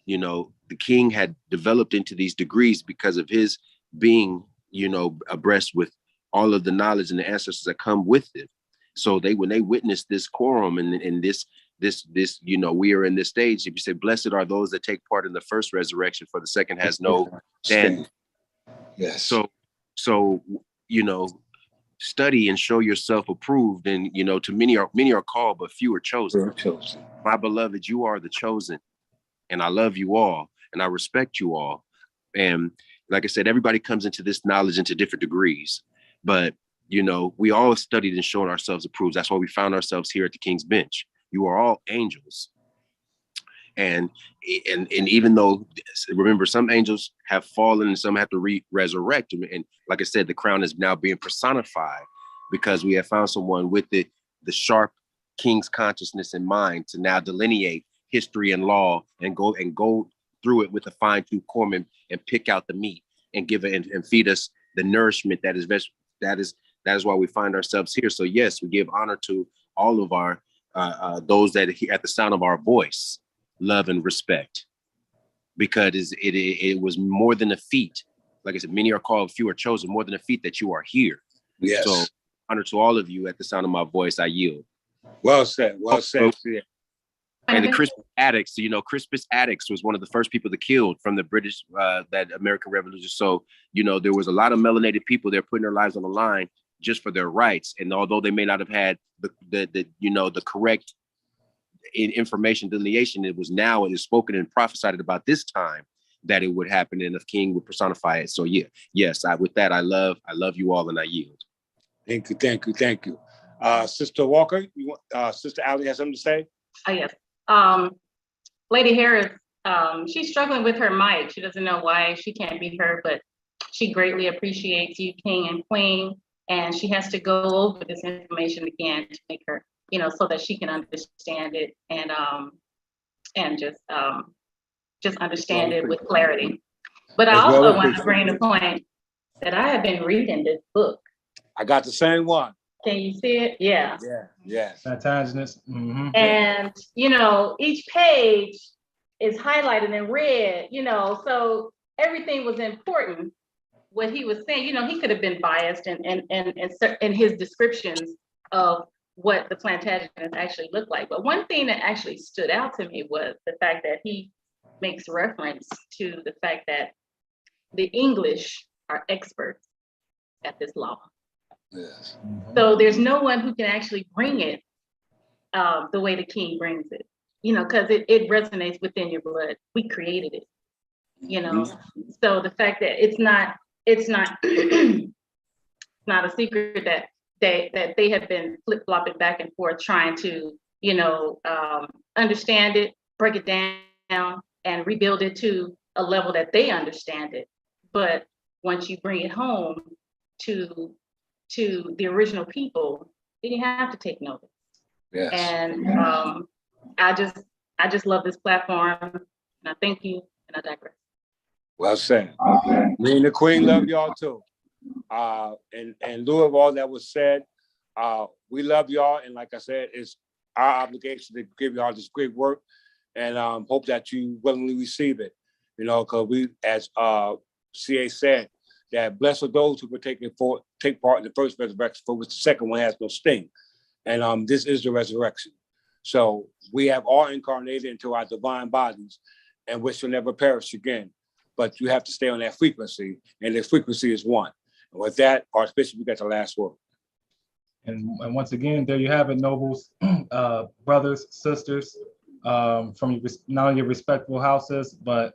you know, the king had developed into these degrees because of his being, you know, abreast with all of the knowledge and the ancestors that come with it. So when they witnessed this quorum and this, you know, we are in this stage. If you say, blessed are those that take part in the first resurrection, for the second has no stand. Yes. So, you know, study and show yourself approved. And, you know, to many are called, but few are chosen. My beloved, you are the chosen. And I love you all. And I respect you all. And like I said, everybody comes into this knowledge into different degrees. But, you know, we all studied and shown ourselves approved. That's why we found ourselves here at the King's Bench. You are all angels. And even though, remember, some angels have fallen and some have to resurrect. And like I said, the crown is now being personified because we have found someone with the sharp king's consciousness in mind to now delineate history and law and go through it with a fine-tooth comb and pick out the meat and give it and feed us the nourishment that is why we find ourselves here. So yes, we give honor to all of our those that are at the sound of our voice, love and respect, because it was more than a feat. Like I said, many are called, few are chosen. More than a feat that you are here. Yes. So honor to all of you at the sound of my voice. I yield. Well said. Well said. And the Crispus Attucks, you know, Crispus Attucks was one of the first people that killed from the British, that American Revolution. So, you know, there was a lot of melanated people there putting their lives on the line just for their rights. And although they may not have had the correct information delineation, it was now and is spoken and prophesied about this time that it would happen and the king would personify it. So yeah, yes, with that, I love you all and I yield. Thank you. Sister Walker, Sister Allie has something to say? Oh, yes. Lady Harris, she's struggling with her mic. She doesn't know why she can't be heard, but she greatly appreciates you, King and Queen, and she has to go over this information again to make her, you know, so that she can understand it and just understand it with clarity. But I also want to bring the point that I have been reading this book. I got the same one. Can you see it? Yeah. Yeah. Plantagenets. Mm-hmm. And, you know, each page is highlighted in red, you know, so everything was important. What he was saying, you know, he could have been biased in his descriptions of what the Plantagenets actually look like. But one thing that actually stood out to me was the fact that he makes reference to the fact that the English are experts at this law. Yes. So there's no one who can actually bring it the way the king brings it, you know, because it resonates within your blood. We created it, you know. So the fact that it's not not a secret that they have been flip-flopping back and forth trying to, you know, understand it, break it down, and rebuild it to a level that they understand it. But once you bring it home to the original people, then you have to take notice. Yes. And I just love this platform, and I thank you, and I digress. Well said. Me and the Queen love y'all too. And in lieu of all that was said, we love y'all, and like I said, it's our obligation to give y'all this great work, and hope that you willingly receive it. You know, because we, as CA said, that blessed are those who were take part in the first resurrection, for which the second one has no sting. And this is the resurrection. So we have all incarnated into our divine bodies, and which shall never perish again. But you have to stay on that frequency, and the frequency is one. And with that, Archbishop, you got the last word. And once again, there you have it, nobles, brothers, sisters, from not only your respectable houses, but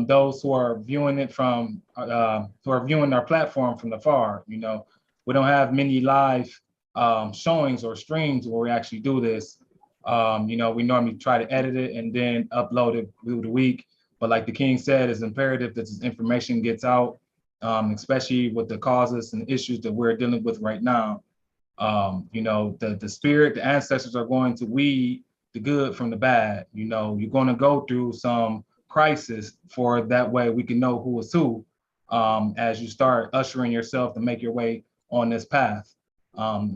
those who are viewing it from, who are viewing our platform from afar. You know, we don't have many live showings or streams where we actually do this. You know, we normally try to edit it and then upload it through the week. But like the King said, it's imperative that this information gets out, especially with the causes and issues that we're dealing with right now. You know, the spirit, the ancestors are going to weed the good from the bad. You know, you're going to go through some crisis for that way we can know who is who as you start ushering yourself to make your way on this path.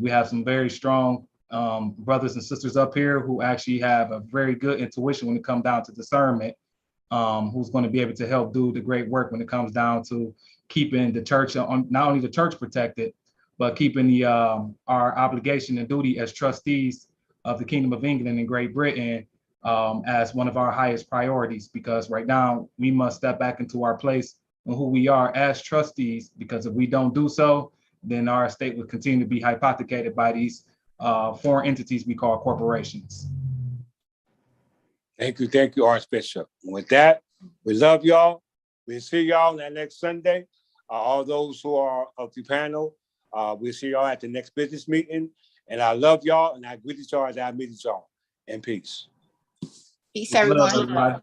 We have some very strong brothers and sisters up here who actually have a very good intuition when it comes down to discernment, who's going to be able to help do the great work when it comes down to keeping the church, not only the church protected, but keeping the our obligation and duty as trustees of the Kingdom of England and Great Britain as one of our highest priorities, because right now we must step back into our place on who we are as trustees, because if we don't do so, then our estate will continue to be hypothecated by these foreign entities we call corporations. Thank you, Archbishop. And with that, we love y'all. We'll see y'all next Sunday. All those who are of the panel, we'll see y'all at the next business meeting. And I love y'all, and I greet y'all as I meet y'all. In peace. Peace, everyone. All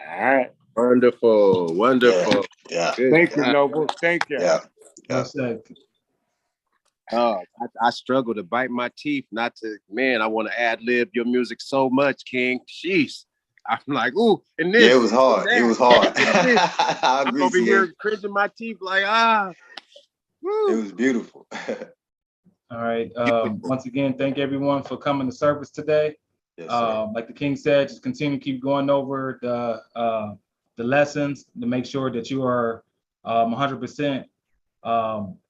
right. Wonderful, wonderful. Yeah. Thank you, Noble. Thank you. Yeah. Oh, I struggle to bite my teeth not to, man, I want to ad-lib your music so much, King. Jeez. I'm like, ooh, and this. Yeah, it was hard. It was hard. I I'm agree, over CA. here cringing my teeth like, woo. It was beautiful. All right. Once again, thank everyone for coming to service today. Yes, sir. Like the King said, just continue to keep going over the lessons to make sure that you are 100%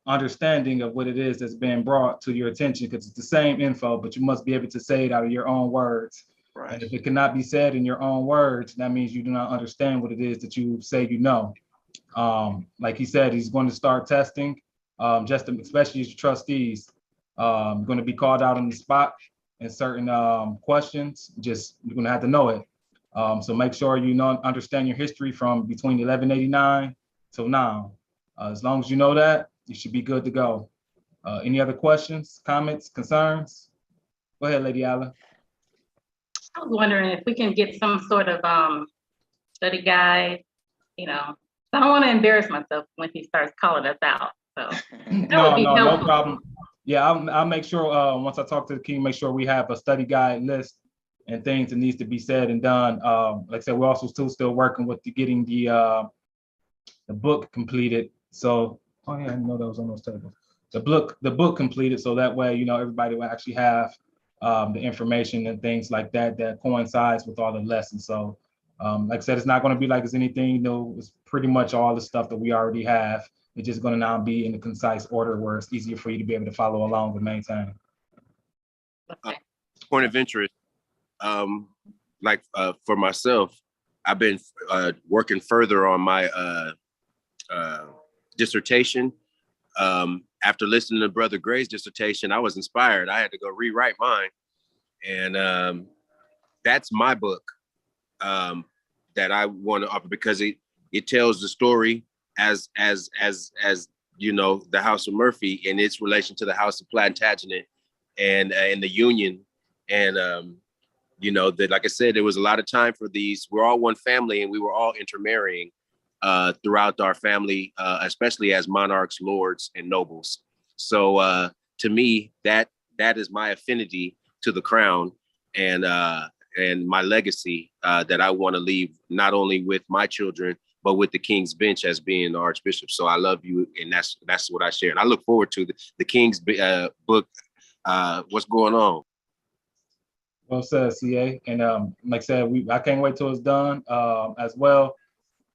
understanding of what it is that's being brought to your attention, because it's the same info, but you must be able to say it out of your own words. Right. And if it cannot be said in your own words, that means you do not understand what it is that you say you know. Like he said, he's going to start testing, especially as trustees. Going to be called out on the spot in certain questions. Just you're going to have to know it. So make sure you understand your history from between 1189 till now. As long as you know that, you should be good to go. Any other questions, comments, concerns? Go ahead, Lady Alla. I was wondering if we can get some sort of study guide, you know. I don't want to embarrass myself when he starts calling us out. So no problem. Yeah, I'll make sure once I talk to the King, make sure we have a study guide list and things that needs to be said and done. Like I said, we're also still working with getting the book completed. So, oh yeah, I know that was on those tables. The book completed, so that way, everybody will actually have the information and things like that coincides with all the lessons. So, like I said, it's not going to be like it's anything new. It's pretty much all the stuff that we already have. It's just going to now be in a concise order where it's easier for you to be able to follow along and maintain. Point of interest, for myself, I've been working further on my dissertation. After listening to Brother Gray's dissertation, I was inspired. I had to go rewrite mine. And that's my book that I want to offer, because it tells the story as you know, the House of Murphy and its relation to the House of Plantagenet and the Union. And that, like I said, there was a lot of time for these. We're all one family, and we were all intermarrying throughout our family, especially as monarchs, lords, and nobles. So to me, that is my affinity to the crown and my legacy that I want to leave, not only with my children, but with the King's Bench as being the Archbishop. So I love you, and that's what I share. And I look forward to the King's book. What's going on? Well said, CA. And like I said, I can't wait till it's done as well.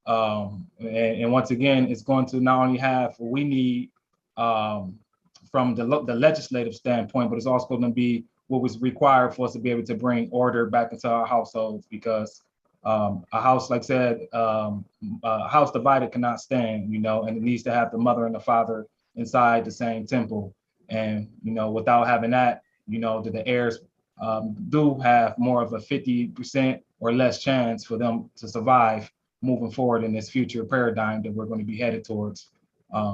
And once again, it's going to not only have what we need from the legislative standpoint, but it's also going to be what was required for us to be able to bring order back into our households, because a house, like I said, a house divided cannot stand, and it needs to have the mother and the father inside the same temple. And, without having that, the heirs do have more of a 50% or less chance for them to survive moving forward in this future paradigm that we're going to be headed towards.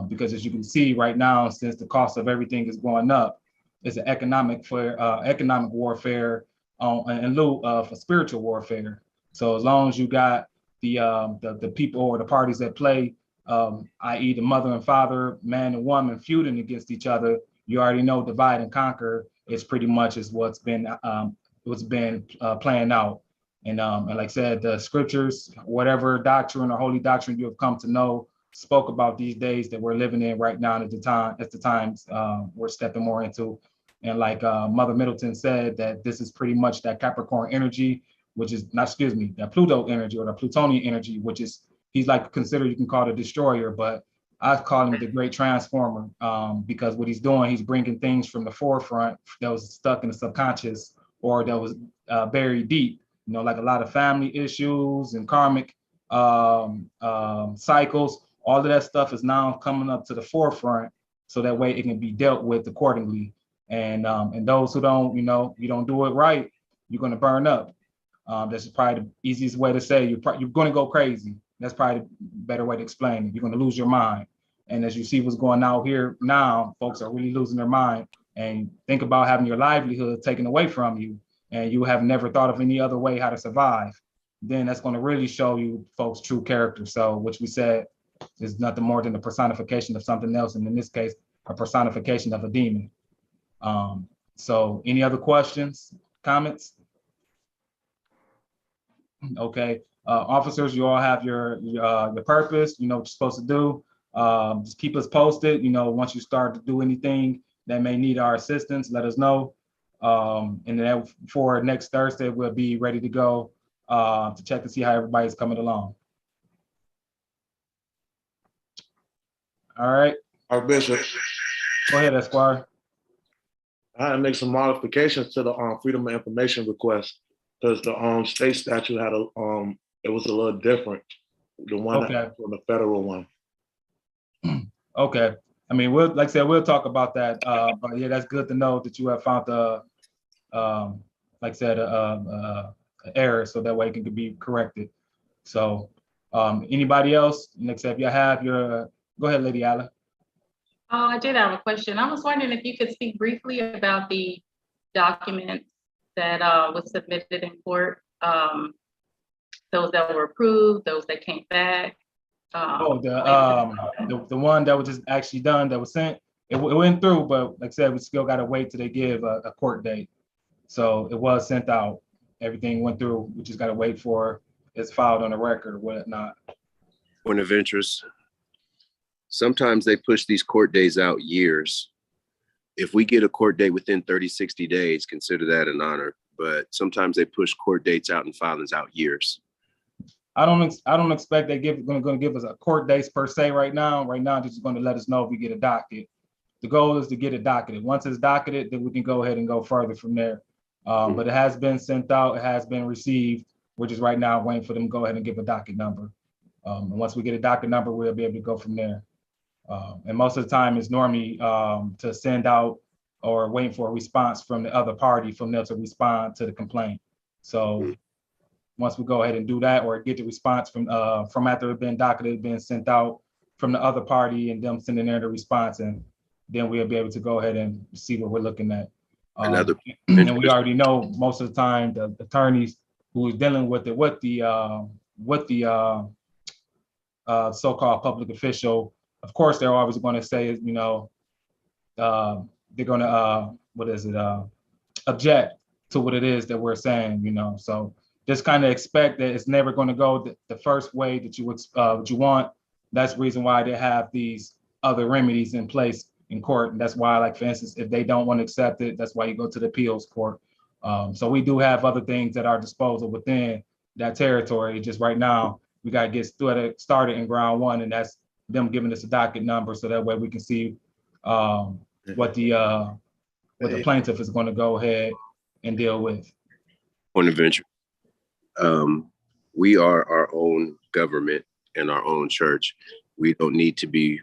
Because as you can see right now, since the cost of everything is going up, it's an economic warfare in lieu of a spiritual warfare. So as long as you got the people or the parties that play, i.e. the mother and father, man and woman feuding against each other, you already know divide and conquer is pretty much is what's been playing out. And like I said, the scriptures, whatever doctrine or holy doctrine you have come to know, spoke about these days that we're living in right now at the times we're stepping more into. And like Mother Middleton said, that this is pretty much that Capricorn energy, which is that Pluto energy or the Plutonian energy, which is, he's like considered, you can call it a destroyer, but I call him the great transformer, because what he's doing, he's bringing things from the forefront that was stuck in the subconscious or that was buried deep, you know, like a lot of family issues and karmic cycles. All of that stuff is now coming up to the forefront, so that way it can be dealt with accordingly. And those who don't, you know, you don't do it right, you're going to burn up. That's probably the easiest way to say you're going to go crazy. That's probably the better way to explain it. You're going to lose your mind. And as you see what's going out here now, folks are really losing their mind. And think about having your livelihood taken away from you, and you have never thought of any other way how to survive. Then that's going to really show you folks' true character. So, which we said is nothing more than the personification of something else, and in this case, a personification of a demon. So any other questions, comments? Okay, officers, you all have your purpose. You know what you're supposed to do. Just keep us posted. You know, once you start to do anything that may need our assistance, let us know. And then for next Thursday, we'll be ready to go to check to see how everybody's coming along. All right. Our bishop. Go ahead, Esquire. I had to make some modifications to the freedom of information request, because the state statute had it was a little different, the one from the federal one. Okay. I mean, like I said, we'll talk about that. But yeah, that's good to know that you have found the, like I said, error, so that way it can be corrected. So anybody else? Next, if you have your, go ahead, Lady Allen. Oh, I did have a question. I was wondering if you could speak briefly about the documents that was submitted in court, those that were approved, those that came back. The one that was just actually done, that was sent, it went through, but like I said, we still got to wait till they give a court date. So it was sent out. Everything went through. We just got to wait for it's filed on the record or whatnot. Point of interest. Sometimes they push these court days out years. If we get a court date within 30, 60 days, consider that an honor. But sometimes they push court dates out and filings out years. I don't expect they're going to give us a court date per se right now. Right now, they're just going to let us know if we get a docket. The goal is to get it docketed. Once it's docketed, then we can go ahead and go further from there. But it has been sent out. It has been received. We're just right now waiting for them to go ahead and give a docket number. And once we get a docket number, we'll be able to go from there. And most of the time, it's normally to send out or waiting for a response from the other party from them to respond to the complaint. So once we go ahead and do that, or get the response from after it's been docketed, been sent out from the other party, and them sending there the response, and then we'll be able to go ahead and see what we're looking at. And we already know most of the time the attorneys who is dealing with it, with the so-called public official, of course, they're always going to say, you know, they're going to object to what it is that we're saying, you know. So just kind of expect that it's never going to go the first way that you want. That's the reason why they have these other remedies in place in court. And that's why, like, for instance, if they don't want to accept it, that's why you go to the appeals court. So we do have other things at our disposal within that territory. Just right now, we got to get started in ground one, and that's them giving us a docket number, so that way we can see what the plaintiff is going to go ahead and deal with. Point of entry. We are our own government and our own church. We don't need to be